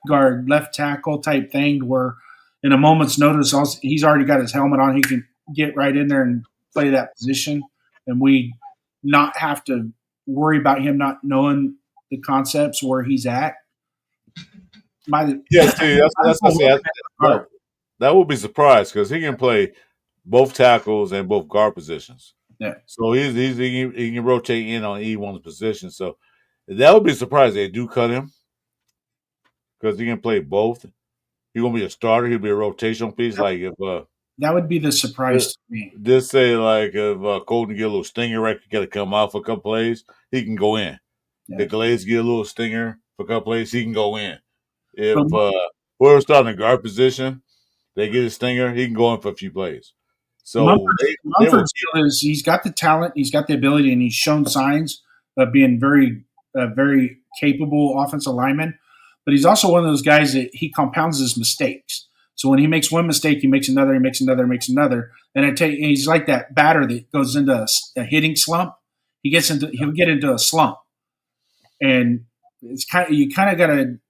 guard, left tackle type thing, where in a moment's notice, he's already got his helmet on, he can get right in there and play that position, and we not have to worry about him not knowing the concepts where he's at. Yeah, see, that's what I say. That would be surprised because he can play both tackles and both guard positions. Yeah. So he can rotate in on E1's position. So that would be surprised they do cut him because he can play both. He's gonna be a starter. He'll be a rotational piece. Like if that would be the surprise to me. Just say like if Colton get a little stinger, right, got to come out for a couple plays, he can go in. Yeah. If Glaze get a little stinger for a couple plays, he can go in. If whoever's starting the guard position, they get a stinger, he can go in for a few plays. So Mumford's deal is he's got the talent, he's got the ability, and he's shown signs of being very, very capable offensive lineman. But he's also one of those guys that he compounds his mistakes. So when he makes one mistake, he makes another, he makes another, makes another, and he's like that batter that goes into a hitting slump. He'll get into a slump, and it's you kind of got to.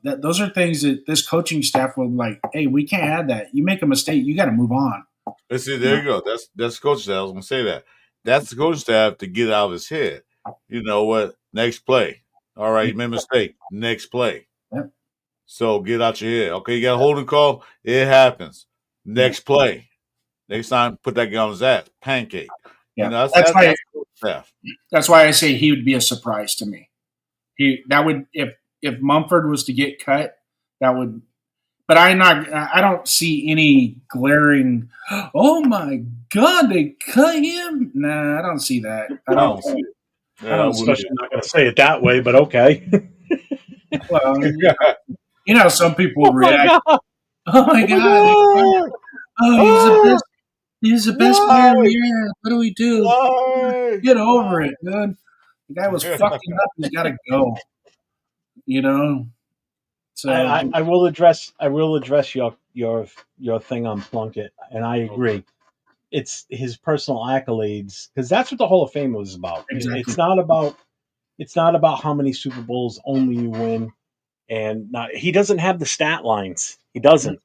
That those are things that this coaching staff will like. Hey, we can't have that. You make a mistake, you got to move on. Let's see. There you go. That's coaching staff. I was going to say that. That's the coaching staff to get out of his head. You know what? Next play. All right, you made a mistake. Next play. Yep. So get out your head. Okay, you got a holding call. It happens. Next play. Next time, put that guy on his ass. Pancake. Yeah, that's why I say he would be a surprise to me. If Mumford was to get cut, that would. But I don't see any glaring. Oh my God, they cut him. Nah, I don't see that. I don't see it. I'm especially not going to say it that way, but okay. Well, some people react. Oh my God! Oh, he's the best player we had. What do we do? Get over it, man. The guy was fucking up. He's got to go. So I will address your thing on Plunkett, and I agree. It's his personal accolades because that's what the Hall of Fame was about. Exactly. It's not about how many Super Bowls only you win, and he doesn't have the stat lines. He doesn't.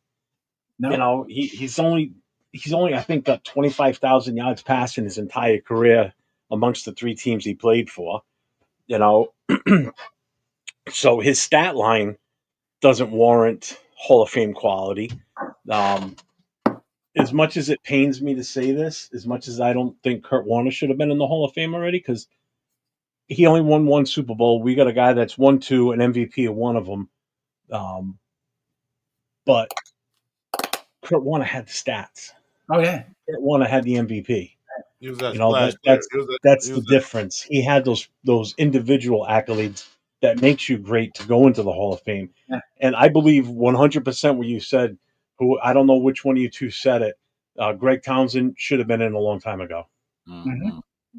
No. He's only I think got 25,000 yards passing his entire career amongst the three teams he played for. So his stat line doesn't warrant Hall of Fame quality. As much as it pains me to say this, as much as I don't think Kurt Warner should have been in the Hall of Fame already, because he only won one Super Bowl. We got a guy that's won two, an MVP of one of them. But Kurt Warner had the stats. Oh yeah, Kurt Warner had the MVP. That's the difference. He had those individual accolades that makes you great to go into the Hall of Fame. Yeah. And I believe 100% what you said. Who I don't know which one of you two said it. Greg Townsend should have been in a long time ago,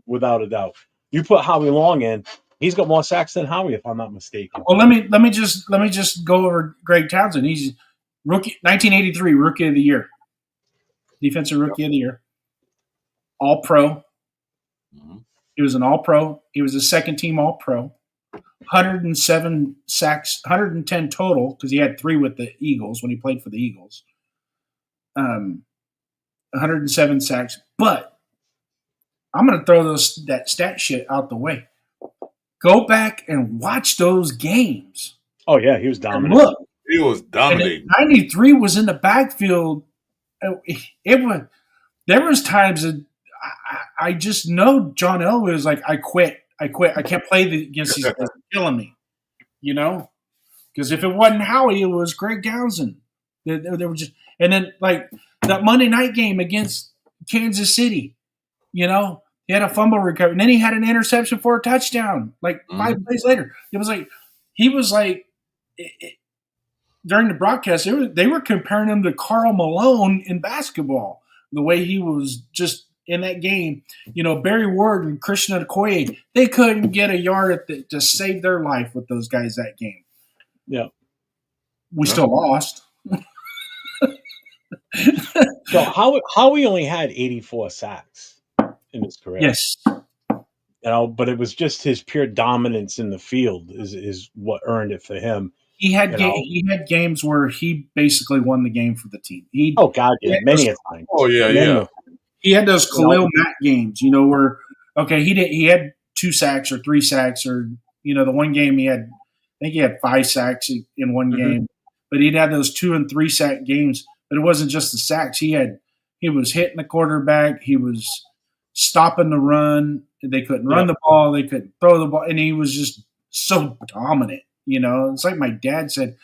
without a doubt. You put Howie Long in, he's got more sacks than Howie, if I'm not mistaken. Well, let me just go over Greg Townsend. He's rookie 1983 Rookie of the Year, Defensive Rookie of the Year, All Pro. He was an All Pro. He was a second team All Pro. 107 sacks, 110 total because he had 3 with the Eagles when he played for the Eagles. 107 sacks, but I'm going to throw that stat shit out the way. Go back and watch those games. Oh yeah, he was dominant. Look, he was dominating. 93 was in the backfield. There was times that I just know John Elway was like, I quit. I can't play against these guys. They're killing me, because Because if it wasn't Howie, it was Greg Townsend. They were just, and then like that Monday night game against Kansas City, he had a fumble recovery, and then he had an interception for a touchdown. Like 5 plays later, it was like he was like during the broadcast, they were comparing him to Karl Malone in basketball. The way he was just in that game, Barry Ward and Christian Okoye, they couldn't get a yard to save their life with those guys that game. Yeah, we still lost. So Howie only had 84 sacks in his career. Yes, but it was just his pure dominance in the field is what earned it for him. He had games where he basically won the game for the team. Many a time. Oh yeah. He had those Khalil Mack games, where he had 2 sacks or 3 sacks, or the one game I think he had 5 sacks in one game, but he'd have those 2 and 3 sack games. But it wasn't just the sacks. He was hitting the quarterback. He was stopping the run. They couldn't run the ball. They couldn't throw the ball, and he was just so dominant. It's like my dad said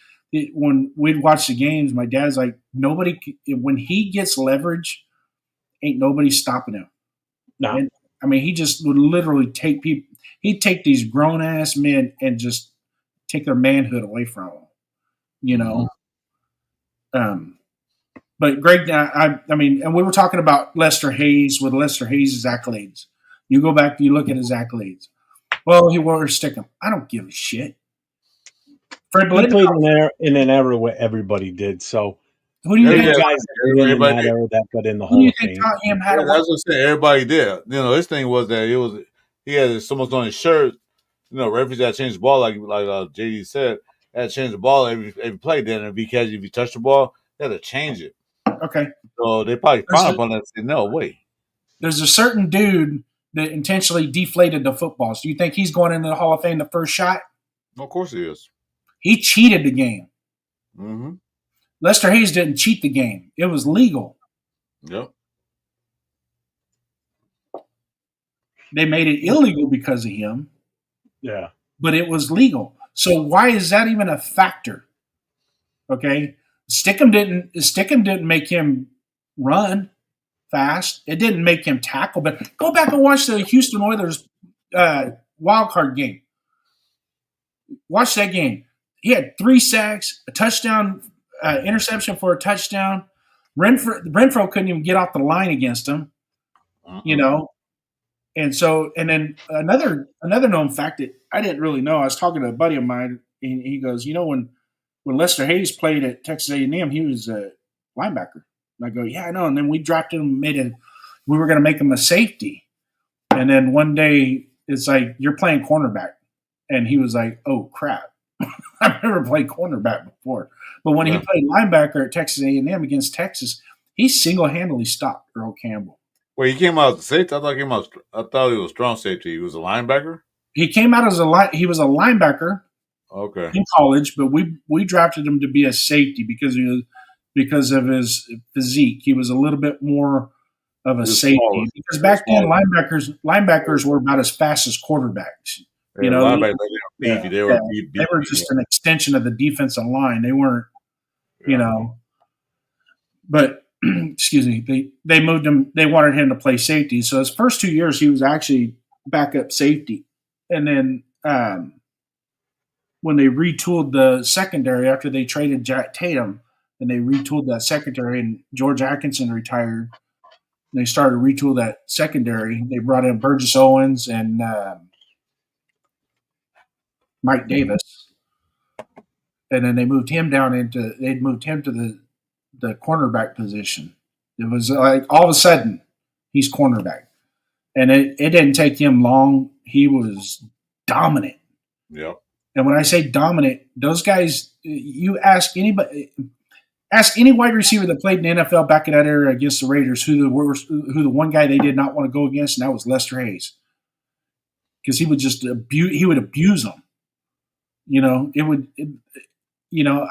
when we'd watch the games. My dad's like, when he gets leverage, ain't nobody stopping him. No, and, he just would literally take people. He'd take these grown ass men and just take their manhood away from them. But Greg, and we were talking about Lester Hayes with Lester Hayes' accolades. You go back, you look at his accolades. Well, he wore a stickum. I don't give a shit. Fred played in an era where everybody did. So who do you think guys that got in the Hall of Fame? That's what I'm saying. Everybody did. His thing was that he had so much on his shirt. Referees had to change the ball, like JD said. Had to change the ball every play. Then if you touch the ball, they had to change it. Okay. So they probably frowned upon that and said, no, wait. There's a certain dude that intentionally deflated the footballs. Do you think he's going into the Hall of Fame the first shot? Of course he is. He cheated the game. Mm-hmm. Lester Hayes didn't cheat the game. It was legal. Yep. They made it illegal because of him. Yeah. But it was legal. So why is that even a factor? Okay. Stickum didn't make him run fast. It didn't make him tackle. But go back and watch the Houston Oilers wild card game. Watch that game. He had 3 sacks, a touchdown, interception for a touchdown. Renfro couldn't even get off the line against him. And then another known fact that I didn't really know. I was talking to a buddy of mine, and he goes, when Lester Hayes played at Texas A&M, he was a linebacker. And I go, yeah, I know. And then we drafted him, we were going to make him a safety. And then one day it's like, you're playing cornerback. And he was like, oh, crap. I've never played cornerback before. But when he played linebacker at Texas A&M against Texas, he single-handedly stopped Earl Campbell. Well, he came out as a safety. I thought he was strong safety. He was a linebacker? He came out as he was a linebacker. Okay. In college, but we drafted him to be a safety because of his physique. He was a little bit more of a safety because back then linebackers were about as fast as quarterbacks. They were just an extension of the defensive line. They weren't, But excuse me, they moved him. They wanted him to play safety. So his first 2 years, he was actually backup safety, and then. When they retooled the secondary after they traded Jack Tatum, and they retooled that secondary, and George Atkinson retired, and they started to retool that secondary. They brought in Burgess Owens and Mike Davis, and then they moved him to the cornerback position. It was like all of a sudden he's cornerback, and it didn't take him long. He was dominant. Yep. And when I say dominant, those guys, you ask any wide receiver that played in the NFL back in that era against the Raiders who the one guy they did not want to go against, and that was Lester Hayes, because he would just abuse them.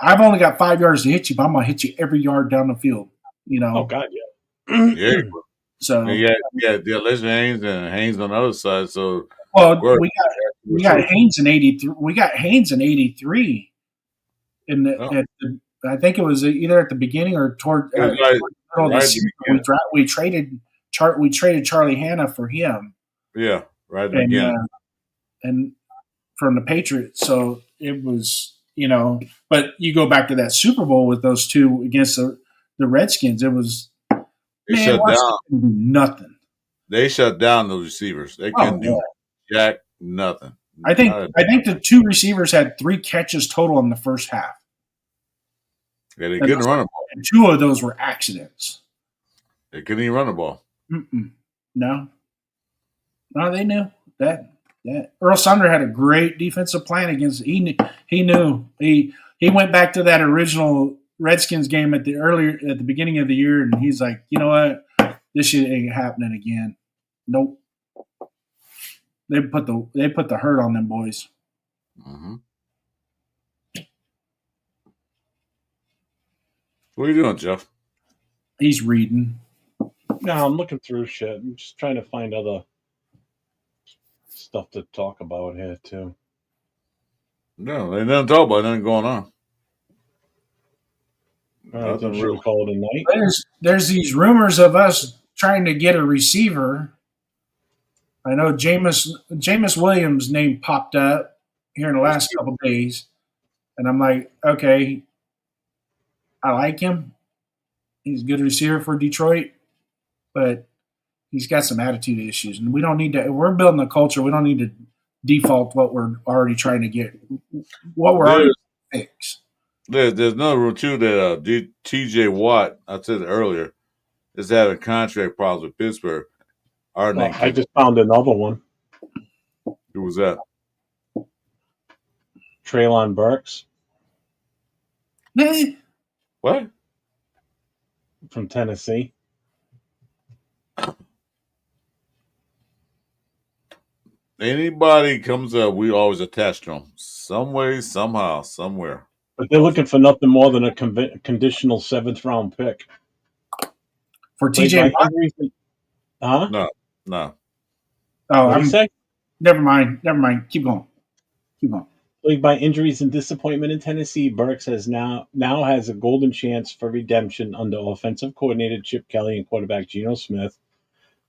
I've only got 5 yards to hit you, but I'm gonna hit you every yard down the field. Oh God, yeah. Yeah. So Lester Hayes and Hayes on the other side. So we got Haynes in 83. We got Haynes in 83. I think it was either at the beginning or toward Right, the middle of the right. season. We traded Charlie Hanna for him, Yeah, right at the and beginning. and from the Patriots. So it was, but you go back to that Super Bowl with those two against the Redskins. It was They shut down. Nothing. They shut down those receivers. They couldn't do jack nothing. I think the two receivers had 3 catches total in the first half. Yeah, they couldn't run the ball. And 2 of those were accidents. They couldn't even run the ball. No, they knew that. Earl Sunder had a great defensive plan against. He knew he went back to that original Redskins game at the beginning of the year, and he's like, you know what, this shit ain't happening again. Nope. They put the hurt on them boys. Mm-hmm. What are you doing, Jeff? He's reading. No, I'm looking through shit. I'm just trying to find other stuff to talk about here too. No, they didn't talk about nothing going on. All right, then should we call it a night? There's these rumors of us trying to get a receiver. I know Jameis Williams' name popped up here in the last couple of days, and I'm like, okay, I like him. He's a good receiver for Detroit, but he's got some attitude issues, and we don't need to. If we're building a culture, we don't need to default what we're already trying to get, what we're already fix. There's another rule too that T.J. Watt, I said it earlier, is having contract problems with Pittsburgh. I just found another one. Who was that? Treylon Burks. What? From Tennessee. Anybody comes up, we always attach to them. Some way, somehow, somewhere. But they're looking for nothing more than a conditional 7th-round pick. For TJ Watt? Huh? No. Oh, what did you say? Never mind. Keep going. Plagued by injuries and disappointment in Tennessee, Burks now has a golden chance for redemption under offensive coordinator Chip Kelly and quarterback Geno Smith.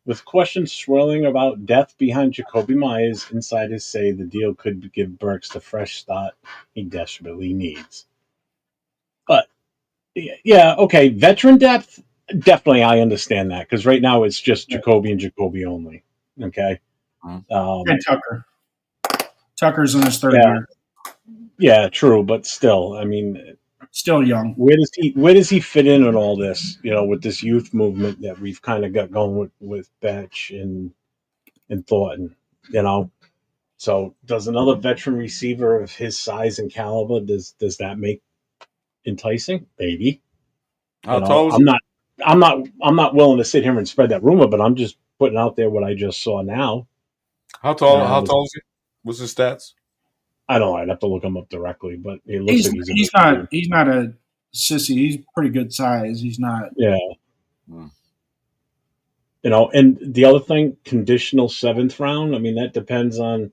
With questions swirling about depth behind Jacoby Myers, insiders say the deal could give Burks the fresh start he desperately needs. But, yeah, okay, veteran depth, definitely I understand that, because right now it's just Jacoby and Jacoby only, okay? And Tucker. Tucker's in his 3rd year. Yeah, true, but still, I mean... Still young. Where does he fit in all this, with this youth movement that we've kind of got going with Batch and Thornton, So does another veteran receiver of his size and caliber, does that make enticing? Maybe. I'm not willing to sit here and spread that rumor, but I'm just putting out there what I just saw now. How tall is he? What's his stats? I don't know. I'd have to look him up directly, but it looks like he's not a sissy. He's pretty good size. He's not. Yeah. And the other thing, conditional 7th round. I mean, that depends on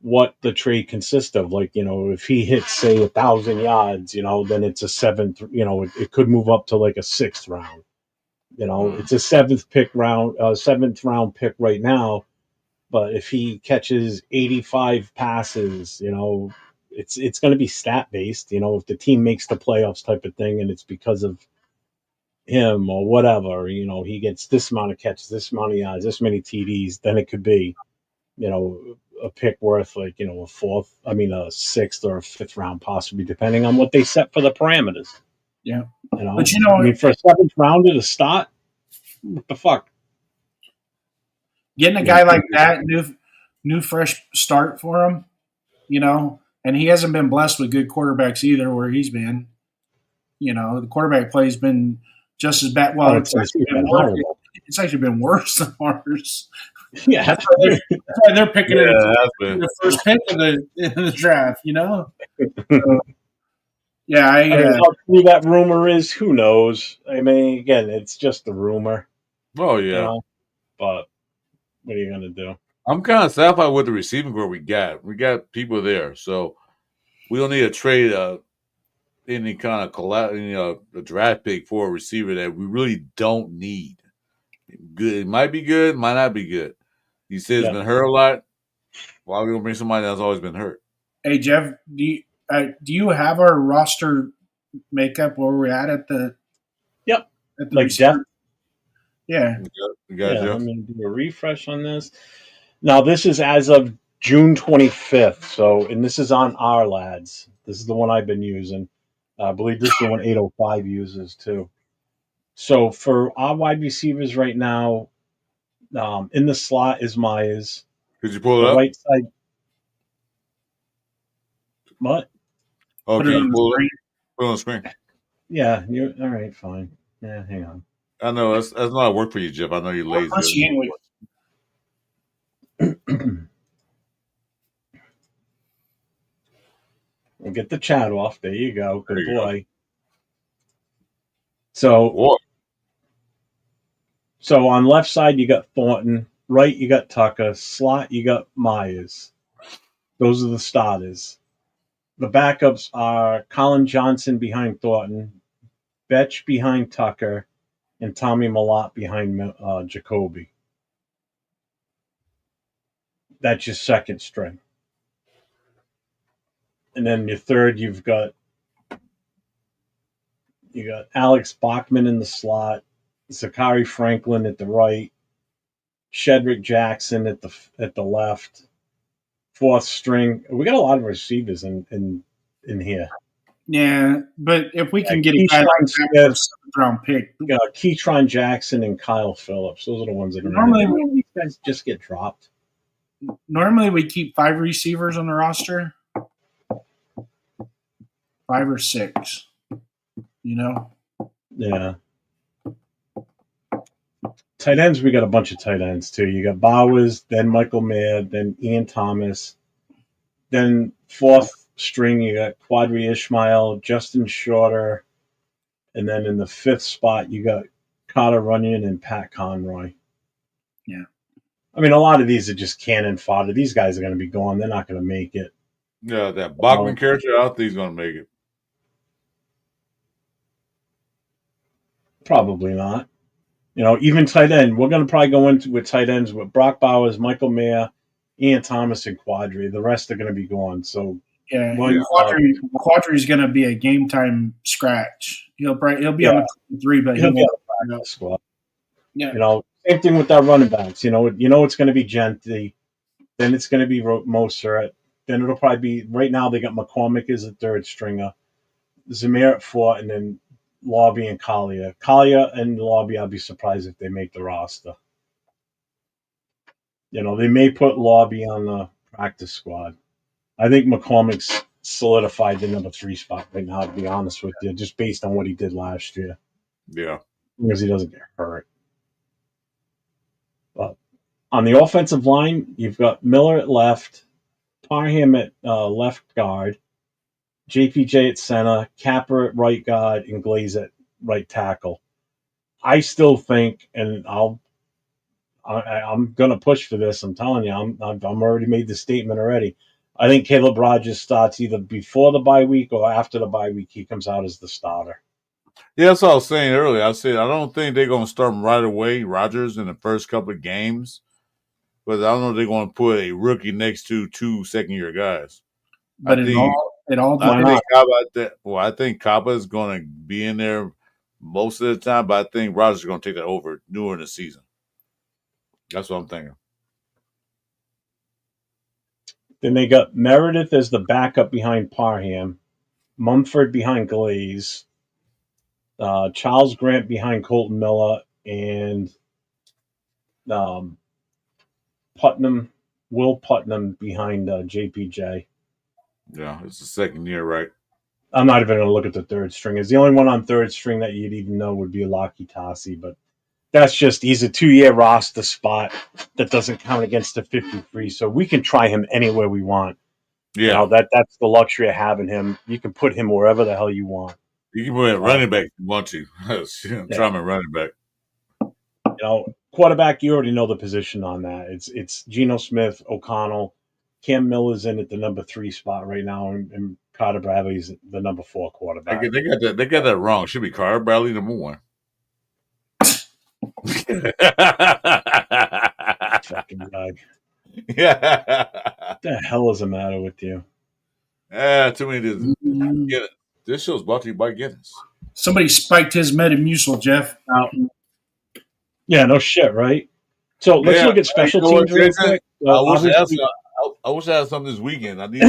what the trade consists of. Like, if he hits, say, 1,000 yards, then it's a 7th. It could move up to like a 6th round. It's a 7th round pick right now. But if he catches 85 passes, it's going to be stat based. If the team makes the playoffs type of thing, and it's because of him or whatever, he gets this amount of catches, this amount of yards, this many TDs, then it could be, a pick worth like a 6th or a 5th round, possibly, depending on what they set for the parameters. Yeah, but I mean, for a 7th rounder to start, what the fuck? Getting a guy like that, new fresh start for him, and he hasn't been blessed with good quarterbacks either where he's been. The quarterback play's been just as bad. Well, it's actually been worse than ours. Yeah. That's why they're picking the first pick in the draft, So, yeah, how true that rumor is, who knows? I mean, again, it's just a rumor. Oh, yeah. But what are you going to do? I'm kind of satisfied with the receiving core we got. We got people there, so we don't need to trade any kind of a draft pick for a receiver that we really don't need. Good, it might be good, might not be good. You said it's been hurt a lot. Why are we gonna bring somebody that's always been hurt? Hey Jeff, do you have our roster makeup where we're at the? Yep. At the like Jeff. Yeah. You got Jeff. Let me do a refresh on this. Now this is as of June 25th. So, and this is on our lads. This is the one I've been using. I believe this is the one 805 uses too. So for our wide receivers right now, in the slot is Myers. Could you pull it The up? right side. What? Oh, Put it on the pull screen. Put it on the screen. Yeah, you're all right. Fine. Yeah, hang on. I know that's not work for you, Jeff. I know you're lazy. Plus, you ain't wait. We'll get the chat off. There you go. Good There you boy. So on left side you got Thornton. Right you got Tucker. Slot you got Myers. Those are the starters. The backups are Colin Johnson behind Thornton, Betch behind Tucker, and Tommy Malott behind Jacoby. That's your second string. And then your third, you got Alex Bachman in the slot, Zachary Franklin at the right, Shedrick Jackson at the left. Fourth string. We got a lot of receivers in here. Yeah, but if we can get a guy like that for a seventh round pick, Keytron Jackson and Kyle Phillips. Those are the ones that are normally these guys just get dropped. Normally we keep 5 receivers on the roster, 5 or 6. Yeah. Tight ends, we got a bunch of tight ends too. You got Bowers, then Michael Mayer, then Ian Thomas. Then fourth string, you got Quadri Ishmael, Justin Shorter. And then in the fifth spot, you got Carter Runyon and Pat Conroy. Yeah. I mean, a lot of these are just cannon fodder. These guys are going to be gone. They're not going to make it. Yeah, that Bachman character, I don't think he's going to make it. Probably not. Even tight end. We're going to probably go into with tight ends with Brock Bowers, Michael Mayer, Ian Thomas, and Quadri. The rest are going to be gone. So yeah, Quadri is going to be a game time scratch. He'll be on the 3, but he'll be on the squad. Yeah. Same thing with our running backs. It's going to be Gentry, then it's going to be Mostert, then it'll probably be right now they got McCormick as a third stringer, Zamir at 4, and then Lobby and Collier. Collier and Lobby, I'll be surprised if they make the roster. They may put Lobby on the practice squad. I think McCormick's solidified the number 3 spot right now, to be honest with you, just based on what he did last year. Yeah. Because he doesn't get hurt. But on the offensive line, you've got Miller at left, Parham at left guard, JPJ at center, Capper at right guard, and Glaze at right tackle. I still think, and I'm going to push for this. I'm telling you, I'm already made the statement already. I think Caleb Rogers starts either before the bye week or after the bye week. He comes out as the starter. Yeah, that's what I was saying earlier. I said I don't think they're going to start him right away, Rogers, in the first couple of games. But I don't know if they're going to put a rookie next to 2 second-year guys. But I think Kaba is going to be in there most of the time, but I think Rogers is going to take that over during the season. That's what I'm thinking. Then they got Meredith as the backup behind Parham, Mumford behind Glaze, Charles Grant behind Colton Miller, and Will Putnam behind JPJ. Yeah, it's the second year, right? I'm not even going to look at the third stringers. The only one on third string that you'd even know would be Laki Tassi, but that's just he's a 2-year roster spot that doesn't count against the 53, so we can try him anywhere we want. Yeah, that's the luxury of having him. You can put him wherever the hell you want. You can put him running back if you want to. Try him at running back. Quarterback, you already know the position on that. It's Geno Smith, O'Connell, Cam Miller's in at the number 3 spot right now, and Carter Bradley's the number 4 quarterback. They got that wrong. Should be Carter Bradley number 1. Fucking guy. Yeah. What the hell is the matter with you? Too many. This show's brought to you by Guinness. Somebody spiked his Metamucil, Jeff. Yeah, no shit, right? So let's look at special teams real quick. I wish I had something this weekend. I need.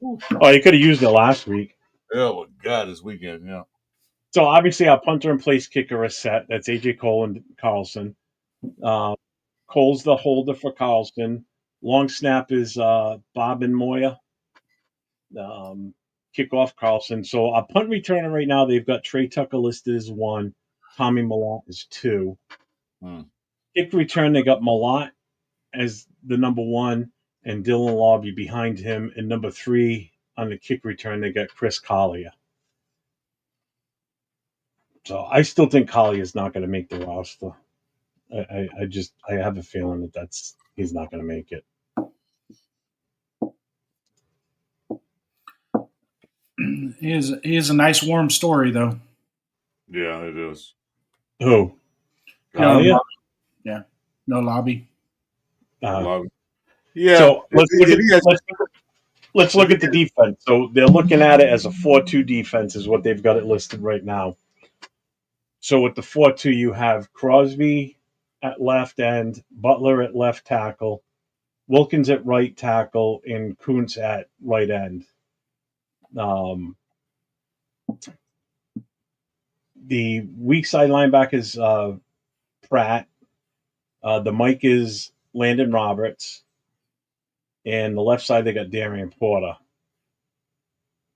Oh, you could have used it last week. Oh my God, this weekend, yeah. So obviously our punter and place kicker is set. That's AJ Cole and Carlson. Cole's the holder for Carlson. Long snap is Bob and Moya. Kickoff Carlson. So our punt returner right now, they've got Trey Tucker listed as 1. Tommy Malott is 2. Kick return, they got Malott as the number 1 and Dylan Lobby behind him. And number 3 on the kick return, they got Chris Collier. So I still think Collier is not going to make the roster. I have a feeling that he's not going to make it. He is a nice warm story though. Yeah, it is. Who? Collier? Yeah. No Lobby. Yeah. So let's look at the defense. So they're looking at it as a 4-2 defense is what they've got it listed right now. So with the 4-2, you have Crosby at left end, Butler at left tackle, Wilkins at right tackle, and Kuntz at right end. The weak side linebacker is Pratt. The Mike is Landon Roberts. And the left side, they got Darian Porter.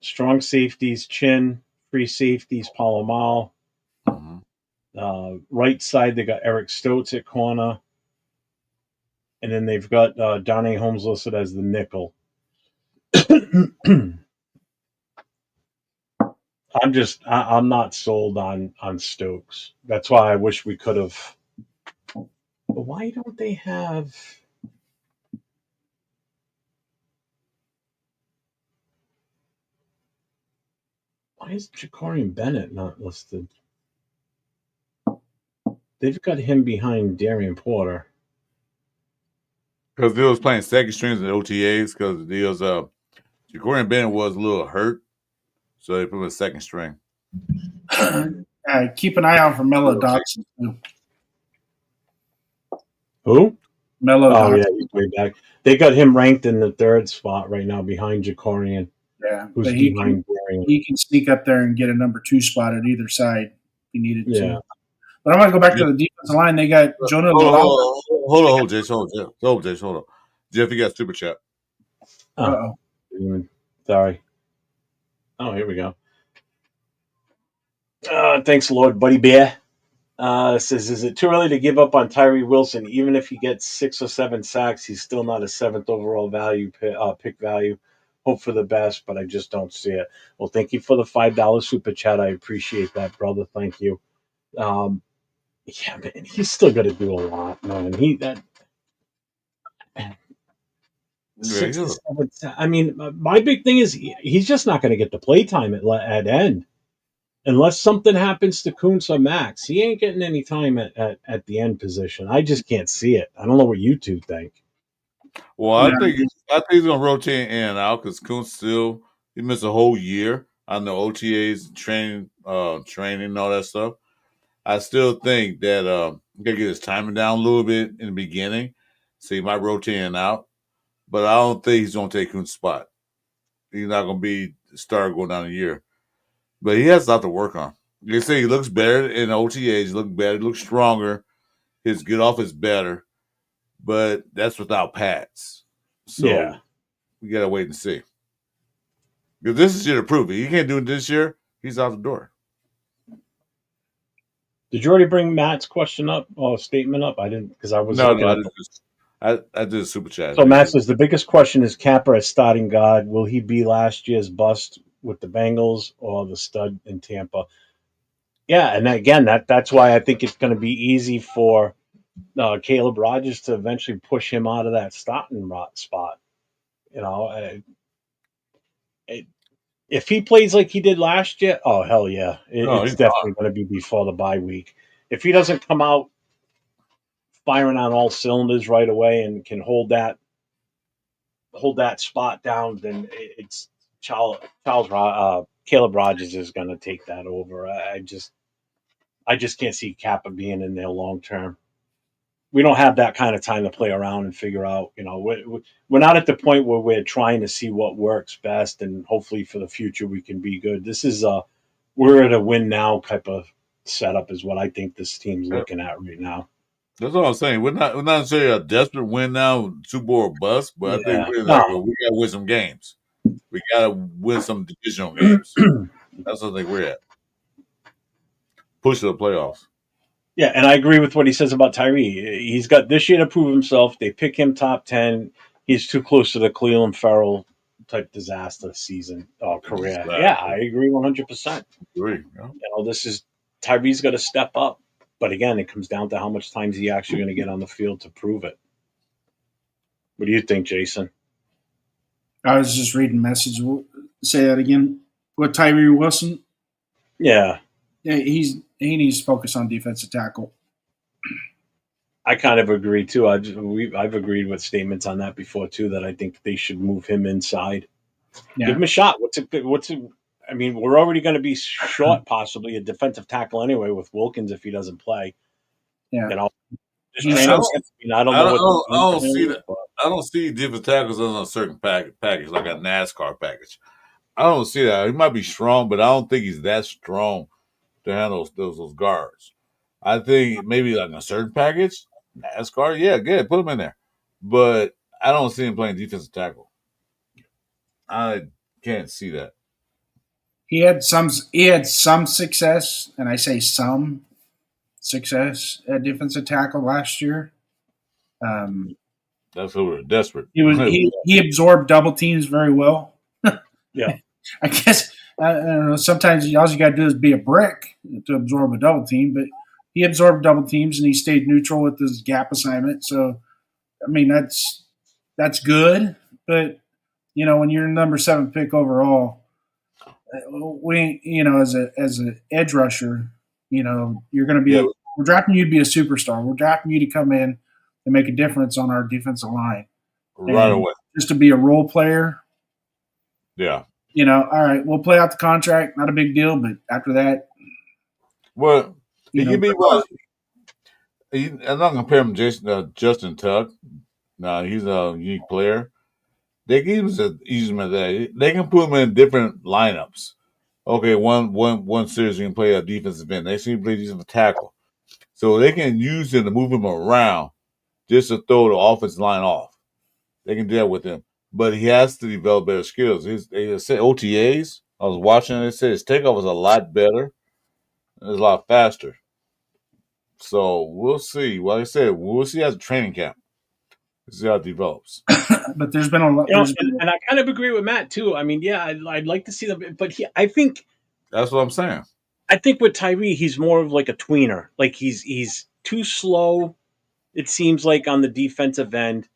Strong safeties, Chin. Free safeties, Palomal. Right side, they got Eric Stotz at corner. And then they've got Donnie Holmes listed as the nickel. I'm not sold on Stokes. That's why I wish we could have. But why don't they have? Why is Jacorian Bennett not listed? They've got him behind Darian Porter. Because they was playing second strings in the OTAs because the deals Jacorian Bennett was a little hurt. So they put him in second string. Keep an eye out for Mello Dodson too. Who? Mello Dodson. Yeah, he's way back. They got him ranked in the 3rd spot right now behind Jacorian. Yeah, who's behind Darian. He can sneak up there and get a number 2 spot at either side if he needed to. Yeah. But I'm going to go back to the defensive line. They got Jonah. Hold on, Jace. Hold on. Jeff, you got super chat. Oh. Sorry. Oh, here we go. Thanks, Lord Buddy Bear. Says, is it too early to give up on Tyree Wilson? Even if he gets 6 or 7 sacks, he's still not a 7th overall pick value. Hope for the best, but I just don't see it. Well, thank you for the $5 super chat. I appreciate that, brother. Thank you. Yeah, man, he's still got to do a lot, man. I mean, my big thing is he's just not going to get the play time at end. Unless something happens to Kuntz or Max, he ain't getting any time at the end position. I just can't see it. I don't know what you two think. Well, I think he's going to rotate in and out because Kuntz he missed a whole year on the OTAs, training, and all that stuff. I still think that he got to get his timing down a little bit in the beginning, so he might rotate in and out. But I don't think he's going to take Kuntz's spot. He's not going to be the star going down a year. But he has a lot to work on. They say he looks better in OTAs. He looks better. He looks stronger. His get off is better. But that's without pads. So we got to wait and see. Because this is year to prove it. He can't do it this year. He's out the door. Did you already bring Matt's question up or statement up? I didn't because I was I did a super chat. So Matt says the biggest question is Capper as starting guard. Will he be last year's bust with the Bengals or the stud in Tampa? Yeah, and again, that's why I think it's going to be easy for Caleb Rogers to eventually push him out of that starting spot. You know, if he plays like he did last year, oh hell yeah, No, it's he's definitely going to be before the bye week. If he doesn't come out firing on all cylinders right away and can hold that spot down, then it's Caleb Rogers is going to take that over. I just can't see Kappa being in there long term. We don't have that kind of time to play around and figure out. You know, we're not at the point where we're trying to see what works best, and hopefully for the future we can be good. This is we're at a win now type of setup is what I think this team's looking at right now. That's what I'm saying. We're not necessarily a desperate win now, Super Bowl or bust, but I think we're like we got to win some games. We got to win some divisional games. That's what I think we're at. Push to the playoffs. Yeah, and I agree with what he says about Tyree. He's got this year to prove himself. They pick him top 10. He's too close to the Cleveland Farrell type disaster season or career. Exactly. Yeah, I agree 100%. Agree. Yeah. You know, Tyree's got to step up. But again, it comes down to how much time is he actually going to get on the field to prove it. What do you think, Jason? I was just reading a message. Say that again. What, Tyree Wilson? Yeah. He needs to focus on defensive tackle. I kind of agree too. I've agreed with statements on that before too. That I think they should move him inside. Yeah. Give him a shot. I mean, we're already going to be short, possibly a defensive tackle anyway with Wilkins if he doesn't play. Yeah. You know, I don't see that. I don't see defensive tackles on a certain package like a NASCAR package. I don't see that. He might be strong, but I don't think he's that strong to handle those guards. I think maybe like a certain package, NASCAR, yeah, good, put him in there. But I don't see him playing defensive tackle. I can't see that. He had some success, and I say some success at defensive tackle last year. That's who we're desperate. He absorbed double teams very well. Yeah. I guess I don't know. Sometimes all you got to do is be a brick to absorb a double team, but he absorbed double teams and he stayed neutral with his gap assignment. So, I mean, that's good. But you know, when you're number 7 pick overall, as an edge rusher, you know, you're going to be. We're drafting you to be a superstar. We're drafting you to come in and make a difference on our defensive line right away. Just to be a role player. Yeah. You know, all right, we'll play out the contract. Not a big deal, but after that, well, he can be one. I'm not comparing him to Justin Tuck. No, he's a unique player. They can use him at that. They can put him in different lineups. Okay, one series he can play a defensive end. Next thing he plays defensive tackle. So they can use him to move him around just to throw the offensive line off. They can do that with him. But he has to develop better skills. They said OTAs. I was watching it. They said his takeoff was a lot better. It was a lot faster. So we'll see. Like I said, we'll see as a training camp. We'll see how it develops. But there's been a lot. And I kind of agree with Matt too. I mean, yeah, I'd like to see them, but I think that's what I'm saying. I think with Tyree, he's more of like a tweener. Like he's too slow. It seems like on the defensive end.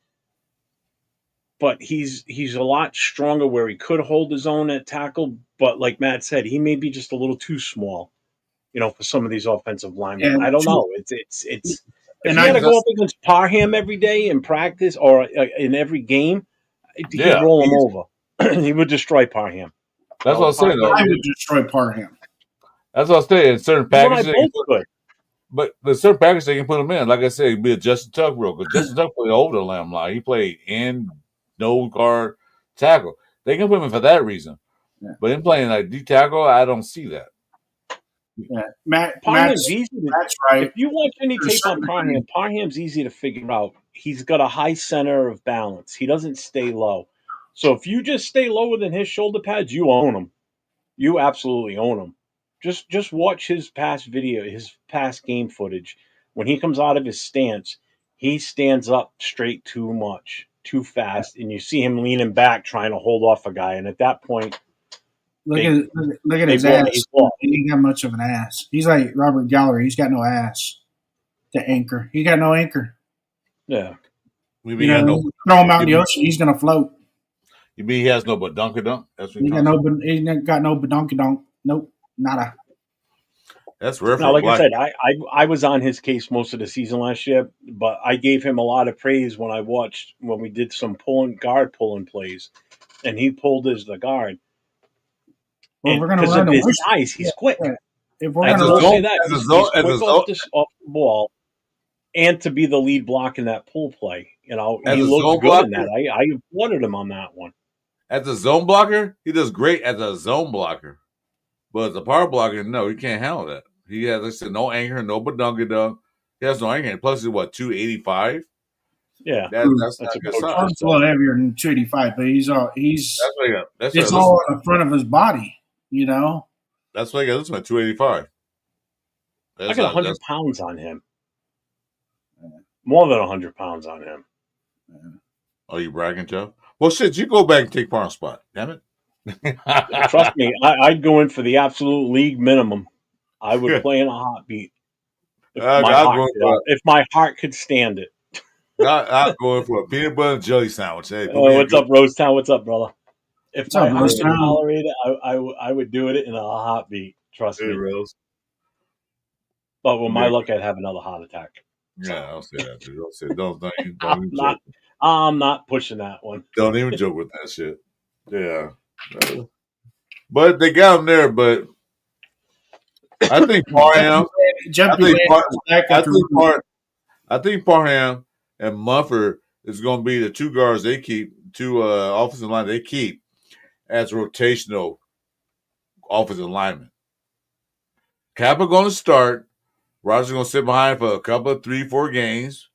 But he's a lot stronger where he could hold his own at tackle. But like Matt said, he may be just a little too small, you know, for some of these offensive linemen. And I don't know. It's if you got to go up against Parham every day in practice or in every game, he'd roll him over. He would destroy Parham. That's what I'm saying. I would destroy Parham. That's what I'm saying. In certain packages, but the certain packages they can put him in. Like I said, he'd be a Justin Tuck real good. Justin Tuck played over the lamb line. He played in no guard tackle. They can put him in for that reason. Yeah. But in playing like D tackle, I don't see that. Yeah. Parham's easy. That's right. If you watch any tape on Parham, Parham's easy to figure out. He's got a high center of balance. He doesn't stay low. So if you just stay lower than his shoulder pads, you own him. You absolutely own him. Just watch his past video, his past game footage. When he comes out of his stance, he stands up straight too much. Too fast, and you see him leaning back trying to hold off a guy, and at that point, look at his ass. He ain't got much of an ass. He's like Robert Gallery. He's got no ass to anchor. He got no anchor. Yeah, throw him out in the ocean, he's gonna float. You mean he has no badunkadunk? That's what He you're got trying to no, he ain't got no badonkadonk. Nope, nada. say? That's rare Now, for a like I black. said, I was on his case most of the season last year, but I gave him a lot of praise when I watched when we did some guard pulling plays, and he pulled as the guard, Well, if and we're gonna because run of the his worst, size, yeah, he's quick. yeah. If we're As I a gonna will run, say zone, that as a he's zone, as a quick zone, off the ball, and to be the lead block in that pull play. as He a looks zone good in that. blocker, I applauded him on that one. as a zone blocker, he does great as a zone blocker. But as a power blocker, no, he can't handle that. He has, like I said, no anchor, no badunkadunk. He has no anchor. Plus, he's what, 285? Yeah, That's that's not a good coach size. arms a little heavier than 285, but he's That's why you got. That's why it's listen. all in the front of his body. You know, That's why you got. Listen at 285. I got 100 pounds on him. More than 100 pounds on him. Are you bragging, Joe? Well, shit, you go back and take Farm's spot. Damn it. Trust me, I'd go in for the absolute league minimum. I would play in a heartbeat if my heart could stand it. I'm going for a peanut butter and jelly sandwich. Hey, What's up, Rose Town? What's up, brother? If what's my up, heart Rose could Town? tolerate it, I would do it in a heartbeat. Trust me. Rose. But with my luck, I'd have another heart attack. Yeah, I'll say that. Dude. I'll say don't even joke. I'm not pushing that one. Don't even joke with that shit. Yeah, but they got him there. But I think Parham. I think Parham and Mumford is going to be the two guards they keep, two offensive line they keep as rotational offensive linemen. Kappa going to start. Roger's going to sit behind for a couple of 3-4 games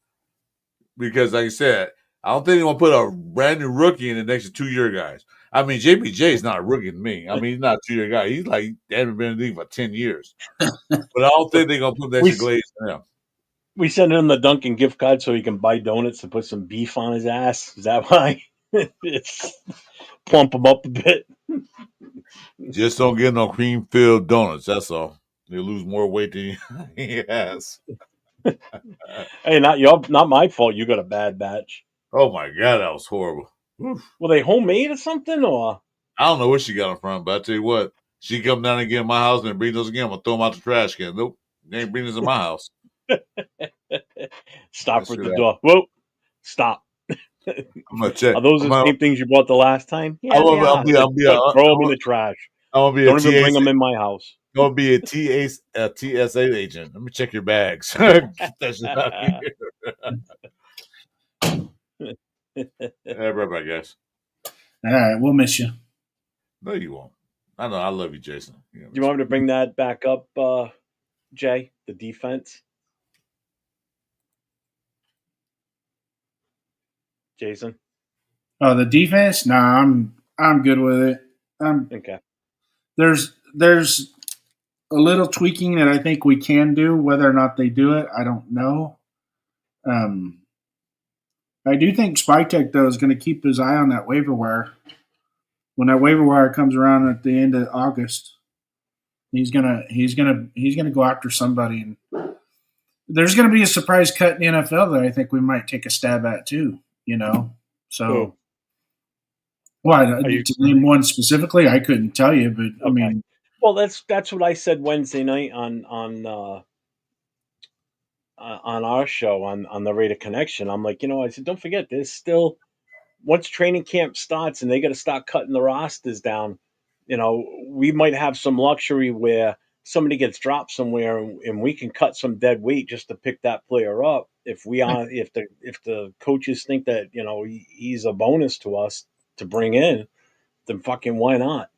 because, like I said, I don't think they're going to put a brand new rookie in the next 2-year guys. I mean, JPJ is not a rookie to me. I mean, he's not a 2-year guy. He's like, they haven't been in the league for 10 years. But I don't think they're going to put that shit glaze in him. We send him the Dunkin' gift card so he can buy donuts to put some beef on his ass. Is that why? It's plump him up a bit. Just don't get no cream-filled donuts. That's all. You lose more weight than he has. Hey, not my fault. You got a bad batch. Oh my god, that was horrible. Oof. Were they homemade or something? Or I don't know where she got them from, but I tell you what, she come down and get in my house and bring those again. I'm gonna throw them out the trash can. Nope, they ain't bring this in my house. Stop at the door. Whoa, stop. I'm gonna check. Are those the same things you bought the last time? Yeah, throw them in the trash. I'm gonna be Don't even bring them in my house. I'm gonna be a TSA agent. Let me check your bags. Get that shit out of here. Hey, bye, guys. All right, we'll miss you. No, you won't. I know. I love you, Jason. Do you want me to bring that back up, Jay? The defense, Jason. Oh, the defense? Nah, I'm good with it. Okay. There's a little tweaking that I think we can do. Whether or not they do it, I don't know. I do think Spytek though is going to keep his eye on that waiver wire. When that waiver wire comes around at the end of August, he's gonna go after somebody, and there's gonna be a surprise cut in the NFL that I think we might take a stab at too. You know, so. Why to name one specifically? I couldn't tell you, but okay. I mean, well, that's what I said Wednesday night on our show on the Raider Connection. I'm like, I said, don't forget, there's still once training camp starts and they got to start cutting the rosters down. We might have some luxury where somebody gets dropped somewhere and we can cut some dead weight just to pick that player up. If the coaches think that he's a bonus to us to bring in, then fucking why not?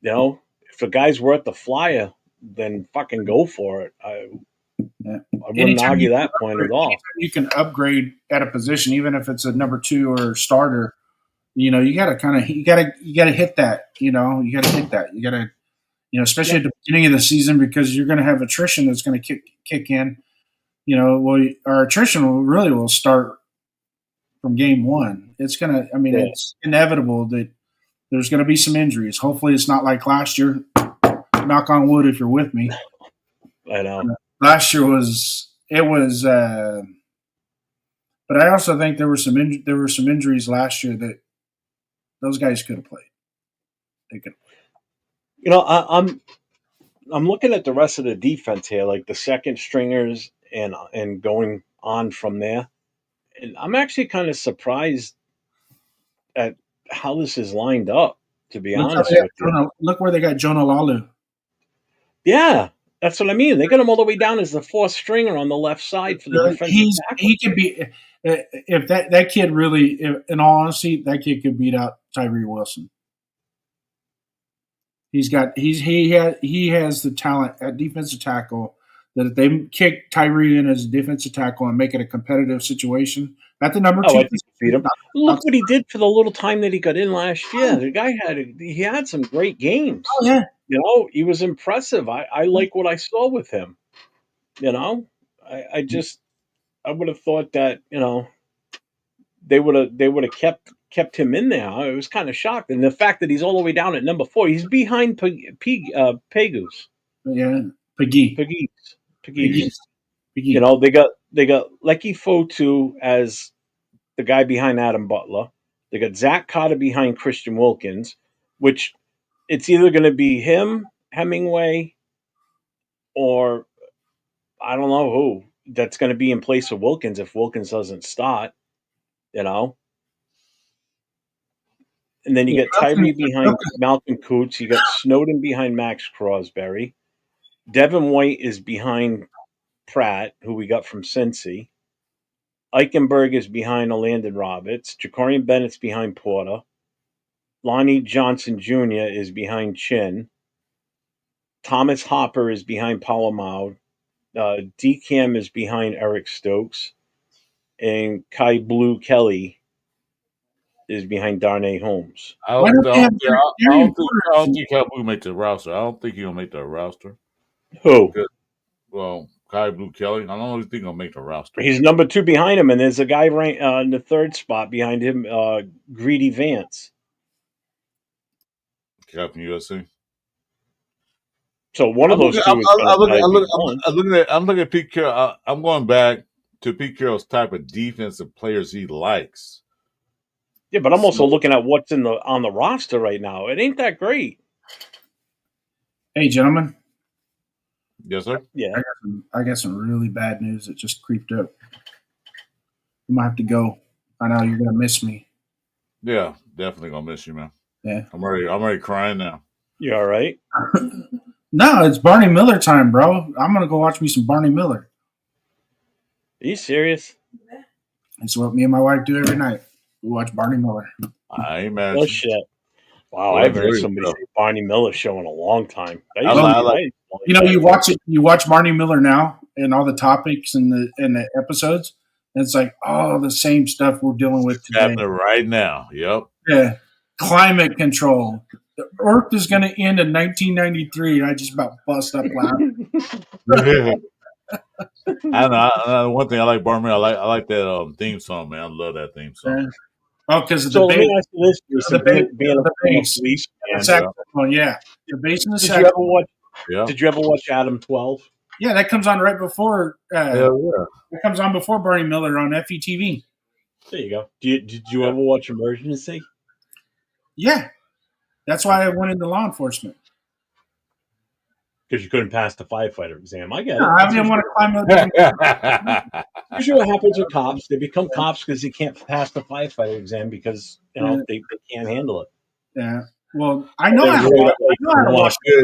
If the guy's worth the flyer, then fucking go for it. I wouldn't argue that point at all. You can upgrade at a position, even if it's a number 2 or starter. You gotta hit that. You gotta hit that. You gotta, especially at the beginning of the season, because you're gonna have attrition that's gonna kick in. Our attrition will start from game 1. It's gonna. I mean, it's inevitable that there's going to be some injuries. Hopefully, it's not like last year. Knock on wood, if you're with me. I know. Last year but I also think there were some injuries last year those guys could have played. They could. I'm looking at the rest of the defense here, like the second stringers and going on from there. And I'm actually kind of surprised at how this is lined up, to be honest with you. Look where they got Jonah Lalu. Yeah, that's what I mean. They got him all the way down as the fourth stringer on the left side for the defensive tackle. He could be if that kid really, in all honesty, that kid could beat out Tyree Wilson. He has the talent at defensive tackle that if they kick Tyree in as a defensive tackle and make it a competitive situation, at the number 2. I think he beat him. Look what he did for the little time that he got in last year. The guy had some great games. Oh yeah, he was impressive. I like what I saw with him. I would have thought that they would have kept him in there. I was kind of shocked, and the fact that he's all the way down at number 4, he's behind Pegus. Yeah, Pegues. They got Lecky Fotu as the guy behind Adam Butler. They got Zach Carter behind Christian Wilkins, which it's either going to be him, Hemingway, or I don't know who that's going to be in place of Wilkins if Wilkins doesn't start. And then you got Tyree behind Malcolm Coots. You got Snowden behind Max Crosby. Devin White is behind Pratt, who we got from Cincy. Eichenberg is behind Landon Roberts. Jacorian Bennett's behind Porter. Lonnie Johnson Jr. is behind Chin. Thomas Hopper is behind Palomau. DCam is behind Eric Stokes. And Kai Blue Kelly is behind Darnay Holmes. I don't think Kai Blue make the roster. I don't think he'll make the roster. Who? Well, Kai Blue Kelly. I don't think he'll make the roster. He's number 2 behind him, and there's a guy right in the 3rd spot behind him, Greedy Vance. Captain USA. So one of those two. I'm looking at Pete Carroll. I'm going back to Pete Carroll's type of defensive players he likes. Yeah, but I'm also looking at what's on the roster right now. It ain't that great. Hey, gentlemen. Yes, sir. Yeah, I got some really bad news that just creeped up. You might have to go. I know you're gonna miss me. Yeah, definitely gonna miss you, man. Yeah, I'm already crying now. You all right? No, it's Barney Miller time, bro. I'm gonna go watch me some Barney Miller. Are you serious? That's what me and my wife do every night. We watch Barney Miller. I ain't mad. Oh shit! Wow, I haven't heard somebody say Barney Miller show in a long time. You watch it. You watch Barney Miller now, and all the topics and the episodes. And it's like the same stuff we're dealing with today. Happening right now. Yep. Yeah. Climate control. The Earth is going to end in 1993. And I just about bust up laughing. I know. One thing I like Barney Miller. I like that theme song, man. I love that theme song. Yeah. Oh, because of the bass. The saxophone, yeah. The bass and the saxophone. Did you ever watch Adam 12? Yeah, that comes on right before. That comes on before Barney Miller on FETV. There you go. Did you ever watch Emergency? Yeah, that's why I went into law enforcement. Because you couldn't pass the firefighter exam. I get it. I didn't want to climb up. Usually what happens with cops, they become cops because they can't pass the firefighter exam because they can't handle it. Yeah. Well, I know how to watch. You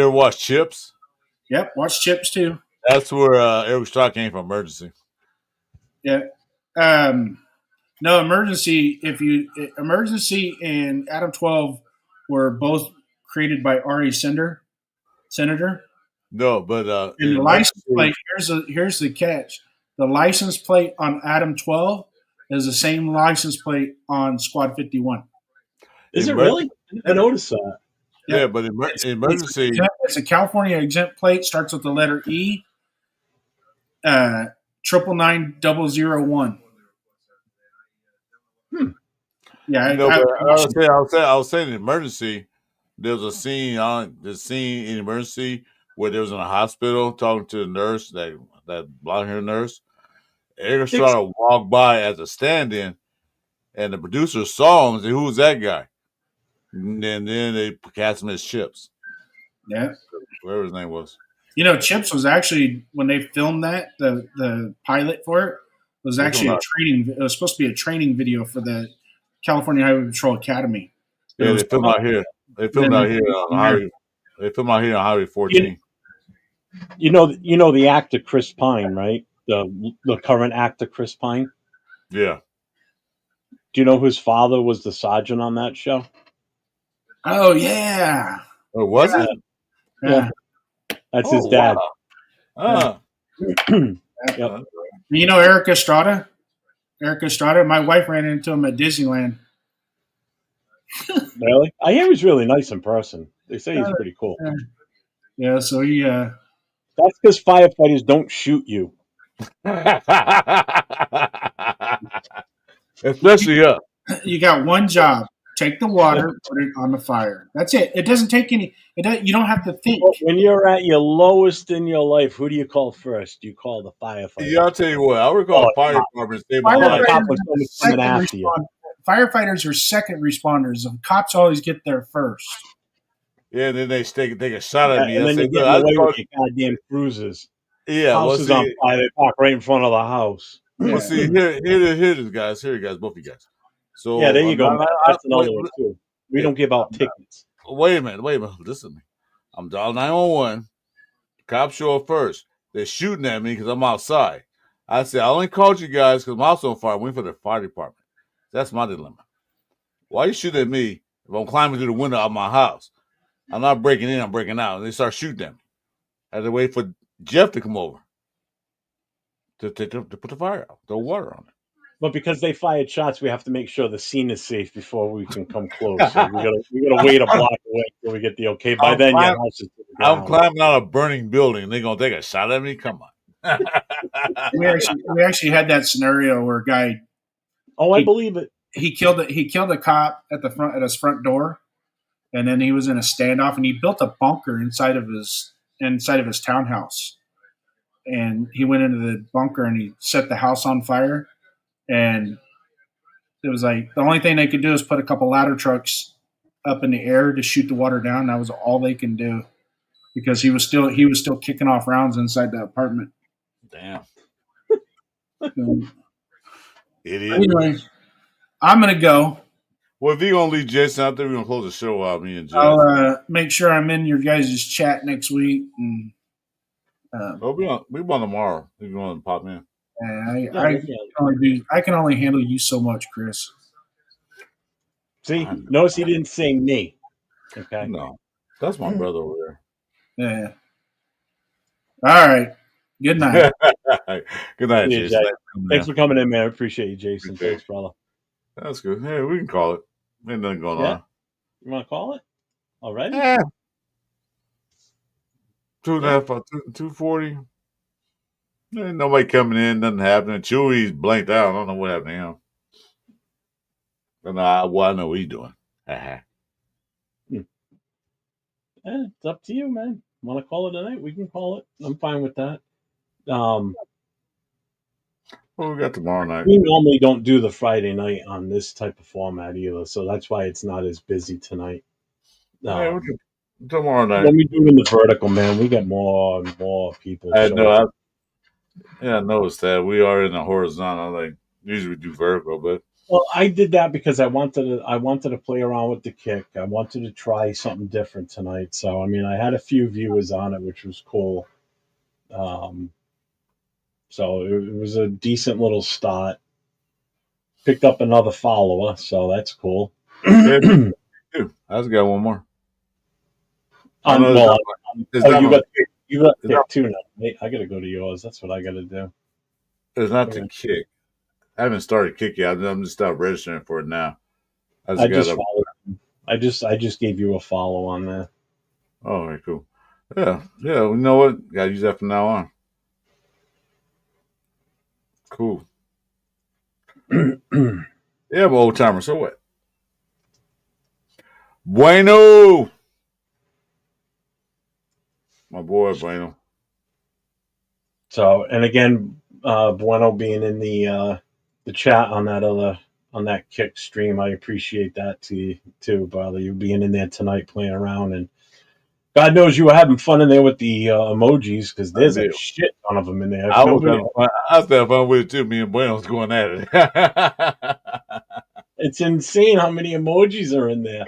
ever watch Chips? Yep, watch Chips too. That's where Eric Strock came from. Emergency. Yeah. No, Emergency. Emergency and Adam 12 were both created by Ari Senator. No, but and the license plate. Here's the catch. The license plate on Adam 12 is the same license plate on Squad 51. Is it really? I noticed that. Yeah, but Emergency. It's a California exempt plate. Starts with the letter E. 999001. Yeah, I was saying in Emergency. There was a scene in Emergency where there was in a hospital talking to the nurse, that blonde-haired nurse. Eric Estrada walked by as a stand-in, And the producer saw him and said, "Who's that guy?" And then they cast him as Chips. Yeah. Whatever his name was. Chips was actually, when they filmed that, the pilot for it was actually a training. It was supposed to be a training video for the California Highway Patrol Academy. Yeah, they filmed out here. They filmed out here on Highway. They filmed out here on Highway 14. You know the actor Chris Pine, right? The current actor Chris Pine. Yeah. Do you know whose father was the sergeant on that show? Oh yeah. Oh, was it? Yeah. That's his dad. Wow. Yep. You know Eric Estrada? Eric Estrada. My wife ran into him at Disneyland. Really? I hear he's really nice in person. They say he's pretty cool. Yeah, so he. That's because firefighters don't shoot you. Especially up. You got one job. Take the water, put it on the fire. That's it. It doesn't take any. You don't have to think. When you're at your lowest in your life, who do you call first? You call the firefighter. Yeah, I'll tell you what. I would call fire department. Firefighters are second responders. And cops always get there first. Yeah, then they take a shot at me. And then you get away with your goddamn cruisers. Yeah, house is on fire. They park right in front of the house. Well, see, here it guys. Here you guys, both of you guys. So yeah, there you go. That's another one too. We don't give out tickets. Wait a minute. Listen to me. I'm dialing 911. Cops show up first. They're shooting at me because I'm outside. I said, I only called you guys because my house on fire. I'm waiting for the fire department. That's my dilemma. Why are you shooting at me if I'm climbing through the window of my house? I'm not breaking in. I'm breaking out. And they start shooting at me. I had to wait for Jeff to come over to put the fire out, throw water on it. But because they fired shots, we have to make sure the scene is safe before we can come close. So we gotta wait a block away until we get the okay. By then, your house is to the ground. I'm climbing out a burning building. They're gonna take a shot at me. Come on. we actually had that scenario where a guy. I believe it. He killed a cop at his front door, and then he was in a standoff, and he built a bunker inside of his townhouse. And he went into the bunker and he set the house on fire. And it was like the only thing they could do is put a couple ladder trucks up in the air to shoot the water down. That was all they can do because he was still kicking off rounds inside the apartment. Damn. Idiot. Anyway, I'm gonna go. Well, if you're gonna leave Jason out there, we're gonna close the show out. Me and Jason. I'll make sure I'm in your guys' chat next week. And, we'll be on tomorrow. If you want to pop in. I can only handle you so much, Chris. See, notice he didn't say me. Okay. No, that's my brother over there. Yeah. All right. Good night. Good night, Jason. Thanks for coming in, man. I appreciate you, Jason. Thanks, brother. That's good. Hey, we can call it. Ain't nothing going on. You want to call it already? Yeah. 240. Ain't nobody coming in, nothing happening. Chewy's blanked out. I don't know what happened to him. I know what he's doing. It's up to you, man. Want to call it tonight? We can call it. I'm fine with that. Well, we got tomorrow night. We normally don't do the Friday night on this type of format either, so that's why it's not as busy tonight. Tomorrow night. When we do in the vertical, man, we get more and more people. I noticed that. We are in the horizontal. Like usually we do vertical, but I did that because I wanted to play around with the kick. I wanted to try something different tonight. So I mean, I had a few viewers on it, which was cool. So it was a decent little start. Picked up another follower, so that's cool. I just got one more. You got pick two now. Hey, I got to go to yours. That's what I got to do. It's not the kick. I haven't started kick yet. I'm just start registering for it now. I just gave you a follow on there. Oh, very cool. Yeah. You know what? Got to use that from now on. Cool. Yeah, I'm an old timer. So what? Bueno. My boy, Bueno. So, and again, Bueno being in the chat on that on that kick stream. I appreciate that too, brother. You being in there tonight playing around, and God knows you were having fun in there with the emojis because I there's a did. shit ton of them in there. If I was nobody, having fun. I was having fun with it too. Me and Bueno was going at it. it's insane how many emojis are in there.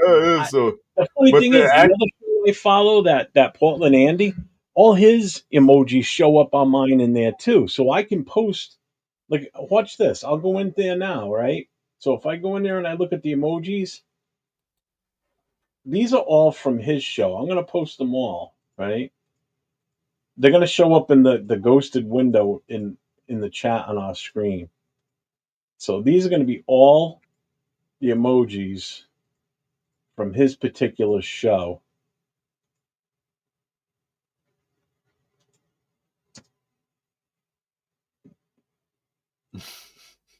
So, The funny but thing the is, the other show I follow, that Portland Andy, all his emojis show up on mine in there too. So I can post, like, watch this. I'll go in there now, right? So if I go in there and I look at the emojis, these are all from his show. I'm going to post them all, right? They're going to show up in the ghosted window in the chat on our screen. So these are going to be all the emojis from his particular show.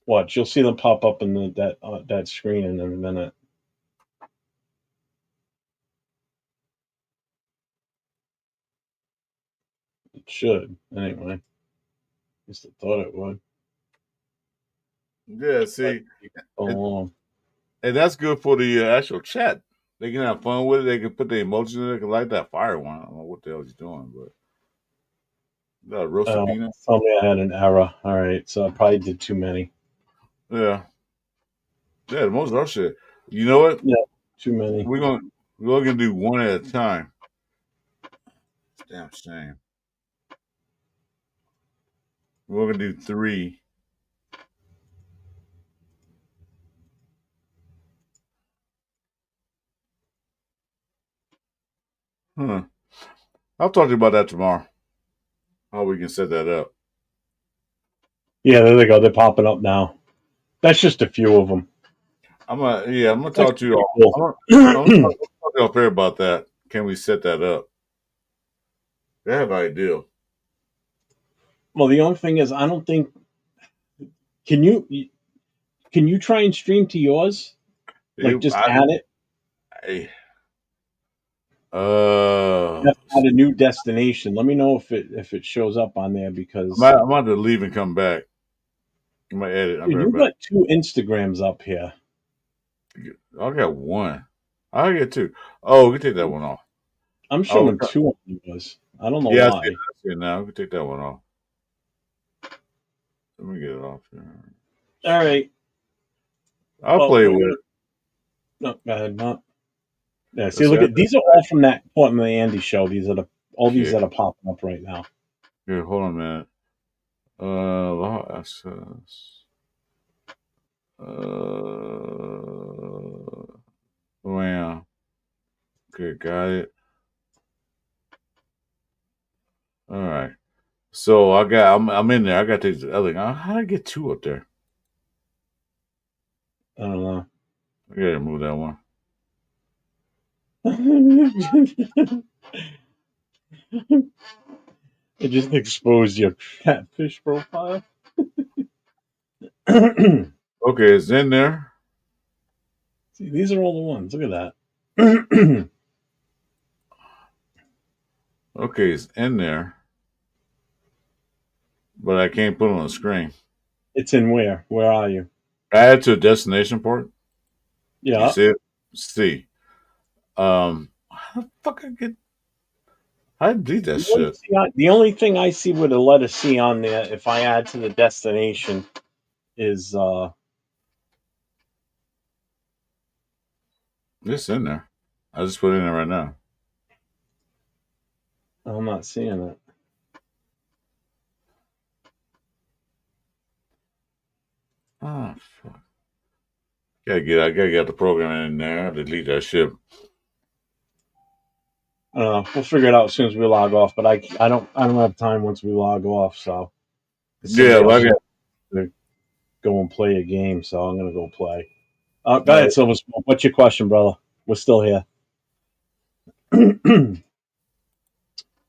Watch, you'll see them pop up in that screen in a minute. It should, anyway. At least I thought it would. yeah, see, And that's good for the actual chat. They can have fun with it. They can put the emojis in it. They can like that fire one. I don't know what the hell he's doing, but that roasted peanut. tell me I had an error. All right, so I probably did too many. Yeah, the most of our shit. You know what? Yeah, too many. We're gonna do one at a time. Damn shame. We're gonna do 3. I'll talk to you about that tomorrow. How we can set that up. Yeah, there they go. They're popping up now. That's just a few of them. I'm gonna talk to you. Cool. I'm gonna talk to you up here about that. Can we set that up? That's ideal. Well, the only thing is, I don't think. Can you try and stream to yours? Like, just add it. Add a new destination. Let me know if it shows up on there because I'm about to leave and come back. I'm gonna edit. Dude, you got 2 Instagrams up here. I got 1. I get 2. Oh, we can take that one off. I'm showing 2 on yours. I don't know why. I see it now. We can take that one off. Let me get it off here. All right. I'll play with it. No, go ahead. No. Yeah, see, look at these are all from that Portland Andy show. These are these that are popping up right now. Here, hold on a minute. Law access. Wow. Okay, got it. All right. So I'm in there. I got to take the other. How did I get 2 up there? I don't know. I gotta move that one. It just exposed your catfish profile. Okay, it's in there. See, these are all the ones. Look at that. Okay, it's in there. But I can't put it on the screen. It's in where? Where are you? Add to a destination port. Yeah. You see it? See. How the fuck I delete that shit? The only thing I see with a letter C on there, if I add to the destination, is it's in there. I just put it in there right now. I'm not seeing it. Oh fuck. I gotta get the program in there. Delete that shit. We'll figure it out as soon as we log off. But I don't have time once we log off. So yeah, well, I got to go and play a game. So I'm gonna go play. Go ahead, Silver. What's your question, brother? We're still here.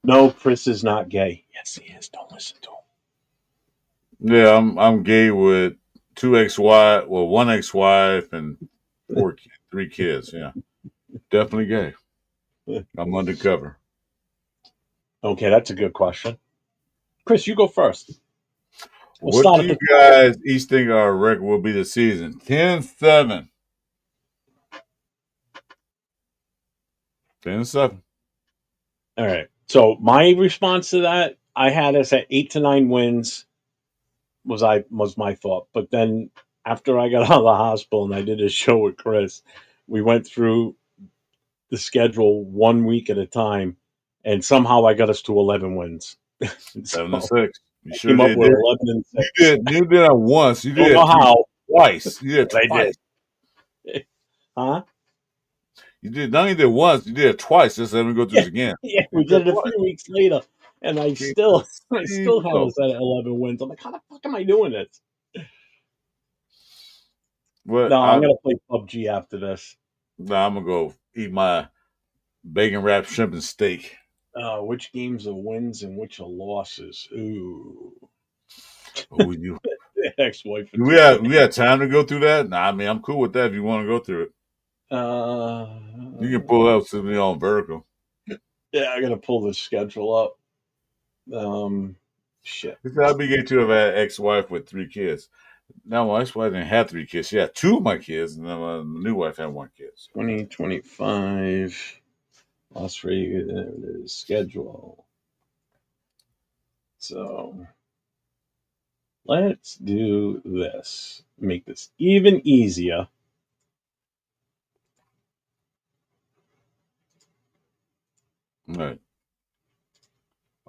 No, Chris is not gay. Yes, he is. Don't listen to him. Yeah, I'm gay with 2 ex-wives, well, 1 ex-wife and 3 kids. Yeah, definitely gay. I'm undercover. Okay, that's a good question. Chris, you go first. We'll What start do at you the guys each think our record will be this season? 10-7. 10-7. All right. So my response to that, I had us at 8 to 9 wins. Was my thought, but then after I got out of the hospital and I did a show with Chris, we went through the schedule 1 week at a time, and somehow I got us to 11 wins. So 7-6. You I sure came up did. with 11 and You 6. did. You did it once. You Don't did know it how, twice. You did it but I twice. did. Huh? You did not only did it once. You did it twice. Just let me go through Yeah, this again. yeah. You We did did it it a twice. few weeks later, and I Keep still, the I still had season. us at 11 wins. I'm like, how the fuck am I doing this? But No, I'm gonna play PUBG after this. I'm gonna go eat my bacon wrapped shrimp and steak. Which games are wins and which are losses? Ooh, Oh, you. ex-wife. We had time to go through that. Nah, I mean I'm cool with that if you want to go through it. You can pull up to me on vertical. Yeah, I gotta pull the schedule up. Shit. I'd be getting to have had ex-wife with 3 kids. Now my ex-wife didn't have 3 kids. She had 2 of my kids, and then my new wife had 1 kid. So. 2025. Las Vegas. There it is. Schedule. So let's do this. Make this even easier. All right.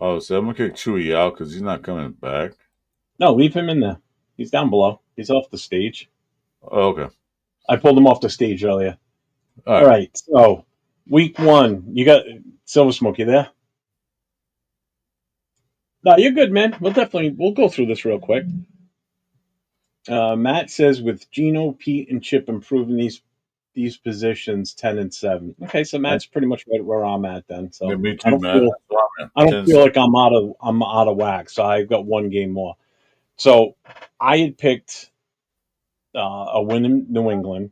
Oh, so I'm gonna kick Chewy out because he's not coming back. No, leave him in there. He's down below. He's off the stage. Oh, okay. I pulled him off the stage earlier. All All right. So week 1, you got Silver Smoke. You there? No, you're good, man. We'll go through this real quick. Matt says with Gino, Pete, and Chip improving these positions 10 and 7. Okay, so Matt's pretty much right where I'm at then. So Yeah, me too, man. I don't feel like I'm out of whack. So I've got 1 game more. So I had picked a win in New England.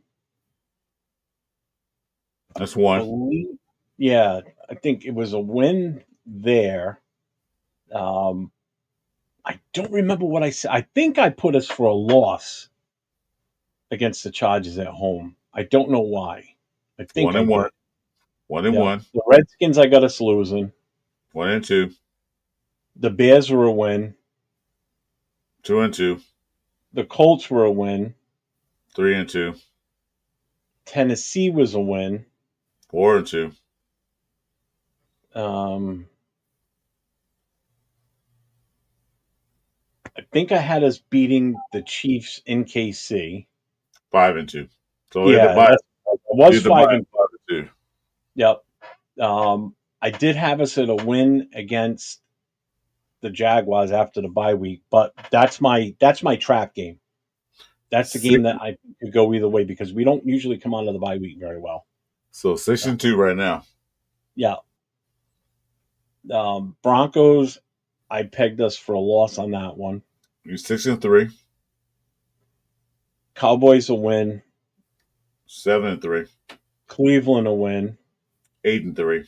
That's 1. Yeah, I think it was a win there. I don't remember what I said. I think I put us for a loss against the Chargers at home. I don't know why. I think 1 and 1. 1 and 1. The Redskins, I got us losing. 1 and 2. The Bears were a win. 2 and 2. The Colts were a win. 3 and 2. Tennessee was a win. 4 and 2. I think I had us beating the Chiefs in KC. 5 and 2. So yeah, it was 5 and 2. Yep. I did have us at a win against the Jaguars after the bye week, but that's my trap game. That's the game that I could go either way because we don't usually come out of the bye week very well. So 6 and 2 right now. Yeah. Broncos, I pegged us for a loss on that one. You're 6 and 3. Cowboys a win. 7 and 3. Cleveland a win. 8 and 3.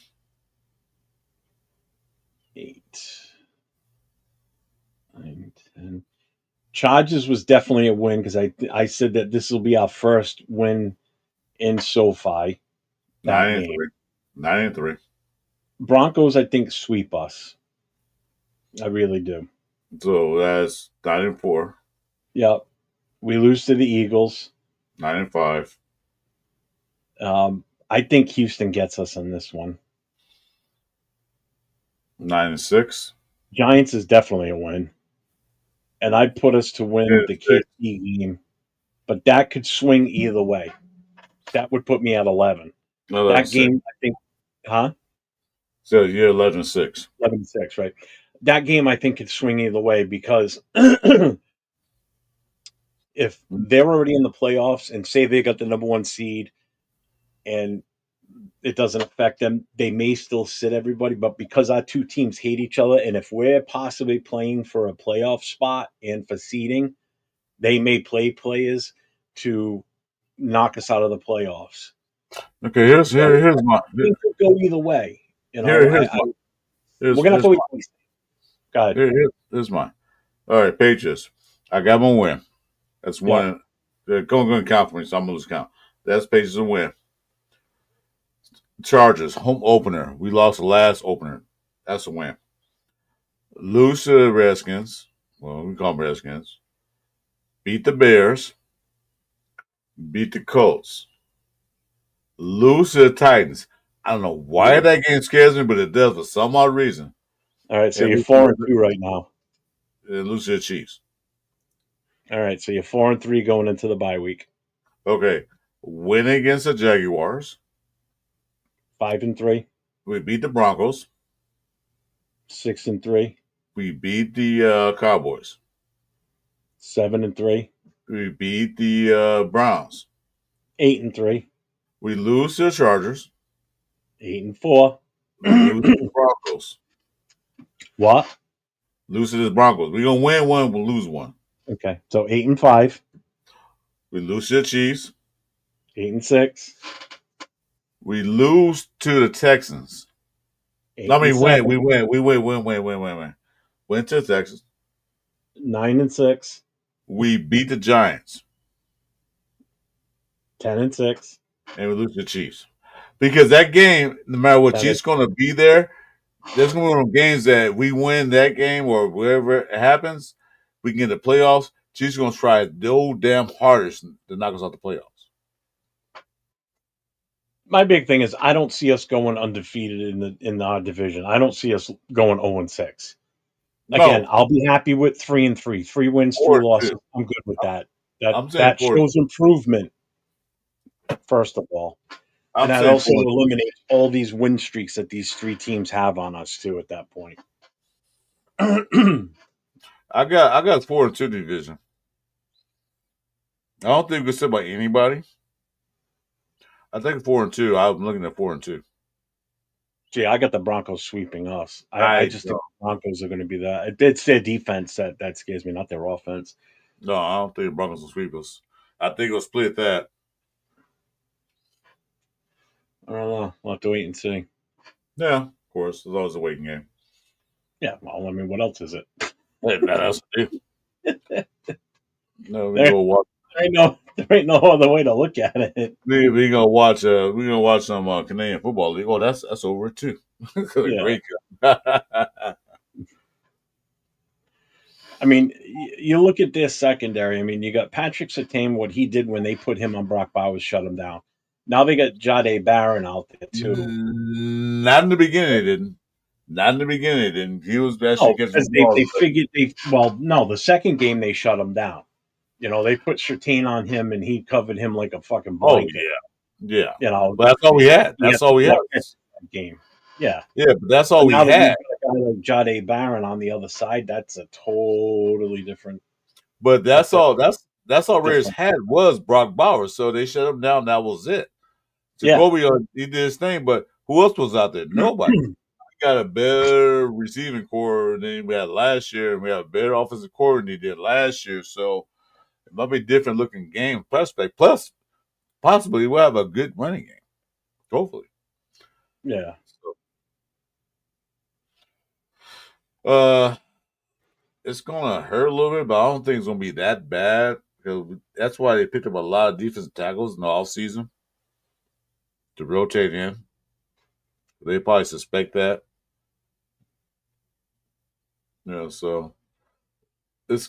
8, 9, 10. Chargers was definitely a win because I said that this will be our first win in SoFi. 9 and 3. 9 and 3. Broncos, I think, sweep us. I really do. So that's 9 and 4. Yep. We lose to the Eagles. 9 and 5. I think Houston gets us on this one. 9 and 6. Giants is definitely a win. And I'd put us to win the KC game. But that could swing either way. That would put me at 11. That game, I think, huh? So you're 11 and 6. 11 and 6, right? That game, I think, could swing either way because if they're already in the playoffs and say they got the number 1 seed and it doesn't affect them, they may still sit everybody. But because our 2 teams hate each other, and if we're possibly playing for a playoff spot and for seeding, they may play players to knock us out of the playoffs. Okay, here's my. It could go either way. You know, Here's we're gonna have to wait. Go ahead. Here's mine. All right, Patriots. I got one win. That's one. They're going to count for me, so I'm going to lose count. That's Patriots a win. Chargers, home opener. We lost the last opener. That's a win. Lose to the Redskins. Well, we call them Redskins. Beat the Bears. Beat the Colts. Lose to the Titans. I don't know why that game scares me, but it does for some odd reason. All right, so And you're 4-2 right now. And lose to the Chiefs. All right, so you're 4-3 going into the bye week. Okay, win against the Jaguars. 5-3. We beat the Broncos. 6-3. We beat the Cowboys. 7-3. We beat the Browns. 8-3. We lose to the Chargers. 8-4. We lose to the Broncos. What? Lose to the Broncos. We're gonna win one, we'll lose one. Okay, so 8-5. We lose to the Chiefs. 8-6. We lose to the Texans. I mean, win. We win. Win to the Texans. 9-6. We beat the Giants. 10-6. And we lose to the Chiefs. Because that game, no matter what, Chiefs going to be there. There's going to be one of games that we win that game or wherever it happens, we can get the playoffs. Chiefs going to try their damn hardest to knock us out the playoffs. My big thing is I don't see us going undefeated in our division. I don't see us going 0-6. Again, I'll be happy with 3-3. 3 wins, 3 losses. I'm good with that. That shows improvement, first of all. And that also eliminates all these win streaks that these 3 teams have on us too at that point. I got 4-2 division. I don't think we can sit by anybody. I think 4-2. I'm looking at 4-2. Gee, I got the Broncos sweeping us. I just think the Broncos are going to be that. It's their defense that scares me, not their offense. No, I don't think the Broncos will sweep us. I think we'll split that. I don't know. We'll have to wait and see. Yeah, of course. There's always a waiting game. Yeah, well, I mean, what else is it? Hey, nothing else to do. No, we go watch. There ain't no other way to look at it. We gonna watch. We gonna watch some Canadian football league. Oh, that's over too. Great. I mean, you look at this secondary. I mean, you got Patrick Surtain, what he did when they put him on Brock Bowers, shut him down. Now they got Jahdae Barron out there too. Not in the beginning, they didn't. Not in the beginning, they didn't. He was best. Oh, because they figured the second game they shut him down. You know, they put Surtain on him and he covered him like a fucking blanket. Oh yeah. You know, but that's all we had. That's all we had. That game. Yeah. Yeah, but that's all we had. A guy like Jahdae Barron on the other side, that's a totally different. But that's all. That's all Raiders had was Brock Bowers. So they shut him down. That was it. Jacoby, he did his thing, but who else was out there? Nobody. We got a better receiving core than we had last year, and we have a better offensive core than he did last year. So it might be a different looking game prospect. Plus, possibly we'll have a good running game. Hopefully. Yeah. It's gonna hurt a little bit, but I don't think it's gonna be that bad because that's why they picked up a lot of defensive tackles in the offseason to rotate in. They probably suspect that. So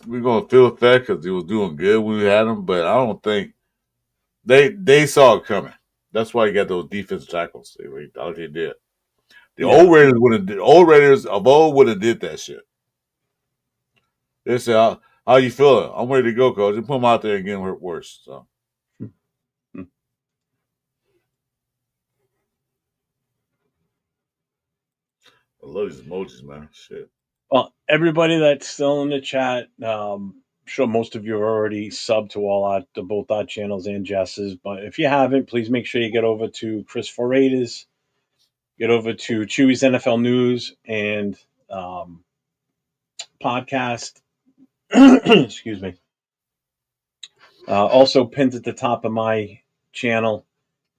we're gonna feel that because he was doing good when we had him, but I don't think they saw it coming. That's why you got those defensive tackles. They thought they did. The old Raiders of old would have did that shit. They said, "How you feeling? I'm ready to go, coach." And put him out there and get him hurt worse. So. I love these emojis, man. Shit. Well, everybody that's still in the chat, I'm sure most of you are already subbed to both our channels and Jess's. But if you haven't, please make sure you get over to Chris for Raiders, get over to Chewy's NFL News and podcast. Excuse me. Also pinned at the top of my channel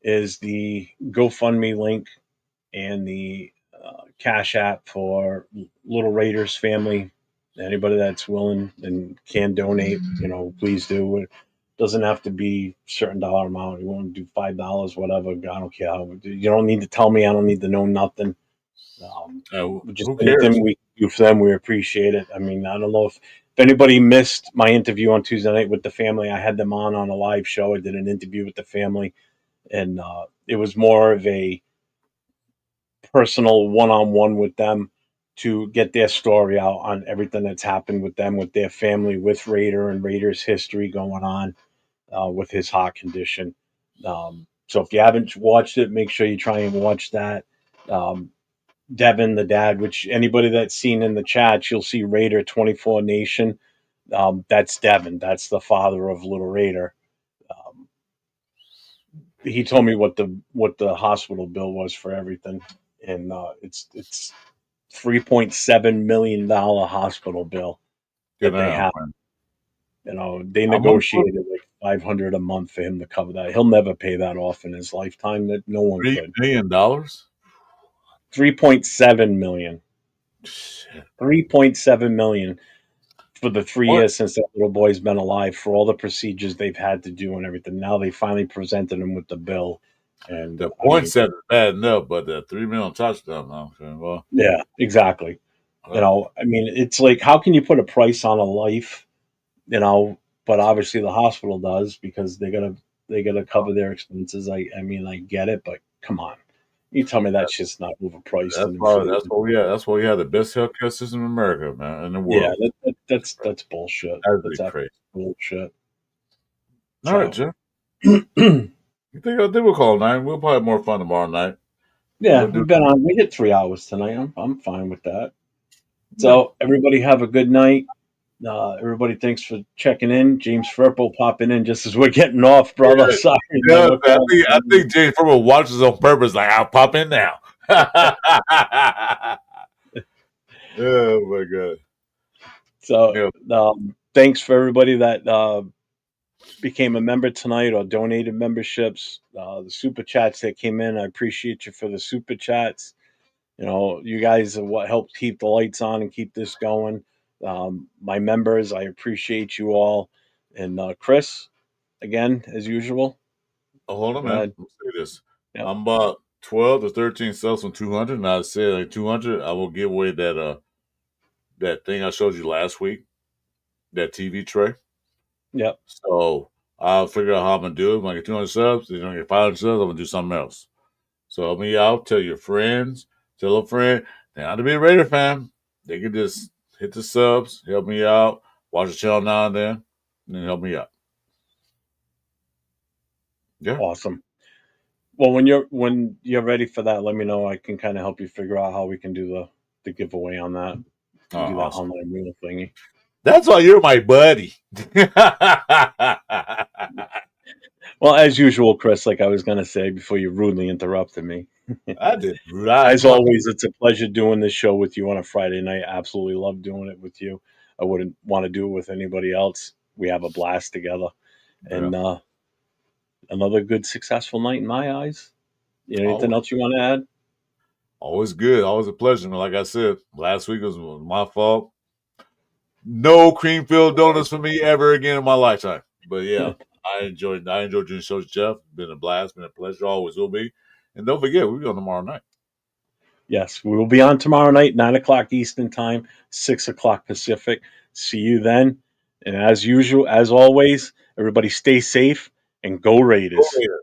is the GoFundMe link and the Cash App for Little Raiders family Anybody that's willing and can donate, please do. It doesn't have to be a certain dollar amount. You want to do $5, whatever. I don't care. You don't need to tell me. I don't need to know nothing. Just Who anything cares? we do for them, we appreciate it. I mean, I don't know if anybody missed my interview on Tuesday night with the family. I had them on a live show. I did an interview with the family, and it was more of a personal one-on-one with them to get their story out on everything that's happened with them, with their family, with Raider and Raiders history going on with his heart condition. So if you haven't watched it, make sure you try and watch that. Devin, the dad, which anybody that's seen in the chat, you'll see Raider 24 Nation. That's Devin. That's the father of Little Raider. He told me what the hospital bill was for everything, and it's $3.7 million hospital bill Get that they out, have. man. They How much? negotiated like $500 a month for him to cover that. He'll never pay that off in his lifetime. That no one $3 could. million? 3.7 million. Shit. 3.7 million for the 3 What? years since that little boy's been alive, for all the procedures they've had to do and everything. Now they finally presented him with the bill. And The points set is bad enough, but the 3 million touchdown, no. Well, yeah, exactly. I mean, it's like, how can you put a price on a life? But obviously the hospital does, because they gotta cover their expenses. I mean, I get it, but come on, you tell me that shit's not overpriced and that's inflated. what we have. That's why we have the best healthcare system in America, man, in the Yeah, world. that's bullshit. That's That's crazy. bullshit. All right, So, Jeff. I think we'll call tonight. We'll probably have more fun tomorrow night. yeah, We'll do. we hit 3 hours tonight. I'm fine with that. Yeah. So everybody have a good night. Everybody, thanks for checking in. James Furple popping in just as we're getting off, brother. Yeah, Sorry, man. yeah, We're I think James Furman watches on purpose. Like, I'll pop in now. Oh my god! So, Yeah, thanks for everybody that became a member tonight or donated memberships. The super chats that came in, I appreciate you for the super chats. You guys are what helped keep the lights on and keep this going. My members, I appreciate you all. And Chris, again, as usual, oh, hold on, go man. ahead. Let's say this. Yep. I'm about 12 to 13 subs from 200, and I said like 200. I will give away that thing I showed you last week, that TV tray. Yep. So I'll figure out how I'm gonna do it. When I get 200 subs, then I get 500 subs, I'm gonna do something else. So help me out. Tell your friends. Tell a friend. They have to be a Raider fan. They can just hit the subs, help me out, watch the channel now and then help me out. Yeah. Awesome. Well, when you're ready for that, let me know. I can kind of help you figure out how we can do the giveaway on that. Do that Awesome. online wheel thingy. That's why you're my buddy. Well, as usual, Chris, like I was going to say before you rudely interrupted me. I did. As always, it's a pleasure doing this show with you on a Friday night. Absolutely love doing it with you. I wouldn't want to do it with anybody else. We have a blast together. And another good, successful night in my eyes. Anything else you want to add? Always good. Always a pleasure. Man. Like I said, last week was my fault. No cream filled donuts for me ever again in my lifetime. But yeah, I enjoyed doing the shows, Jeff. Been a blast, been a pleasure, always will be. And don't forget, we'll be on tomorrow night. Yes, we will be on tomorrow night, 9 o'clock Eastern time, 6 o'clock Pacific. See you then. And as usual, as always, everybody stay safe and go Raiders. Go Raiders.